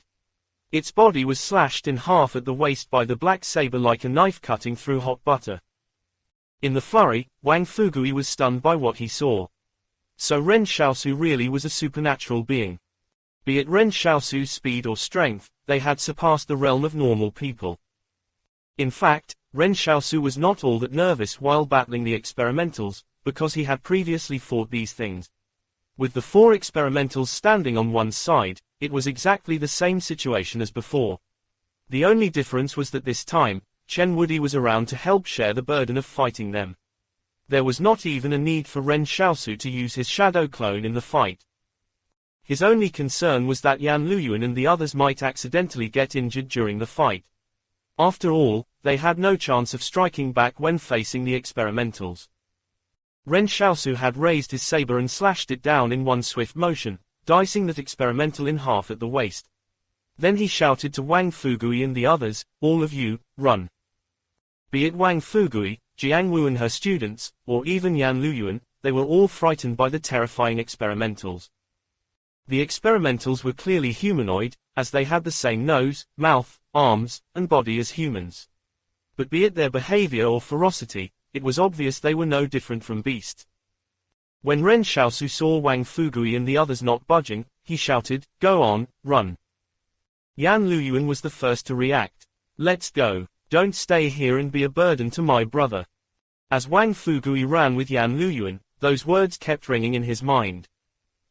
Its body was slashed in half at the waist by the black saber like a knife cutting through hot butter. In the flurry, Wang Fugui was stunned by what he saw. So Ren Xiaosu really was a supernatural being. Be it Ren Xiaosu's speed or strength, they had surpassed the realm of normal people. In fact, Ren Xiaosu was not all that nervous while battling the experimentals, because he had previously fought these things. With the 4 experimentals standing on one side, it was exactly the same situation as before. The only difference was that this time, Chen Wudi was around to help share the burden of fighting them. There was not even a need for Ren Xiaosu to use his shadow clone in the fight. His only concern was that Yan Luyuan and the others might accidentally get injured during the fight. After all, they had no chance of striking back when facing the experimentals. Ren Xiaosu had raised his saber and slashed it down in one swift motion, dicing that experimental in half at the waist. Then he shouted to Wang Fugui and the others, "All of you, run." Be it Wang Fugui, Jiang Wu and her students, or even Yan Luyuan, they were all frightened by the terrifying experimentals. The experimentals were clearly humanoid, as they had the same nose, mouth, arms, and body as humans. But be it their behavior or ferocity, it was obvious they were no different from beasts. When Ren Xiaosu saw Wang Fugui and the others not budging, he shouted, "Go on, run." Yan Luyuan was the first to react. "Let's go. Don't stay here and be a burden to my brother." As Wang Fugui ran with Yan Luyuan, those words kept ringing in his mind.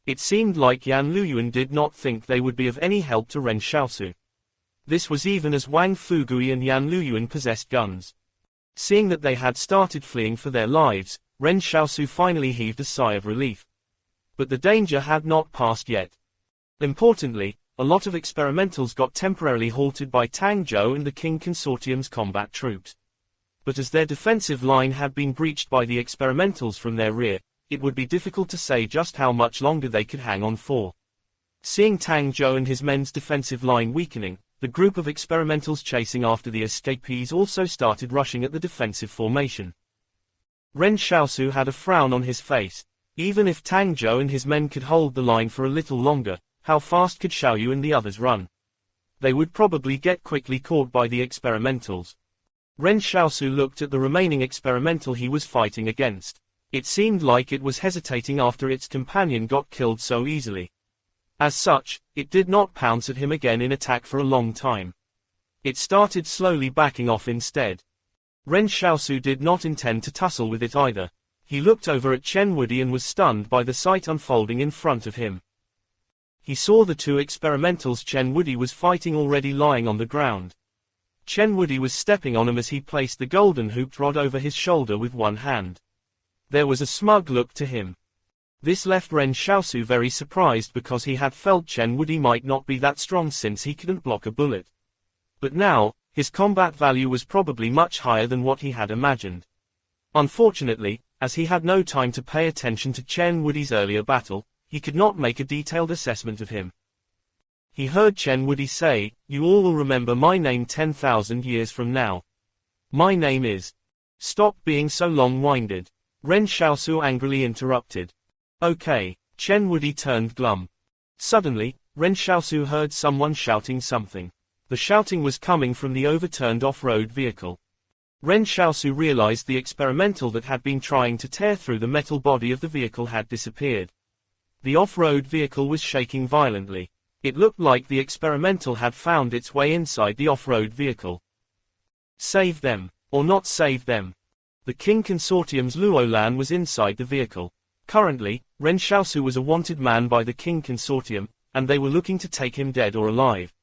It seemed like Yan Luyuan did not think they would be of any help to Ren Xiaosu. This was even as Wang Fugui and Yan Luyuan possessed guns. Seeing that they had started fleeing for their lives, Ren Xiaosu finally heaved a sigh of relief. But the danger had not passed yet. Importantly, a lot of experimentals got temporarily halted by Tang Zhou and the Qing Consortium's combat troops. But as their defensive line had been breached by the experimentals from their rear, it would be difficult to say just how much longer they could hang on for. Seeing Tang Zhou and his men's defensive line weakening, the group of experimentals chasing after the escapees also started rushing at the defensive formation. Ren Xiaosu had a frown on his face. Even if Tang Zhou and his men could hold the line for a little longer, how fast could Xiaoyu and the others run? They would probably get quickly caught by the experimentals. Ren Xiaosu looked at the remaining experimental he was fighting against. It seemed like it was hesitating after its companion got killed so easily. As such, it did not pounce at him again in attack for a long time. It started slowly backing off instead. Ren Xiaosu did not intend to tussle with it either. He looked over at Chen Wudi and was stunned by the sight unfolding in front of him. He saw the 2 experimentals Chen Wudi was fighting already lying on the ground. Chen Wudi was stepping on him as he placed the golden hooped rod over his shoulder with one hand. There was a smug look to him. This left Ren Xiaosu very surprised because he had felt Chen Wudi might not be that strong since he couldn't block a bullet. But now, his combat value was probably much higher than what he had imagined. Unfortunately, as he had no time to pay attention to Chen Wudi's earlier battle, he could not make a detailed assessment of him. He heard Chen Wudi say, "You all will remember my name 10,000 years from now. My name is..." "Stop being so long-winded," Ren Xiaosu angrily interrupted. "Okay." Chen Wudi turned glum. Suddenly, Ren Xiaosu heard someone shouting something. The shouting was coming from the overturned off-road vehicle. Ren Xiaosu realized the experimental that had been trying to tear through the metal body of the vehicle had disappeared. The off-road vehicle was shaking violently. It looked like the experimental had found its way inside the off-road vehicle. Save them, or not save them. The King Consortium's Luo Lan was inside the vehicle. Currently, Ren Xiaosu was a wanted man by the King Consortium, and they were looking to take him dead or alive.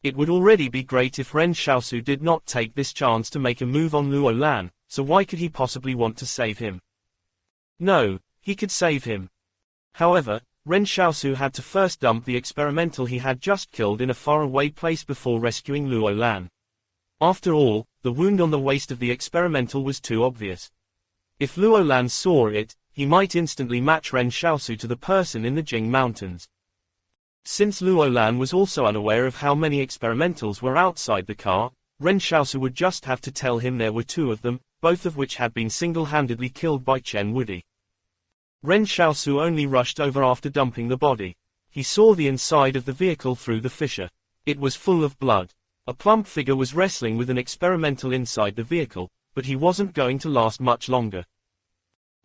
It would already be great if Ren Xiaosu did not take this chance to make a move on Luo Lan, so why could he possibly want to save him? No, he could save him. However, Ren Xiaosu had to first dump the experimental he had just killed in a faraway place before rescuing Luo Lan. After all, the wound on the waist of the experimental was too obvious. If Luo Lan saw it, he might instantly match Ren Xiaosu to the person in the Jing Mountains. Since Luo Lan was also unaware of how many experimentals were outside the car, Ren Xiaosu would just have to tell him there were two of them, both of which had been single-handedly killed by Chen Wudi. Ren Xiaosu only rushed over after dumping the body. He saw the inside of the vehicle through the fissure. It was full of blood. A plump figure was wrestling with an experimental inside the vehicle, but he wasn't going to last much longer.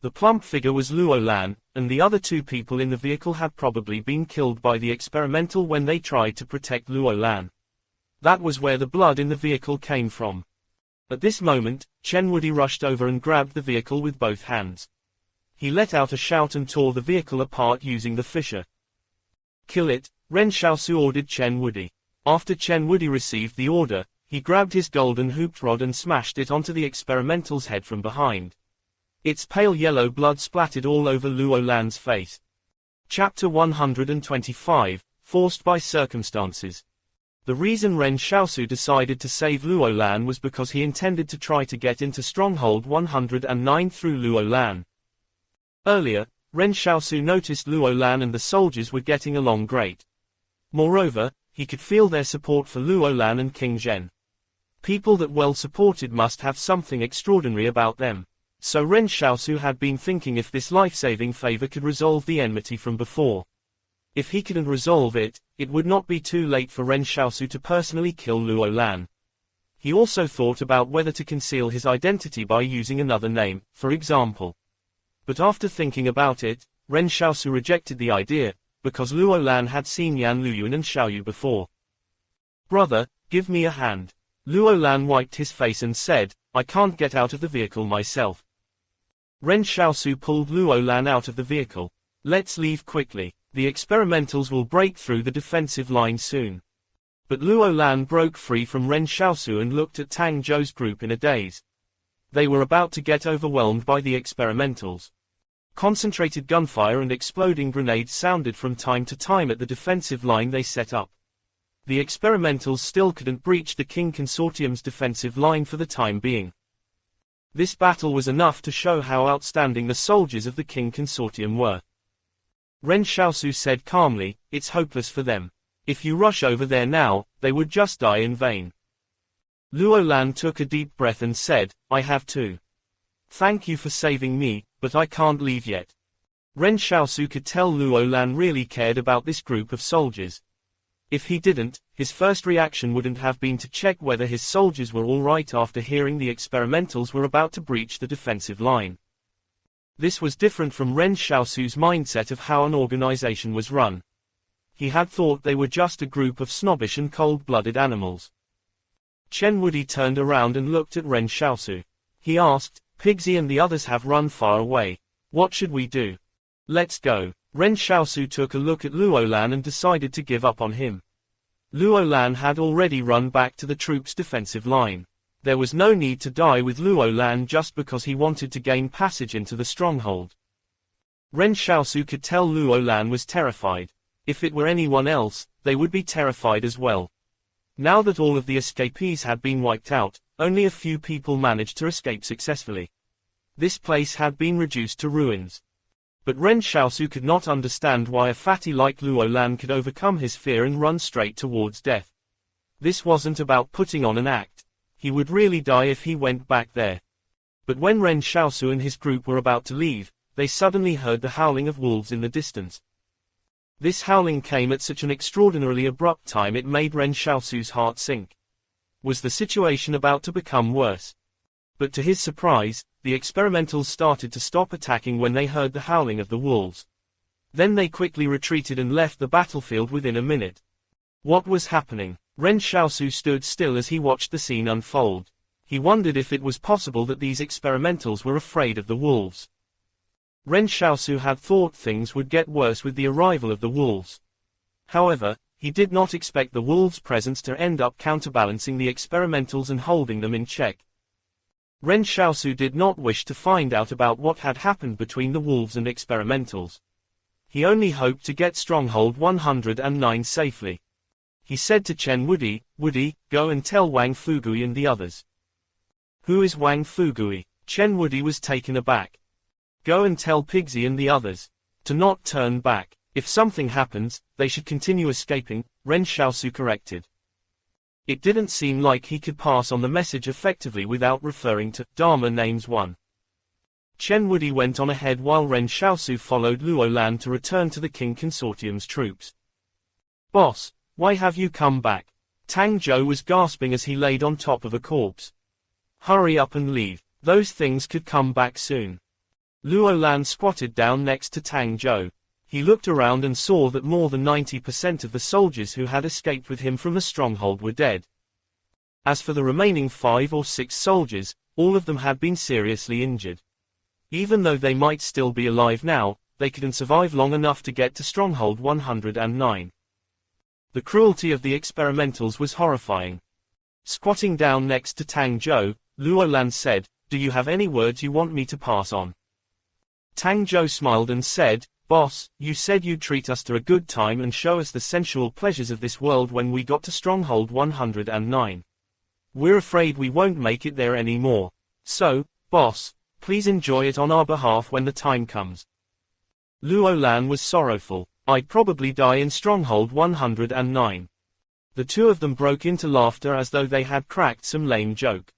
The plump figure was Luo Lan, and the other two people in the vehicle had probably been killed by the experimental when they tried to protect Luo Lan. That was where the blood in the vehicle came from. At this moment, Chen Wudi rushed over and grabbed the vehicle with both hands. He let out a shout and tore the vehicle apart using the fissure. Kill it, Ren Xiaosu ordered Chen Wudi. After Chen Wudi received the order, he grabbed his golden hooped rod and smashed it onto the experimental's head from behind. Its pale yellow blood splattered all over Luo Lan's face. Chapter 125, Forced by Circumstances. The reason Ren Xiaosu decided to save Luo Lan was because he intended to try to get into Stronghold 109 through Luo Lan. Earlier, Ren Xiaosu noticed Luo Lan and the soldiers were getting along great. Moreover, he could feel their support for Luo Lan and King Zhen. People that well supported must have something extraordinary about them. So Ren Xiaosu had been thinking if this life-saving favor could resolve the enmity from before. If he couldn't resolve it, it would not be too late for Ren Xiaosu to personally kill Luo Lan. He also thought about whether to conceal his identity by using another name, for example. But after thinking about it, Ren Xiaosu rejected the idea, because Luo Lan had seen Yan Luyuan and Xiaoyu before. Brother, give me a hand. Luo Lan wiped his face and said, I can't get out of the vehicle myself. Ren Xiaosu pulled Luo Lan out of the vehicle. Let's leave quickly. The experimentals will break through the defensive line soon. But Luo Lan broke free from Ren Xiaosu and looked at Tang Zhou's group in a daze. They were about to get overwhelmed by the experimentals. Concentrated gunfire and exploding grenades sounded from time to time at the defensive line they set up. The experimentals still couldn't breach the King Consortium's defensive line for the time being. This battle was enough to show how outstanding the soldiers of the King Consortium were. Ren Xiaosu said calmly, it's hopeless for them. If you rush over there now, they would just die in vain. Luo Lan took a deep breath and said, I have to. Thank you for saving me, but I can't leave yet. Ren Xiaosu could tell Luo Lan really cared about this group of soldiers. If he didn't, his first reaction wouldn't have been to check whether his soldiers were all right after hearing the experimentals were about to breach the defensive line. This was different from Ren Xiaosu's mindset of how an organization was run. He had thought they were just a group of snobbish and cold-blooded animals. Chen Wudi turned around and looked at Ren Xiaosu. He asked, Pigsy and the others have run far away. What should we do? Let's go. Ren Xiaosu took a look at Luo Lan and decided to give up on him. Luo Lan had already run back to the troops' defensive line. There was no need to die with Luo Lan just because he wanted to gain passage into the stronghold. Ren Xiaosu could tell Luo Lan was terrified. If it were anyone else, they would be terrified as well. Now that all of the escapees had been wiped out, only a few people managed to escape successfully. This place had been reduced to ruins. But Ren Xiaosu could not understand why a fatty like Luo Lan could overcome his fear and run straight towards death. This wasn't about putting on an act. He would really die if he went back there. But when Ren Xiaosu and his group were about to leave, they suddenly heard the howling of wolves in the distance. This howling came at such an extraordinarily abrupt time it made Ren Xiaosu's heart sink. Was the situation about to become worse? But to his surprise, the experimentals started to stop attacking when they heard the howling of the wolves. Then they quickly retreated and left the battlefield within a minute. What was happening? Ren Xiaosu stood still as he watched the scene unfold. He wondered if it was possible that these experimentals were afraid of the wolves. Ren Xiaosu had thought things would get worse with the arrival of the wolves. However, he did not expect the wolves' presence to end up counterbalancing the experimentals and holding them in check. Ren Xiaosu did not wish to find out about what had happened between the wolves and experimentals. He only hoped to get Stronghold 109 safely. He said to Chen Wudi, "Wudi, go and tell Wang Fugui and the others." "Who is Wang Fugui?" Chen Wudi was taken aback. "Go and tell Pigsy and the others to not turn back. If something happens, they should continue escaping," Ren Xiaosu corrected. It didn't seem like he could pass on the message effectively without referring to Dharma names 1. Chen Wudi went on ahead while Ren Xiaosu followed Luo Lan to return to the King Consortium's troops. "Boss, why have you come back?" Tang Zhou was gasping as he laid on top of a corpse. "Hurry up and leave. Those things could come back soon." Luo Lan squatted down next to Tang Zhou. He looked around and saw that more than 90% of the soldiers who had escaped with him from the stronghold were dead. As for the remaining 5 or 6 soldiers, all of them had been seriously injured. Even though they might still be alive now, they couldn't survive long enough to get to Stronghold 109. The cruelty of the experimentals was horrifying. Squatting down next to Tang Zhou, Luo Lan said, "Do you have any words you want me to pass on?" Tang Zhou smiled and said, "Boss, you said you'd treat us to a good time and show us the sensual pleasures of this world when we got to Stronghold 109. We're afraid we won't make it there anymore. So, boss, please enjoy it on our behalf when the time comes." Luo Lan was sorrowful. "I'd probably die in Stronghold 109. The two of them broke into laughter as though they had cracked some lame joke.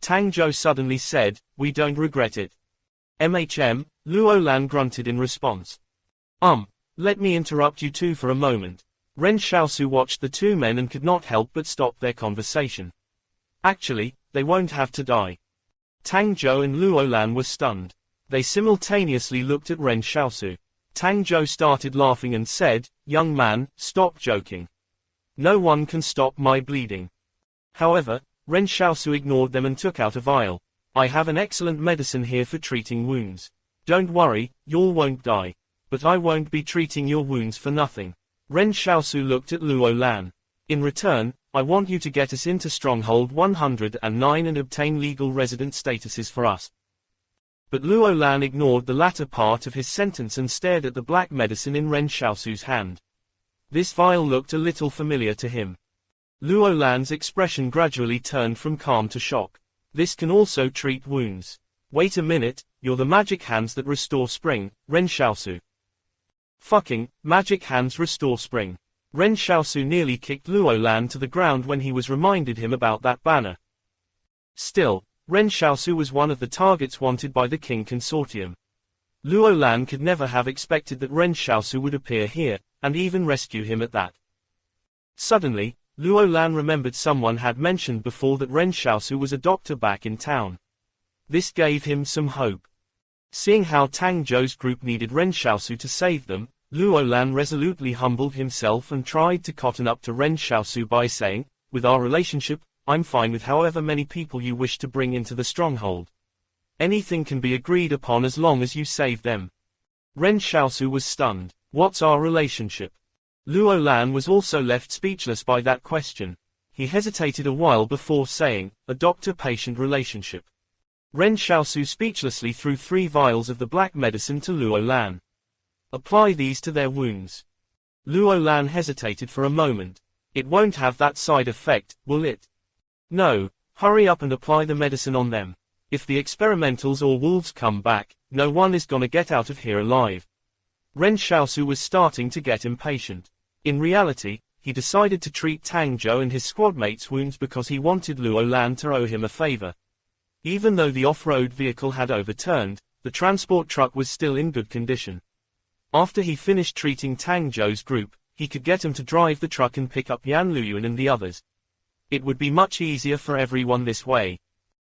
Tang Zhou suddenly said, "We don't regret it." Luo Lan grunted in response. Let me interrupt you two for a moment." Ren Xiaosu watched the two men and could not help but stop their conversation. "Actually, they won't have to die." Tang Zhou and Luo Lan were stunned. They simultaneously looked at Ren Xiaosu. Tang Zhou started laughing and said, "Young man, stop joking. No one can stop my bleeding." However, Ren Xiaosu ignored them and took out a vial. "I have an excellent medicine here for treating wounds. Don't worry, y'all won't die. But I won't be treating your wounds for nothing." Ren Xiaosu looked at Luo Lan. "In return, I want you to get us into Stronghold 109 and obtain legal resident statuses for us." But Luo Lan ignored the latter part of his sentence and stared at the black medicine in Ren Xiaosu's hand. This vial looked a little familiar to him. Luo Lan's expression gradually turned from calm to shock. "This can also treat wounds. Wait a minute, you're the magic hands that restore spring, Ren Xiaosu." "Fucking, magic hands restore spring." Ren Xiaosu nearly kicked Luo Lan to the ground when he was reminded him about that banner. Still, Ren Xiaosu was one of the targets wanted by the King Consortium. Luo Lan could never have expected that Ren Xiaosu would appear here, and even rescue him at that. Suddenly, Luo Lan remembered someone had mentioned before that Ren Xiaosu was a doctor back in town. This gave him some hope. Seeing how Tang Zhou's group needed Ren Xiaosu to save them, Luo Lan resolutely humbled himself and tried to cotton up to Ren Xiaosu by saying, "With our relationship, I'm fine with however many people you wish to bring into the stronghold. Anything can be agreed upon as long as you save them." Ren Xiaosu was stunned. "What's our relationship?" Luo Lan was also left speechless by that question. He hesitated a while before saying, "A doctor-patient relationship." Ren Xiaosu speechlessly threw 3 vials of the black medicine to Luo Lan. "Apply these to their wounds." Luo Lan hesitated for a moment. "It won't have that side effect, will it?" "No, hurry up and apply the medicine on them. If the experimentals or wolves come back, no one is gonna get out of here alive." Ren Xiaosu was starting to get impatient. In reality, he decided to treat Tang Zhou and his squadmates' wounds because he wanted Luo Lan to owe him a favor. Even though the off-road vehicle had overturned, the transport truck was still in good condition. After he finished treating Tang Zhou's group, he could get him to drive the truck and pick up Yan Luyuan and the others. It would be much easier for everyone this way.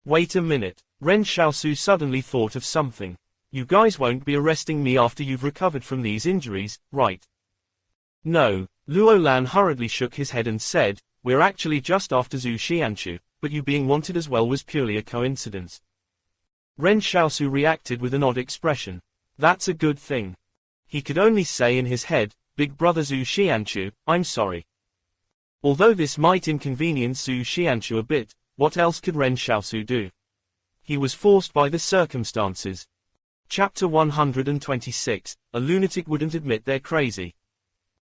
Wait a minute. Ren Xiaosu suddenly thought of something. You guys won't be arresting me after you've recovered from these injuries, right? No, Luo Lan hurriedly shook his head and said, we're actually just after Zhu Xianchu, but you being wanted as well was purely a coincidence. Ren Xiaosu reacted with an odd expression. That's a good thing. He could only say in his head, Big Brother Zhu Xianchu, I'm sorry. Although this might inconvenience Zhu Xianchu a bit, what else could Ren Xiaosu do? He was forced by the circumstances. Chapter 126, A lunatic wouldn't admit they're crazy.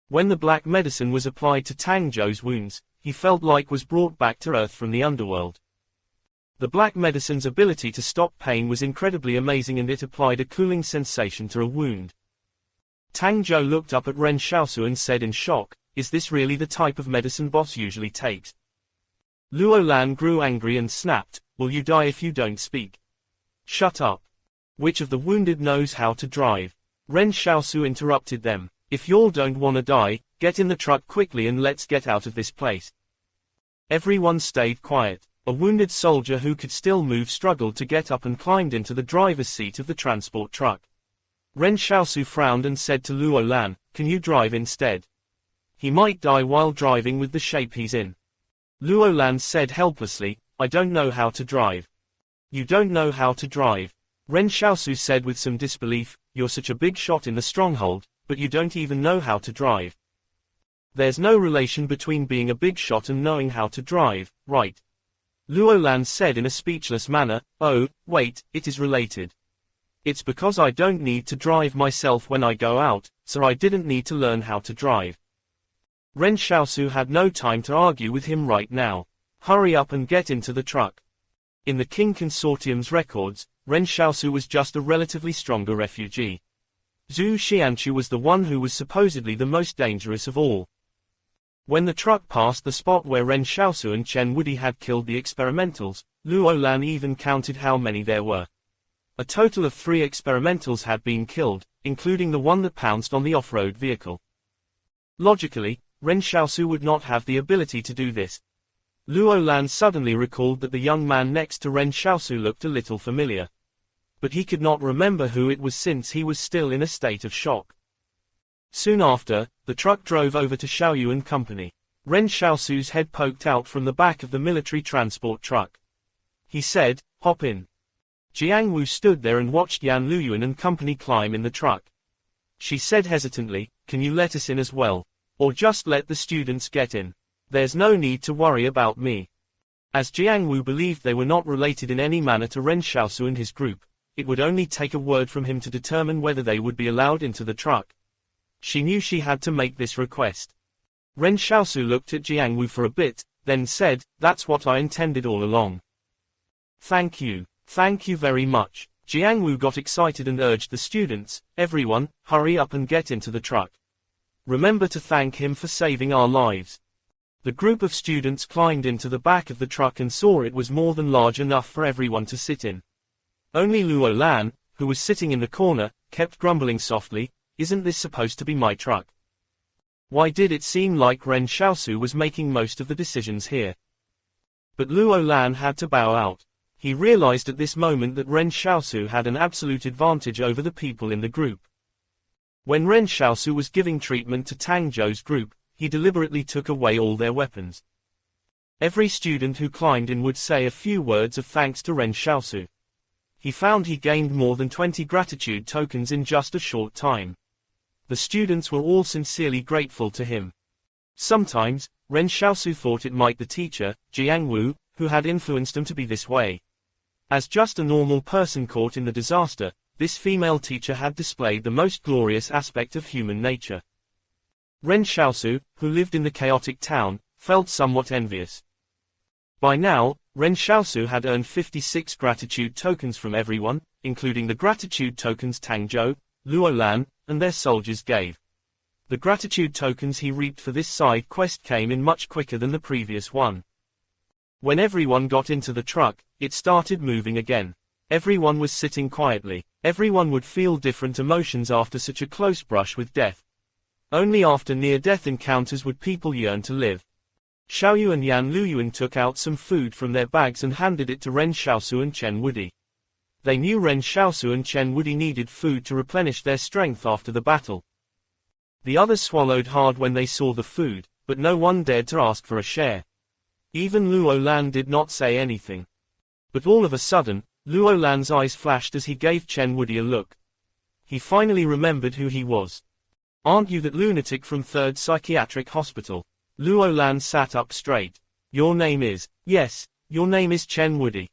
When the black medicine was applied to Tang Zhou's wounds, he felt like was brought back to earth from the underworld. The black medicine's ability to stop pain was incredibly amazing, and it applied a cooling sensation to a wound. Tang Zhou looked up at Ren Xiaosu and said in shock, is this really the type of medicine boss usually takes? Luo Lan grew angry and snapped, will you die if you don't speak? Shut up. Which of the wounded knows how to drive? Ren Xiaosu interrupted them. If y'all don't wanna die, get in the truck quickly and let's get out of this place. Everyone stayed quiet. A wounded soldier who could still move struggled to get up and climbed into the driver's seat of the transport truck. Ren Xiaosu frowned and said to Luo Lan, can you drive instead? He might die while driving with the shape he's in. Luo Lan said helplessly, I don't know how to drive. You don't know how to drive. Ren Xiaosu said with some disbelief, you're such a big shot in the stronghold, but you don't even know how to drive. There's no relation between being a big shot and knowing how to drive, right? Luo Lan said in a speechless manner, oh, wait, it is related. It's because I don't need to drive myself when I go out, so I didn't need to learn how to drive. Ren Xiaosu had no time to argue with him right now. Hurry up and get into the truck. In the King Consortium's records, Ren Xiaosu was just a relatively stronger refugee. Zhu Xianchu was the one who was supposedly the most dangerous of all. When the truck passed the spot where Ren Xiaosu and Chen Wudi had killed the experimentals, Luo Lan even counted how many there were. A total of 3 experimentals had been killed, including the one that pounced on the off-road vehicle. Logically, Ren Xiaosu would not have the ability to do this. Luo Lan suddenly recalled that the young man next to Ren Xiaosu looked a little familiar. But he could not remember who it was since he was still in a state of shock. Soon after, the truck drove over to Xiaoyu and Company. Ren Xiaosu's head poked out from the back of the military transport truck. He said, hop in. Jiang Wu stood there and watched Yan Luyuan and Company climb in the truck. She said hesitantly, can you let us in as well? Or just let the students get in? There's no need to worry about me. As Jiang Wu believed they were not related in any manner to Ren Xiaosu and his group, it would only take a word from him to determine whether they would be allowed into the truck. She knew she had to make this request. Ren Xiaosu looked at Jiang Wu for a bit, then said, that's what I intended all along. Thank you very much. Jiang Wu got excited and urged the students, everyone, hurry up and get into the truck. Remember to thank him for saving our lives. The group of students climbed into the back of the truck and saw it was more than large enough for everyone to sit in. Only Luo Lan, who was sitting in the corner, kept grumbling softly, isn't this supposed to be my truck? Why did it seem like Ren Xiaosu was making most of the decisions here? But Luo Lan had to bow out. He realized at this moment that Ren Xiaosu had an absolute advantage over the people in the group. When Ren Xiaosu was giving treatment to Tang Zhou's group, he deliberately took away all their weapons. Every student who climbed in would say a few words of thanks to Ren Xiaosu. He found he gained more than 20 gratitude tokens in just a short time. The students were all sincerely grateful to him. Sometimes, Ren Xiaosu thought it might the teacher, Jiang Wu, who had influenced him to be this way. As just a normal person caught in the disaster, this female teacher had displayed the most glorious aspect of human nature. Ren Xiaosu, who lived in the chaotic town, felt somewhat envious. By now, Ren Xiaosu had earned 56 gratitude tokens from everyone, including the gratitude tokens Tang Zhou, Luo Lan, and their soldiers gave. The gratitude tokens he reaped for this side quest came in much quicker than the previous one. When everyone got into the truck, it started moving again. Everyone was sitting quietly. Everyone would feel different emotions after such a close brush with death. Only after near-death encounters would people yearn to live. Xiaoyu and Yan Luyuan took out some food from their bags and handed it to Ren Xiaosu and Chen Wudi. They knew Ren Xiaosu and Chen Wudi needed food to replenish their strength after the battle. The others swallowed hard when they saw the food, but no one dared to ask for a share. Even Luo Lan did not say anything. But all of a sudden, Luo Lan's eyes flashed as he gave Chen Wudi a look. He finally remembered who he was. "Aren't you that lunatic from 3rd Psychiatric Hospital?" Luo Lan sat up straight. "Your name is..." "Yes, your name is Chen Wudi."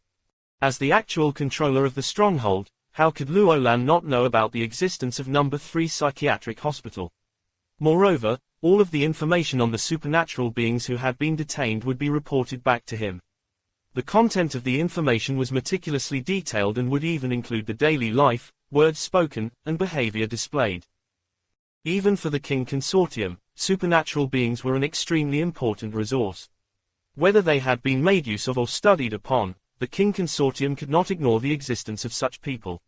As the actual controller of the stronghold, how could Luo Lan not know about the existence of No. 3 Psychiatric Hospital? Moreover, all of the information on the supernatural beings who had been detained would be reported back to him. The content of the information was meticulously detailed and would even include the daily life, words spoken, and behavior displayed. Even for the King Consortium, supernatural beings were an extremely important resource. Whether they had been made use of or studied upon, the King Consortium could not ignore the existence of such people.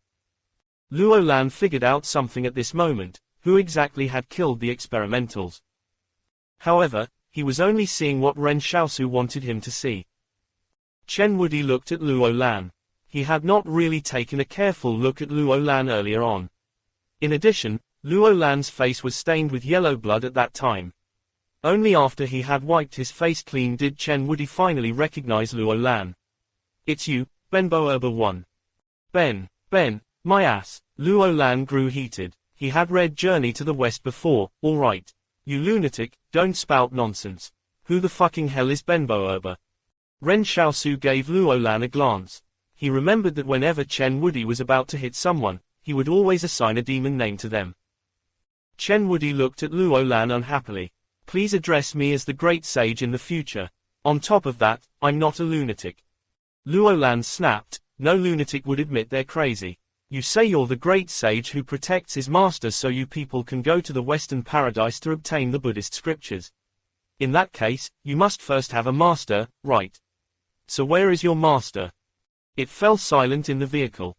Luo Lan figured out something at this moment: who exactly had killed the experimentals. However, he was only seeing what Ren Xiaosu wanted him to see. Chen Wudi looked at Luo Lan. He had not really taken a careful look at Luo Lan earlier on. In addition, Luo Lan's face was stained with yellow blood at that time. Only after he had wiped his face clean did Chen Wudi finally recognize Luo Lan. "It's you, Benbo 1. Ben, my ass." Luo Lan grew heated. He had read Journey to the West before. "All right. You lunatic, don't spout nonsense. Who the fucking hell is Benbo? Ren Xiaosu gave Luo Lan a glance. He remembered that whenever Chen Wudi was about to hit someone, he would always assign a demon name to them. Chen Wudi looked at Luo Lan unhappily. "Please address me as the great sage in the future. On top of that, I'm not a lunatic." Luo Lan snapped. "No lunatic would admit they're crazy. You say you're the great sage who protects his master so you people can go to the Western paradise to obtain the Buddhist scriptures. In that case, you must first have a master, right? So where is your master?" It fell silent in the vehicle.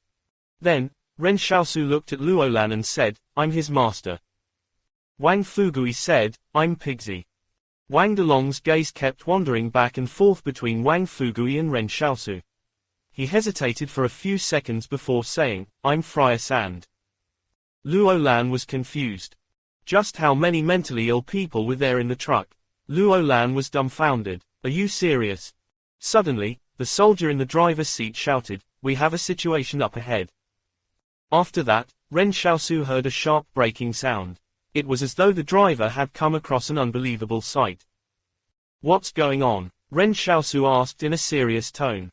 Then, Ren Xiaosu looked at Luo Lan and said, "I'm his master." Wang Fugui said, "I'm Pigsy." Wang Delong's gaze kept wandering back and forth between Wang Fugui and Ren Xiaosu. He hesitated for a few seconds before saying, "I'm Friar Sand." Luo Lan was confused. Just how many mentally ill people were there in the truck? Luo Lan was dumbfounded. "Are you serious?" Suddenly, the soldier in the driver's seat shouted, "We have a situation up ahead." After that, Ren Xiaosu heard a sharp braking sound. It was as though the driver had come across an unbelievable sight. "What's going on?" Ren Xiaosu asked in a serious tone.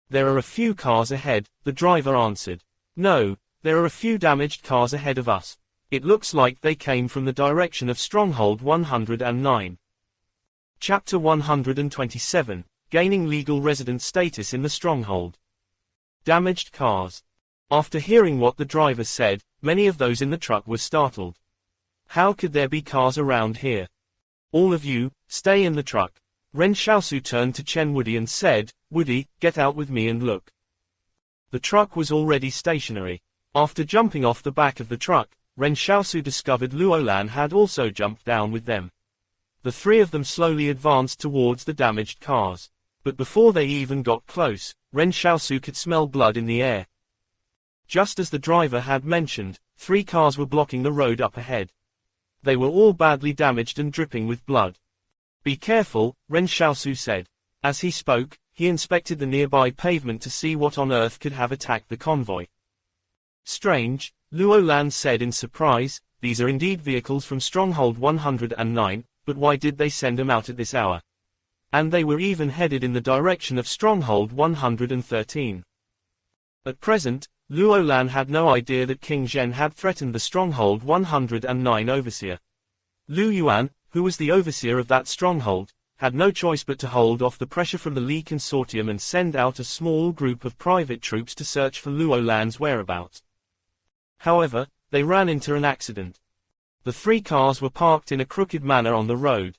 "There are a few cars ahead," the driver answered. "No, there are a few damaged cars ahead of us. It looks like they came from the direction of Stronghold 109. Chapter 127, Gaining Legal Resident Status in the Stronghold. Damaged cars. After hearing what the driver said, many of those in the truck were startled. How could there be cars around here? "All of you, stay in the truck." Ren Xiaosu turned to Chen Wudi and said, "Wudi, get out with me and look." The truck was already stationary. After jumping off the back of the truck, Ren Xiaosu discovered Luo Lan had also jumped down with them. The three of them slowly advanced towards the damaged cars. But before they even got close, Ren Xiaosu could smell blood in the air. Just as the driver had mentioned, 3 cars were blocking the road up ahead. They were all badly damaged and dripping with blood. "Be careful," Ren Xiaosu said. As he spoke, he inspected the nearby pavement to see what on earth could have attacked the convoy. "Strange," Luo Lan said in surprise, "these are indeed vehicles from Stronghold 109, but why did they send them out at this hour? And they were even headed in the direction of Stronghold 113. At present, Luo Lan had no idea that King Zhen had threatened the Stronghold 109 overseer. Lu Yuan, who was the overseer of that stronghold, had no choice but to hold off the pressure from the Li Consortium and send out a small group of private troops to search for Luo Lan's whereabouts. However, they ran into an accident. The 3 cars were parked in a crooked manner on the road.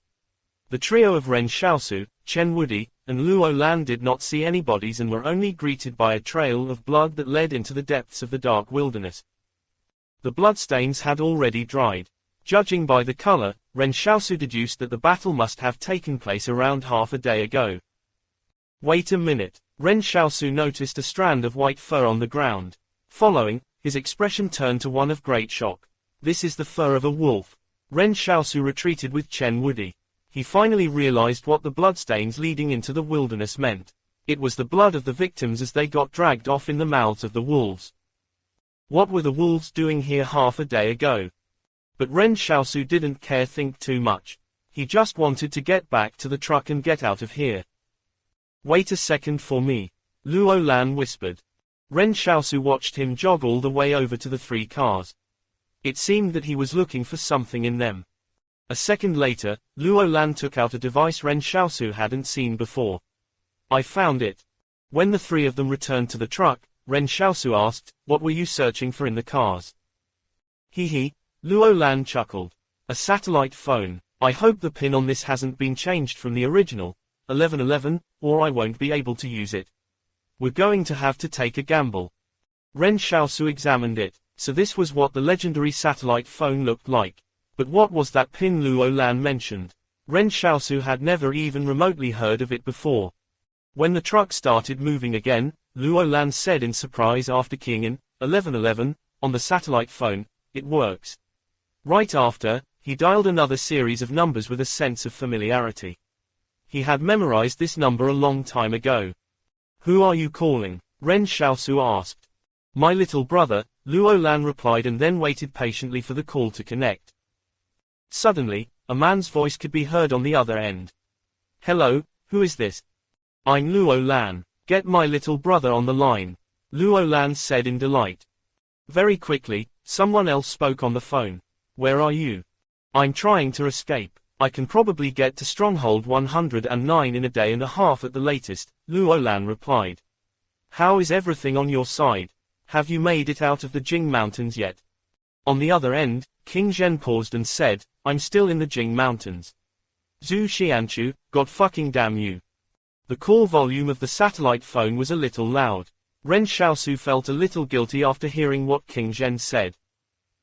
The trio of Ren Xiaosu, Chen Wudi, and Luo Lan did not see any bodies and were only greeted by a trail of blood that led into the depths of the dark wilderness. The bloodstains had already dried. Judging by the color, Ren Xiaosu deduced that the battle must have taken place around half a day ago. "Wait a minute." Ren Xiaosu noticed a strand of white fur on the ground. Following, his expression turned to one of great shock. This is the fur of a wolf. Ren Xiaosu retreated with Chen Wudi. He finally realized what the bloodstains leading into the wilderness meant. It was the blood of the victims as they got dragged off in the mouths of the wolves. What were the wolves doing here half a day ago? But Ren Xiaosu didn't think too much. He just wanted to get back to the truck and get out of here. Wait a second for me. Luo Lan whispered. Ren Xiaosu watched him jog all the way over to the 3 cars. It seemed that he was looking for something in them. A second later, Luo Lan took out a device Ren Xiaosu hadn't seen before. I found it. When the 3 of them returned to the truck, Ren Xiaosu asked, what were you searching for in the cars? Hee, Luo Lan chuckled. A satellite phone. I hope the pin on this hasn't been changed from the original, 1111, or I won't be able to use it. We're going to have to take a gamble. Ren Xiaosu examined it. So this was what the legendary satellite phone looked like. But what was that pin Luo Lan mentioned? Ren Xiaosu had never even remotely heard of it before. When the truck started moving again, Luo Lan said in surprise after keying in 1111 on the satellite phone, it works. Right after, he dialed another series of numbers with a sense of familiarity. He had memorized this number a long time ago. Who are you calling? Ren Xiaosu asked. My little brother, Luo Lan replied and then waited patiently for the call to connect. Suddenly, a man's voice could be heard on the other end. Hello, who is this? I'm Luo Lan. Get my little brother on the line. Luo Lan said in delight. Very quickly, someone else spoke on the phone. Where are you? I'm trying to escape. I can probably get to Stronghold 109 in a day and a half at the latest, Luo Lan replied. How is everything on your side? Have you made it out of the Jing Mountains yet? On the other end, King Zhen paused and said, I'm still in the Jing Mountains. Zhu Xianchu, God fucking damn you. The call volume of the satellite phone was a little loud. Ren Xiaosu felt a little guilty after hearing what King Zhen said.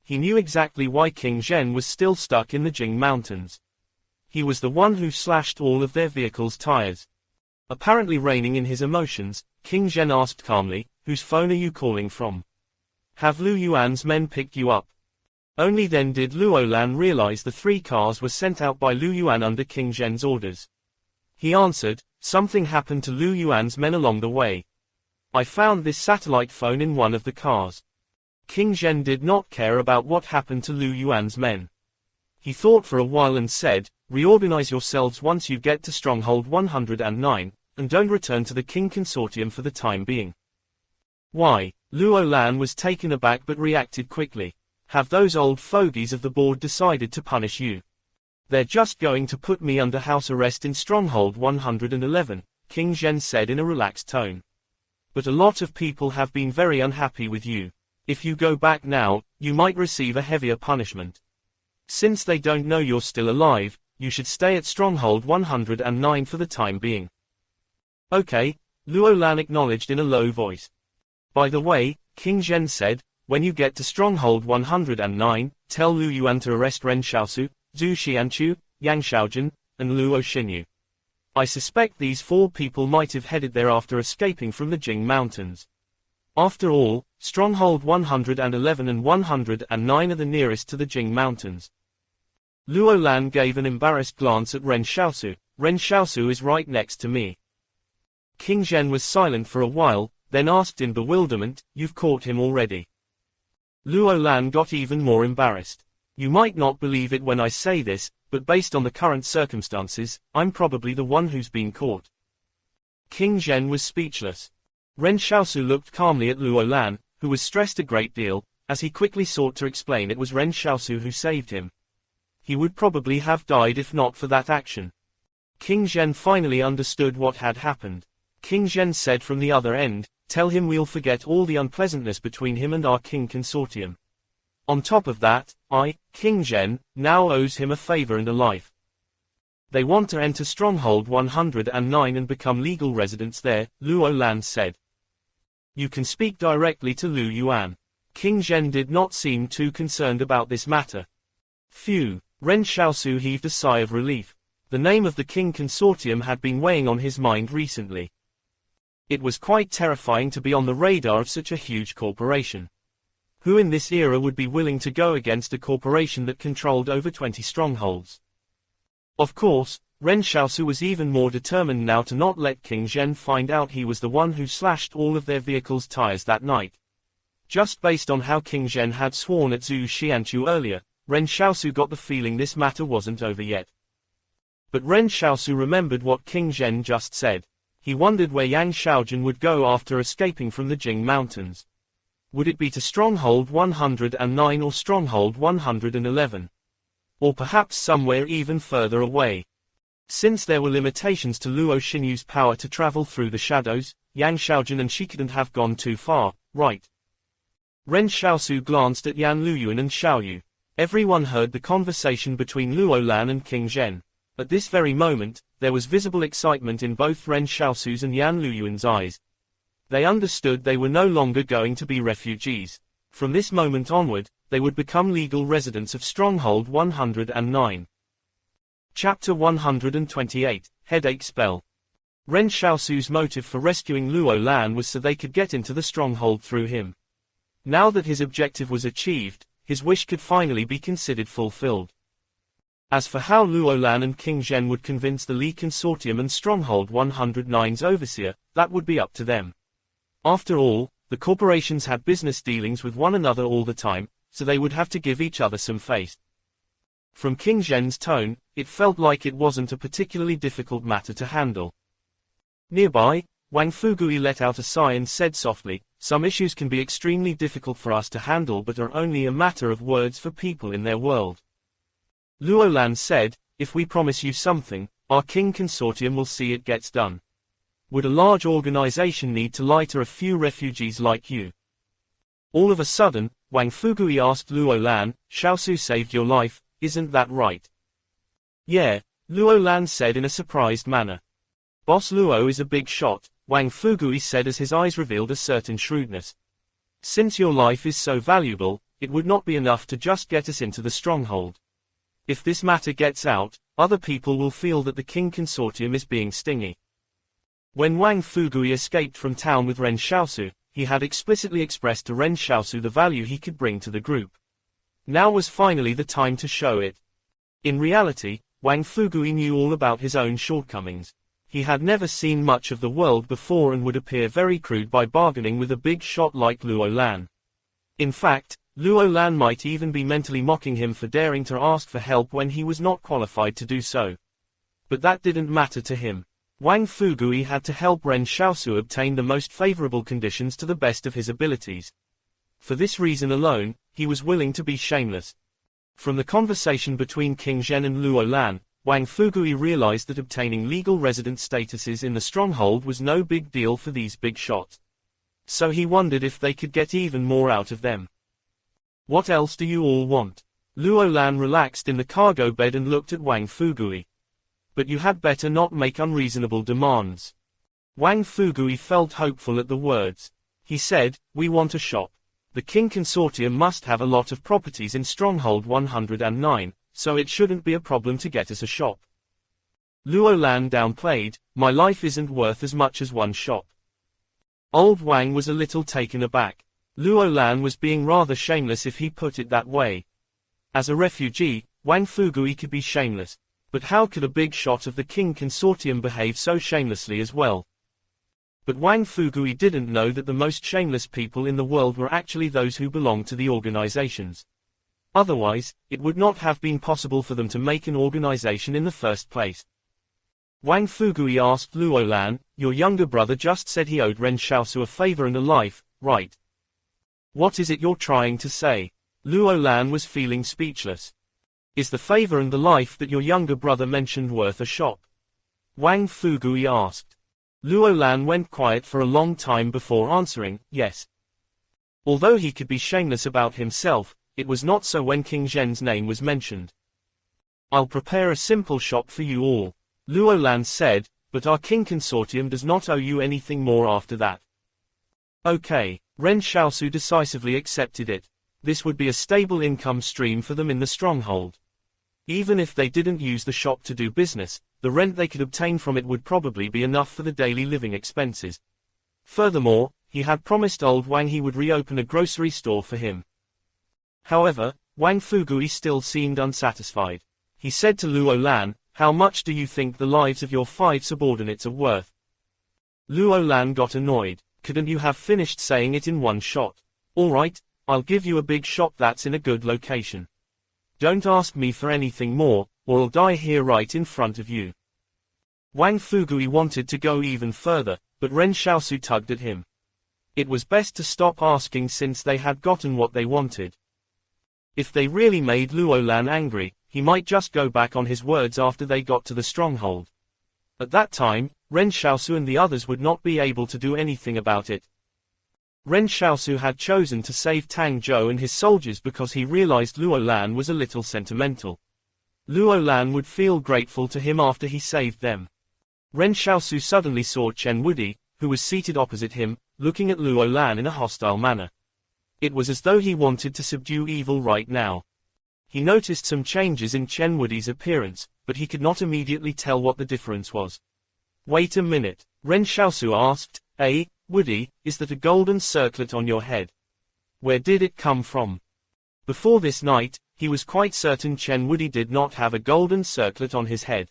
He knew exactly why King Zhen was still stuck in the Jing Mountains. He was the one who slashed all of their vehicles' tires. Apparently reining in his emotions, King Zhen asked calmly, whose phone are you calling from? Have Lu Yuan's men picked you up? Only then did Luo Lan realize the 3 cars were sent out by Lu Yuan under King Zhen's orders. He answered, something happened to Lu Yuan's men along the way. I found this satellite phone in one of the cars. King Zhen did not care about what happened to Lu Yuan's men. He thought for a while and said, reorganize yourselves once you get to Stronghold 109, and don't return to the King Consortium for the time being. Why? Luo Lan was taken aback but reacted quickly. Have those old fogies of the board decided to punish you? They're just going to put me under house arrest in Stronghold 111, King Zhen said in a relaxed tone. But a lot of people have been very unhappy with you. If you go back now, you might receive a heavier punishment. Since they don't know you're still alive, you should stay at Stronghold 109 for the time being. Okay, Luo Lan acknowledged in a low voice. By the way, King Zhen said, when you get to Stronghold 109, tell Lu Yuan to arrest Ren Xiaosu, Zhu Xianchu, Yang Xiaojun, and Luo Xinyu. I suspect these 4 people might have headed there after escaping from the Jing Mountains. After all, Stronghold 111 and 109 are the nearest to the Jing Mountains. Luo Lan gave an embarrassed glance at Ren Xiaosu. Ren Xiaosu is right next to me. King Zhen was silent for a while, then asked in bewilderment, you've caught him already. Luo Lan got even more embarrassed. You might not believe it when I say this, but based on the current circumstances, I'm probably the one who's been caught. King Zhen was speechless. Ren Xiaosu looked calmly at Luo Lan, who was stressed a great deal, as he quickly sought to explain it was Ren Xiaosu who saved him. He would probably have died if not for that action. King Zhen finally understood what had happened. King Zhen said from the other end, tell him we'll forget all the unpleasantness between him and our King Consortium. On top of that, King Zhen, now owes him a favor and a life. They want to enter Stronghold 109 and become legal residents there, Luo Lan said. You can speak directly to Lu Yuan. King Zhen did not seem too concerned about this matter. Phew, Ren Xiaosu heaved a sigh of relief. The name of the King Consortium had been weighing on his mind recently. It was quite terrifying to be on the radar of such a huge corporation. Who in this era would be willing to go against a corporation that controlled over 20 strongholds? Of course, Ren Xiaosu was even more determined now to not let King Zhen find out he was the one who slashed all of their vehicles' tires that night. Just based on how King Zhen had sworn at Zhu Xianchu earlier, Ren Xiaosu got the feeling this matter wasn't over yet. But Ren Xiaosu remembered what King Zhen just said. He wondered where Yang Xiaojun would go after escaping from the Jing Mountains. Would it be to Stronghold 109 or Stronghold 111? Or perhaps somewhere even further away? Since there were limitations to Luo Xinyu's power to travel through the shadows, Yang Xiaojun and she couldn't have gone too far, right? Ren Xiaosu glanced at Yan Luyuan and Xiaoyu. Everyone heard the conversation between Luo Lan and King Zhen. At this very moment, there was visible excitement in both Ren Xiaosu's and Yan Luyuan's eyes. They understood they were no longer going to be refugees. From this moment onward, they would become legal residents of Stronghold 109. Chapter 128, Headache Spell. Ren Xiaosu's motive for rescuing Luo Lan was so they could get into the stronghold through him. Now that his objective was achieved, his wish could finally be considered fulfilled. As for how Luo Lan and King Zhen would convince the Li Consortium and Stronghold 109's overseer, that would be up to them. After all, the corporations had business dealings with one another all the time, so they would have to give each other some face. From King Zhen's tone, it felt like it wasn't a particularly difficult matter to handle. Nearby, Wang Fugui let out a sigh and said softly, "Some issues can be extremely difficult for us to handle but are only a matter of words for people in their world." Luo Lan said, "If we promise you something, our King Consortium will see it gets done. Would a large organization need to lighter a few refugees like you?" All of a sudden, Wang Fugui asked Luo Lan, "Xiaosu saved your life, isn't that right?" "Yeah," Luo Lan said in a surprised manner. "Boss Luo is a big shot," Wang Fugui said as his eyes revealed a certain shrewdness. "Since your life is so valuable, it would not be enough to just get us into the stronghold. If this matter gets out, other people will feel that the King Consortium is being stingy." When Wang Fugui escaped from town with Ren Xiaosu, he had explicitly expressed to Ren Xiaosu the value he could bring to the group. Now was finally the time to show it. In reality, Wang Fugui knew all about his own shortcomings. He had never seen much of the world before and would appear very crude by bargaining with a big shot like Luo Lan. In fact, Luo Lan might even be mentally mocking him for daring to ask for help when he was not qualified to do so. But that didn't matter to him. Wang Fugui had to help Ren Xiaosu obtain the most favorable conditions to the best of his abilities. For this reason alone, he was willing to be shameless. From the conversation between King Zhen and Luo Lan, Wang Fugui realized that obtaining legal resident statuses in the stronghold was no big deal for these big shots. So he wondered if they could get even more out of them. "What else do you all want?" Luo Lan relaxed in the cargo bed and looked at Wang Fugui. "But you had better not make unreasonable demands." Wang Fugui felt hopeful at the words. He said, "We want a shop. The King Consortium must have a lot of properties in Stronghold 109, so it shouldn't be a problem to get us a shop." Luo Lan downplayed, "My life isn't worth as much as one shop." Old Wang was a little taken aback. Luo Lan was being rather shameless if he put it that way. As a refugee, Wang Fugui could be shameless, but how could a big shot of the King Consortium behave so shamelessly as well? But Wang Fugui didn't know that the most shameless people in the world were actually those who belonged to the organizations. Otherwise, it would not have been possible for them to make an organization in the first place. Wang Fugui asked Luo Lan, "Your younger brother just said he owed Ren Xiaosu a favor and a life, right? What is it you're trying to say?" Luo Lan was feeling speechless. "Is the favor and the life that your younger brother mentioned worth a shop?" Wang Fugui asked. Luo Lan went quiet for a long time before answering, "Yes." Although he could be shameless about himself, it was not so when King Zhen's name was mentioned. "I'll prepare a simple shop for you all," Luo Lan said, "but our King Consortium does not owe you anything more after that." Okay, Ren Xiaosu decisively accepted it. This would be a stable income stream for them in the stronghold. Even if they didn't use the shop to do business, the rent they could obtain from it would probably be enough for the daily living expenses. Furthermore, he had promised old Wang he would reopen a grocery store for him. However, Wang Fugui still seemed unsatisfied. He said to Luo Lan, "How much do you think the lives of your 5 subordinates are worth?" Luo Lan got annoyed. "Couldn't you have finished saying it in one shot? Alright, I'll give you a big shop that's in a good location. Don't ask me for anything more, or I'll die here right in front of you." Wang Fugui wanted to go even further, but Ren Xiaosu tugged at him. It was best to stop asking since they had gotten what they wanted. If they really made Luo Lan angry, he might just go back on his words after they got to the stronghold. At that time, Ren Xiaosu and the others would not be able to do anything about it. Ren Xiaosu had chosen to save Tang Zhou and his soldiers because he realized Luo Lan was a little sentimental. Luo Lan would feel grateful to him after he saved them. Ren Xiaosu suddenly saw Chen Wudi, who was seated opposite him, looking at Luo Lan in a hostile manner. It was as though he wanted to subdue evil right now. He noticed some changes in Chen Wudi's appearance, but he could not immediately tell what the difference was. "Wait a minute," Ren Xiaosu asked, Wudi, is that a golden circlet on your head? Where did it come from?" Before this night, he was quite certain Chen Wudi did not have a golden circlet on his head.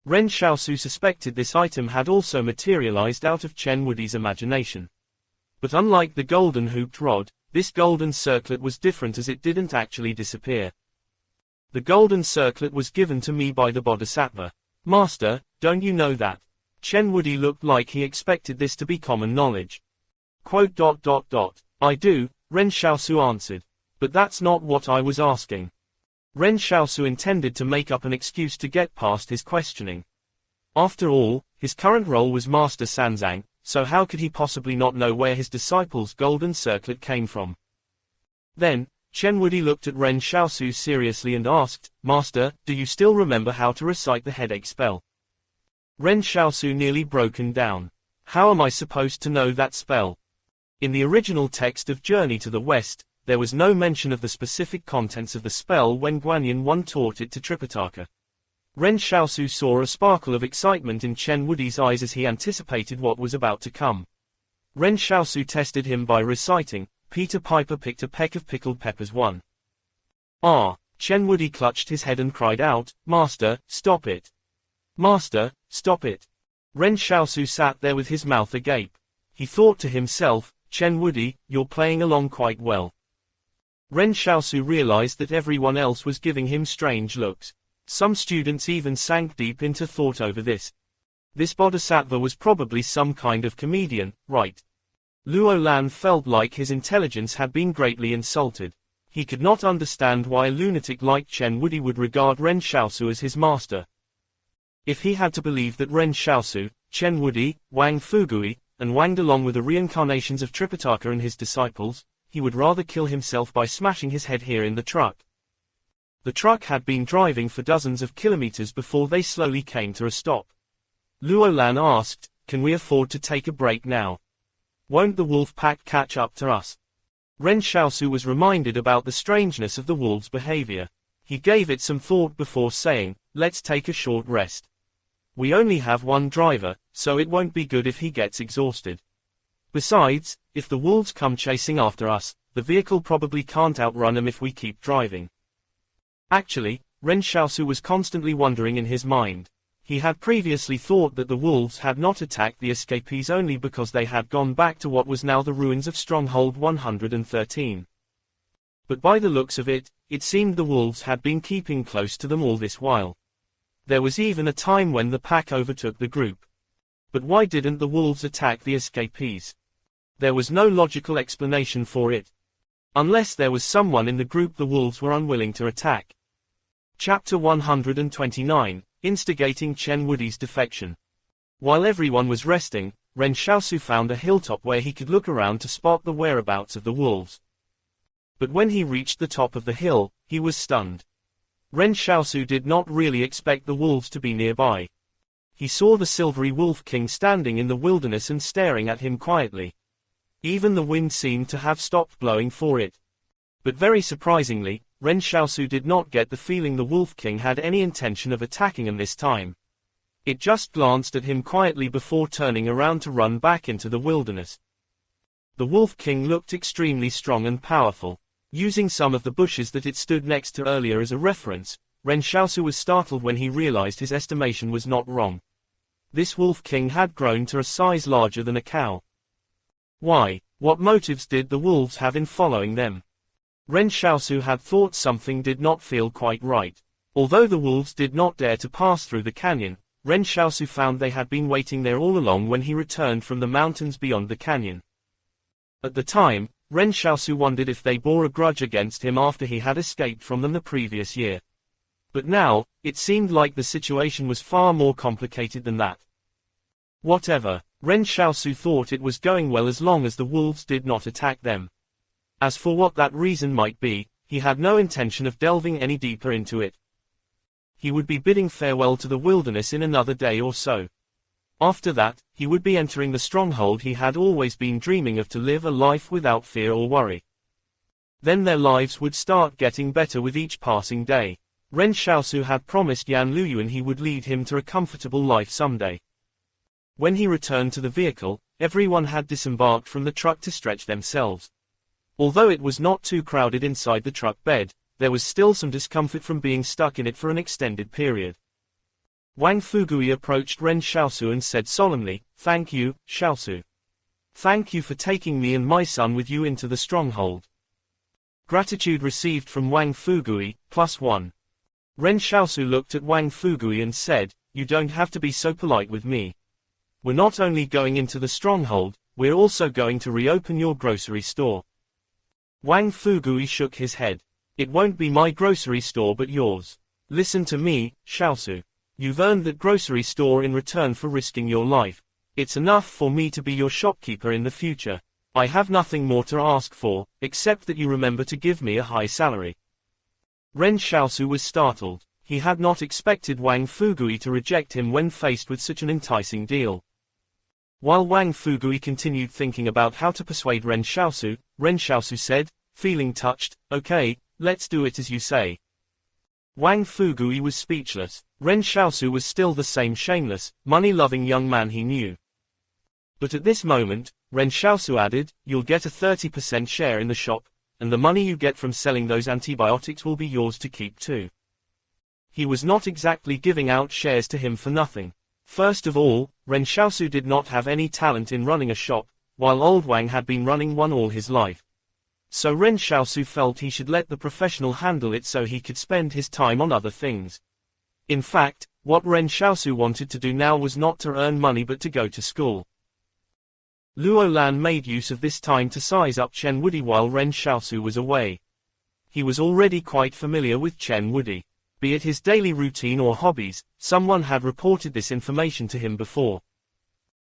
Ren Xiaosu suspected this item had also materialized out of Chen Wudi's imagination. But unlike the golden hooped rod, this golden circlet was different as it didn't actually disappear. "The golden circlet was given to me by the Bodhisattva. Master, don't you know that?" Chen Wudi looked like he expected this to be common knowledge. "I do," Ren Xiaosu answered. "But that's not what I was asking." Ren Xiaosu intended to make up an excuse to get past his questioning. After all, his current role was Master Sanzang, so how could he possibly not know where his disciple's golden circlet came from? Then, Chen Wudi looked at Ren Xiaosu seriously and asked, "Master, do you still remember how to recite the headache spell?" Ren Xiaosu nearly broken down. "How am I supposed to know that spell?" In the original text of Journey to the West, there was no mention of the specific contents of the spell when Guanyin I taught it to Tripitaka. Ren Xiaosu saw a sparkle of excitement in Chen Wudi's eyes as he anticipated what was about to come. Ren Xiaosu tested him by reciting, "Peter Piper picked a peck of pickled peppers 1. Chen Wudi clutched his head and cried out, "Master, stop it! Master, stop it!" Ren Xiaosu sat there with his mouth agape. He thought to himself, "Chen Wudi, you're playing along quite well." Ren Xiaosu realized that everyone else was giving him strange looks. Some students even sank deep into thought over this. This Bodhisattva was probably some kind of comedian, right? Luo Lan felt like his intelligence had been greatly insulted. He could not understand why a lunatic like Chen Wudi would regard Ren Xiaosu as his master. If he had to believe that Ren Xiaosu, Chen Wudi, Wang Fugui, and Wanged along with the reincarnations of Tripitaka and his disciples, he would rather kill himself by smashing his head here in the truck. The truck had been driving for dozens of kilometers before they slowly came to a stop. Luo Lan asked, "Can we afford to take a break now? Won't the wolf pack catch up to us?" Ren Xiaosu was reminded about the strangeness of the wolves' behavior. He gave it some thought before saying, "Let's take a short rest. We only have one driver, so it won't be good if he gets exhausted. Besides, if the wolves come chasing after us, the vehicle probably can't outrun them if we keep driving." Actually, Ren Xiaosu was constantly wondering in his mind. He had previously thought that the wolves had not attacked the escapees only because they had gone back to what was now the ruins of Stronghold 113. But by the looks of it, it seemed the wolves had been keeping close to them all this while. There was even a time when the pack overtook the group. But why didn't the wolves attack the escapees? There was no logical explanation for it. Unless there was someone in the group the wolves were unwilling to attack. Chapter 129, Instigating Chen Wudi's Defection. While everyone was resting, Ren Xiaosu found a hilltop where he could look around to spot the whereabouts of the wolves. But when he reached the top of the hill, he was stunned. Ren Xiaosu did not really expect the wolves to be nearby. He saw the silvery wolf king standing in the wilderness and staring at him quietly. Even the wind seemed to have stopped blowing for it. But very surprisingly, Ren Xiaosu did not get the feeling the wolf king had any intention of attacking him this time. It just glanced at him quietly before turning around to run back into the wilderness. The Wolf King looked extremely strong and powerful. Using some of the bushes that it stood next to earlier as a reference, Ren Xiaosu was startled when he realized his estimation was not wrong. This Wolf King had grown to a size larger than a cow. Why? What motives did the wolves have in following them? Ren Xiaosu had thought something did not feel quite right. Although the wolves did not dare to pass through the canyon, Ren Xiaosu found they had been waiting there all along when he returned from the mountains beyond the canyon. At the time, Ren Xiaosu wondered if they bore a grudge against him after he had escaped from them the previous year. But now, it seemed like the situation was far more complicated than that. Whatever, Ren Xiaosu thought it was going well as long as the wolves did not attack them. As for what that reason might be, he had no intention of delving any deeper into it. He would be bidding farewell to the wilderness in another day or so. After that, he would be entering the stronghold he had always been dreaming of, to live a life without fear or worry. Then their lives would start getting better with each passing day. Ren Xiaosu had promised Yan Luyuan he would lead him to a comfortable life someday. When he returned to the vehicle, everyone had disembarked from the truck to stretch themselves. Although it was not too crowded inside the truck bed, there was still some discomfort from being stuck in it for an extended period. Wang Fugui approached Ren Xiaosu and said solemnly, "Thank you, Xiaosu. Thank you for taking me and my son with you into the stronghold." Gratitude received from Wang Fugui, +1. Ren Xiaosu looked at Wang Fugui and said, "You don't have to be so polite with me. We're not only going into the stronghold, we're also going to reopen your grocery store." Wang Fugui shook his head. "It won't be my grocery store but yours. Listen to me, Xiaosu. You've earned that grocery store in return for risking your life. It's enough for me to be your shopkeeper in the future. I have nothing more to ask for, except that you remember to give me a high salary." Ren Xiaosu was startled. He had not expected Wang Fugui to reject him when faced with such an enticing deal. While Wang Fugui continued thinking about how to persuade Ren Xiaosu said, feeling touched, "Okay, let's do it as you say." Wang Fugui was speechless. Ren Xiaosu was still the same shameless, money-loving young man he knew. But at this moment, Ren Xiaosu added, "You'll get a 30% share in the shop, and the money you get from selling those antibiotics will be yours to keep too." He was not exactly giving out shares to him for nothing. First of all, Ren Xiaosu did not have any talent in running a shop, while old Wang had been running one all his life. So Ren Xiaosu felt he should let the professional handle it so he could spend his time on other things. In fact, what Ren Xiaosu wanted to do now was not to earn money but to go to school. Luo Lan made use of this time to size up Chen Wudi while Ren Xiaosu was away. He was already quite familiar with Chen Wudi. Be it his daily routine or hobbies, someone had reported this information to him before.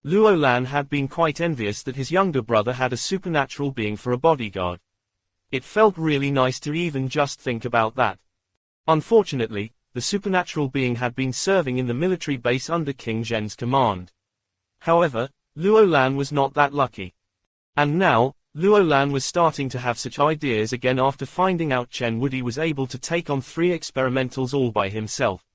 Luo Lan had been quite envious that his younger brother had a supernatural being for a bodyguard. It felt really nice to even just think about that. Unfortunately, the supernatural being had been serving in the military base under King Zhen's command. However, Luo Lan was not that lucky. And now, Luo Lan was starting to have such ideas again after finding out Chen Wudi was able to take on 3 experimentals all by himself.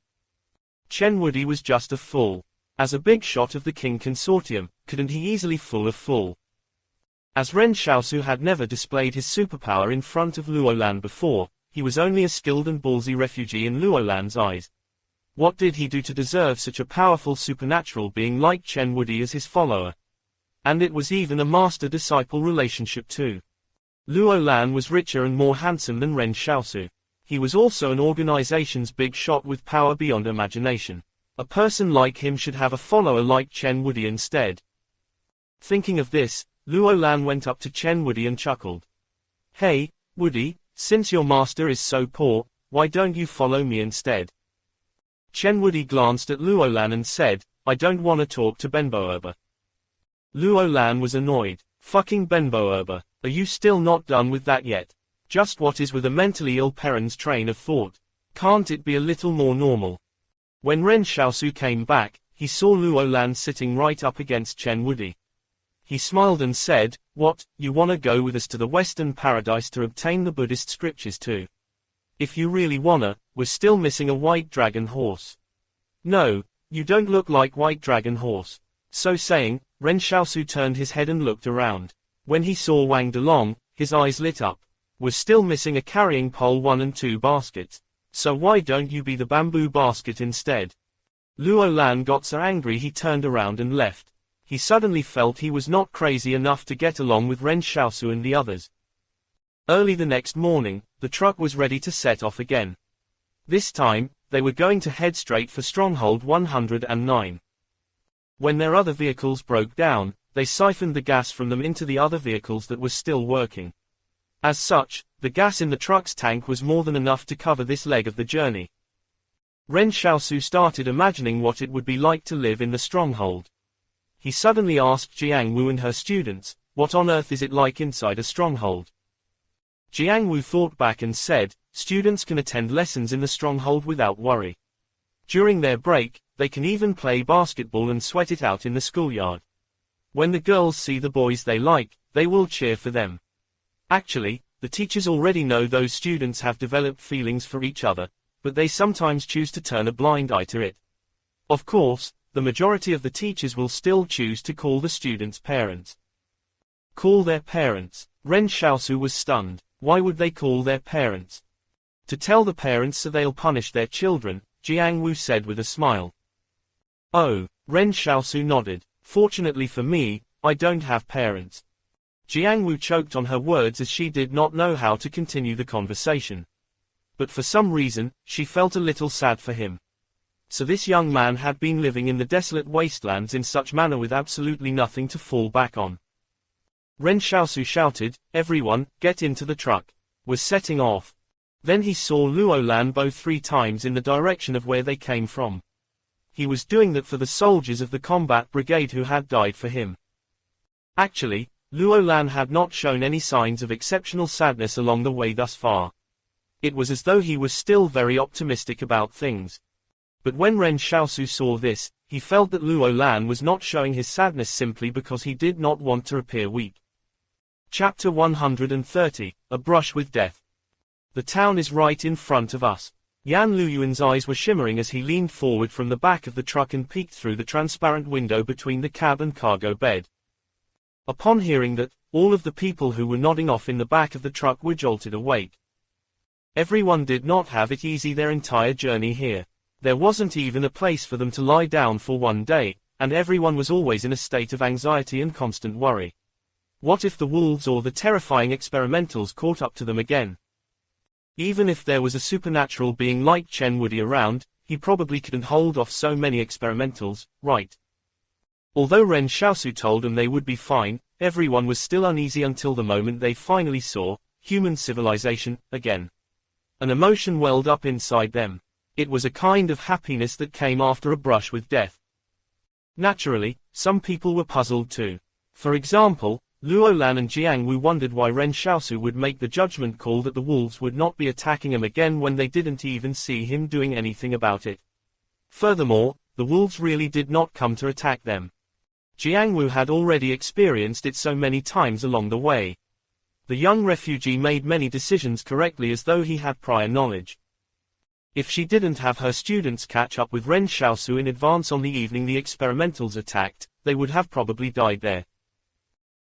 Chen Wudi was just a fool. As a big shot of the King Consortium, couldn't he easily fool a fool? As Ren Xiaosu had never displayed his superpower in front of Luo Lan before, he was only a skilled and ballsy refugee in Luo Lan's eyes. What did he do to deserve such a powerful supernatural being like Chen Wudi as his follower? And it was even a master-disciple relationship too. Luo Lan was richer and more handsome than Ren Xiaosu. He was also an organization's big shot with power beyond imagination. A person like him should have a follower like Chen Wudi instead. Thinking of this, Luo Lan went up to Chen Wudi and chuckled. "Hey, Wudi, since your master is so poor, why don't you follow me instead?" Chen Wudi glanced at Luo Lan and said, "I don't want to talk to Benboerba." Luo Lan was annoyed. "Fucking Benboerba, are you still not done with that yet? Just what is with a mentally ill parent's train of thought? Can't it be a little more normal?" When Ren Xiaosu came back, he saw Luo Lan sitting right up against Chen Wudi. He smiled and said, "What, you wanna go with us to the Western Paradise to obtain the Buddhist scriptures too? If you really wanna, we're still missing a white dragon horse." "No, You don't look like White Dragon Horse. So saying, Ren Xiaosu turned his head and looked around. When he saw Wang Delong, his eyes lit up. Was still missing a carrying pole 1 and 2 basket. So why don't you be the bamboo basket instead? Luo Lan got so angry he turned around and left. He suddenly felt he was not crazy enough to get along with Ren Xiaosu and the others. Early the next morning, the truck was ready to set off again. This time, they were going to head straight for Stronghold 109. When their other vehicles broke down, they siphoned the gas from them into the other vehicles that were still working. As such, the gas in the truck's tank was more than enough to cover this leg of the journey. Ren Xiaosu started imagining what it would be like to live in the stronghold. He suddenly asked Jiang Wu and her students, what on earth is it like inside a stronghold? Jiang Wu thought back and said, students can attend lessons in the stronghold without worry. During their break, they can even play basketball and sweat it out in the schoolyard. When the girls see the boys they like, they will cheer for them. Actually, the teachers already know those students have developed feelings for each other, but they sometimes choose to turn a blind eye to it. Of course, the majority of the teachers will still choose to call the students' parents. Call their parents. Ren Xiaosu was stunned. Why would they call their parents? To tell the parents so they'll punish their children, Jiang Wu said with a smile. Oh, Ren Xiaosu nodded. Fortunately for me, I don't have parents. Jiang Wu choked on her words as she did not know how to continue the conversation. But for some reason, she felt a little sad for him. So this young man had been living in the desolate wastelands in such manner with absolutely nothing to fall back on. Ren Xiaosu shouted, everyone, get into the truck. Was setting off. Then he saw Luo Lan bow 3 times in the direction of where they came from. He was doing that for the soldiers of the combat brigade who had died for him. Actually, Luo Lan had not shown any signs of exceptional sadness along the way thus far. It was as though he was still very optimistic about things. But when Ren Xiaosu saw this, he felt that Luo Lan was not showing his sadness simply because he did not want to appear weak. Chapter 130, A Brush with Death. The town is right in front of us. Yan Luyuan's eyes were shimmering as he leaned forward from the back of the truck and peeked through the transparent window between the cab and cargo bed. Upon hearing that, all of the people who were nodding off in the back of the truck were jolted awake. Everyone did not have it easy their entire journey here. There wasn't even a place for them to lie down for one day, and everyone was always in a state of anxiety and constant worry. What if the wolves or the terrifying experimentals caught up to them again? Even if there was a supernatural being like Chen Wudi around, he probably couldn't hold off so many experimentals, right? Although Ren Xiaosu told them they would be fine, everyone was still uneasy until the moment they finally saw human civilization again. An emotion welled up inside them. It was a kind of happiness that came after a brush with death. Naturally, some people were puzzled too. For example, Luo Lan and Jiang Wu wondered why Ren Xiaosu would make the judgment call that the wolves would not be attacking him again when they didn't even see him doing anything about it. Furthermore, the wolves really did not come to attack them. Jiang Wu had already experienced it so many times along the way. The young refugee made many decisions correctly as though he had prior knowledge. If she didn't have her students catch up with Ren Xiaosu in advance on the evening the experimentals attacked, they would have probably died there.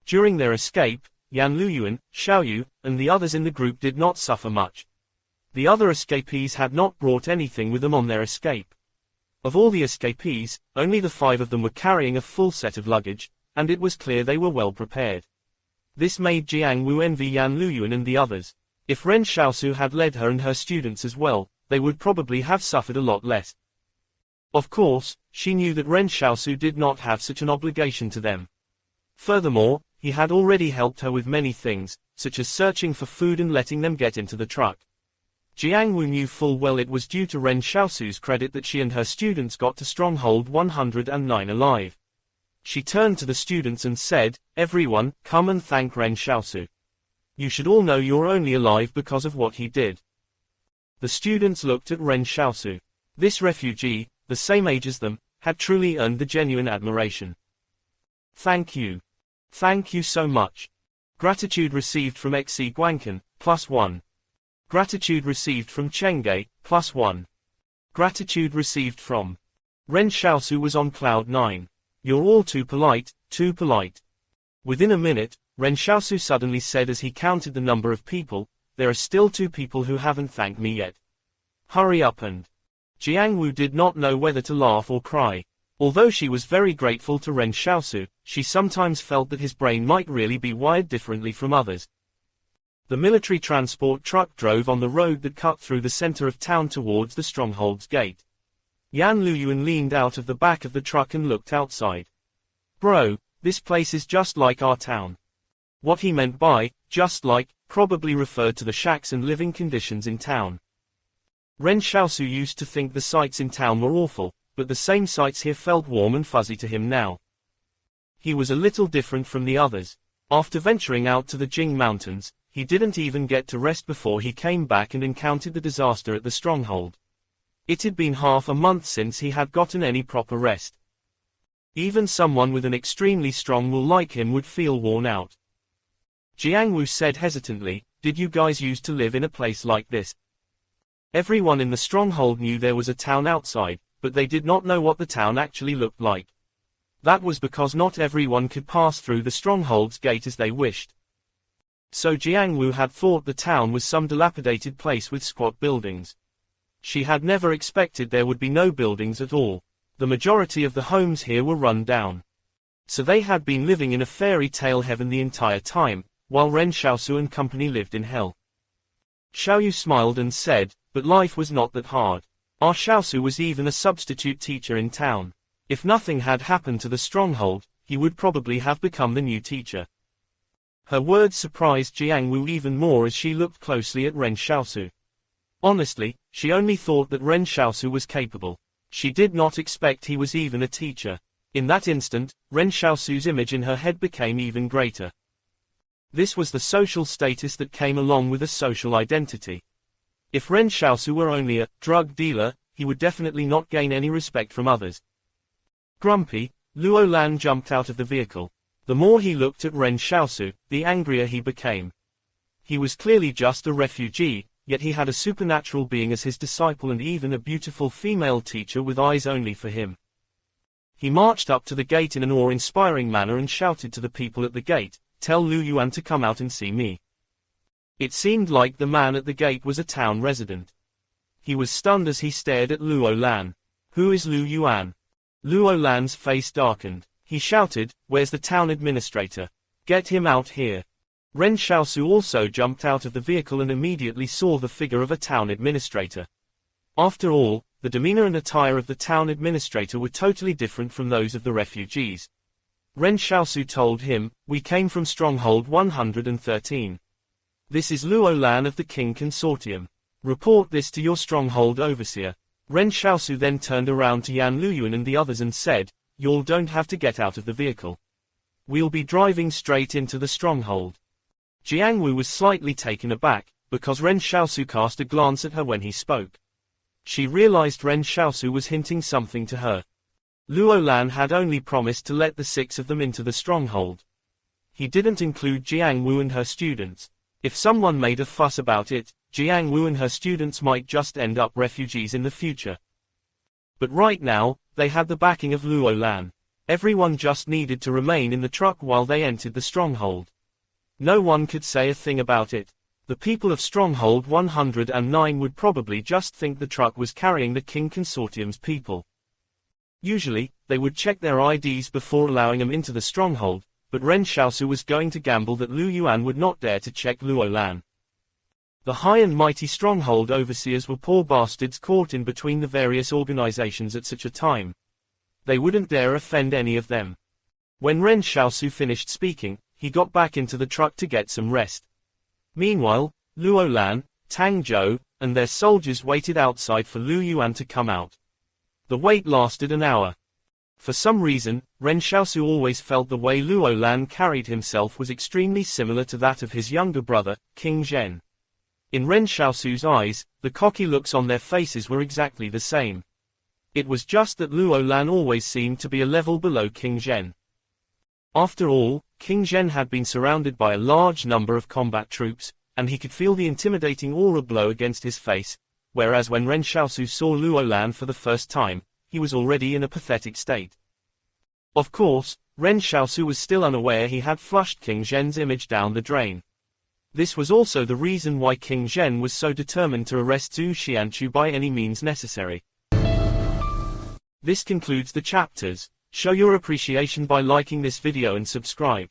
During their escape, Yan Luyuan, Xiaoyu, and the others in the group did not suffer much. The other escapees had not brought anything with them on their escape. Of all the escapees, only the 5 of them were carrying a full set of luggage, and it was clear they were well prepared. This made Jiang Wu envy Yan Luyuan and the others. If Ren Xiaosu had led her and her students as well, they would probably have suffered a lot less. Of course, she knew that Ren Xiaosu did not have such an obligation to them. Furthermore, he had already helped her with many things, such as searching for food and letting them get into the truck. Jiang Wu knew full well it was due to Ren Xiaosu's credit that she and her students got to Stronghold 109 alive. She turned to the students and said, everyone, come and thank Ren Xiaosu. You should all know you're only alive because of what he did. The students looked at Ren Xiaosu. This refugee, the same age as them, had truly earned the genuine admiration. Thank you. Thank you so much. Gratitude received from Xe Guancan, +1. Gratitude received from Chengge, +1. Gratitude received from Ren Xiaosu was on cloud 9. You're all too polite, too polite. Within a minute, Ren Xiaosu suddenly said as he counted the number of people, there are still 2 people who haven't thanked me yet. Hurry up and... Jiang did not know whether to laugh or cry. Although she was very grateful to Ren Xiaosu, she sometimes felt that his brain might really be wired differently from others. The military transport truck drove on the road that cut through the center of town towards the stronghold's gate. Yan Luyuan leaned out of the back of the truck and looked outside. Bro, this place is just like our town. What he meant by, just like, probably referred to the shacks and living conditions in town. Ren Xiaosu used to think the sights in town were awful, but the same sights here felt warm and fuzzy to him now. He was a little different from the others. After venturing out to the Jing Mountains, he didn't even get to rest before he came back and encountered the disaster at the stronghold. It had been half a month since he had gotten any proper rest. Even someone with an extremely strong will like him would feel worn out. Jiang said hesitantly, did you guys used to live in a place like this? Everyone in the stronghold knew there was a town outside, but they did not know what the town actually looked like. That was because not everyone could pass through the stronghold's gate as they wished. So Jiang had thought the town was some dilapidated place with squat buildings. She had never expected there would be no buildings at all. The majority of the homes here were run down. So they had been living in a fairy tale heaven the entire time, while Ren Xiaosu and company lived in hell. Xiaoyu smiled and said, but life was not that hard. Our Xiaosu was even a substitute teacher in town. If nothing had happened to the stronghold, he would probably have become the new teacher. Her words surprised Jiang even more as she looked closely at Ren Xiaosu. Honestly, she only thought that Ren Xiaosu was capable. She did not expect he was even a teacher. In that instant, Ren Xiaosu's image in her head became even greater. This was the social status that came along with a social identity. If Ren Xiaosu were only a drug dealer, he would definitely not gain any respect from others. Grumpy, Luo Lan jumped out of the vehicle. The more he looked at Ren Xiaosu, the angrier he became. He was clearly just a refugee, yet he had a supernatural being as his disciple and even a beautiful female teacher with eyes only for him. He marched up to the gate in an awe-inspiring manner and shouted to the people at the gate, "Tell Lu Yuan to come out and see me." It seemed like the man at the gate was a town resident. He was stunned as he stared at Luo Lan. Who is Lu Yuan? Luo Lan's face darkened. He shouted, "Where's the town administrator? Get him out here." Ren Xiaosu also jumped out of the vehicle and immediately saw the figure of a town administrator. After all, the demeanor and attire of the town administrator were totally different from those of the refugees. Ren Xiaosu told him, "We came from Stronghold 113. This is Luo Lan of the King Consortium. Report this to your Stronghold Overseer." Ren Xiaosu then turned around to Yan Luyuan and the others and said, "Y'all don't have to get out of the vehicle. We'll be driving straight into the Stronghold." Jiang was slightly taken aback, because Ren Xiaosu cast a glance at her when he spoke. She realized Ren Xiaosu was hinting something to her. Luo Lan had only promised to let the 6 of them into the Stronghold. He didn't include Jiang and her students. If someone made a fuss about it, Jiang and her students might just end up refugees in the future. But right now, they had the backing of Luo Lan. Everyone just needed to remain in the truck while they entered the stronghold. No one could say a thing about it. The people of Stronghold 109 would probably just think the truck was carrying the King Consortium's people. Usually, they would check their IDs before allowing them into the stronghold, but Ren Xiaosu was going to gamble that Lu Yuan would not dare to check Luo Lan. The high and mighty stronghold overseers were poor bastards caught in between the various organizations at such a time. They wouldn't dare offend any of them. When Ren Xiaosu finished speaking, he got back into the truck to get some rest. Meanwhile, Luo Lan, Tang Zhou, and their soldiers waited outside for Lu Yuan to come out. The wait lasted an hour. For some reason, Ren Xiaosu always felt the way Luo Lan carried himself was extremely similar to that of his younger brother, King Zhen. In Ren Xiaosu's eyes, the cocky looks on their faces were exactly the same. It was just that Luo Lan always seemed to be a level below King Zhen. After all, King Zhen had been surrounded by a large number of combat troops, and he could feel the intimidating aura blow against his face, whereas when Ren Xiaosu saw Luo Lan for the first time, he was already in a pathetic state. Of course, Ren Xiaosu was still unaware he had flushed King Zhen's image down the drain. This was also the reason why King Zhen was so determined to arrest Zhu Xianchu by any means necessary. This concludes the chapters. Show your appreciation by liking this video and subscribe.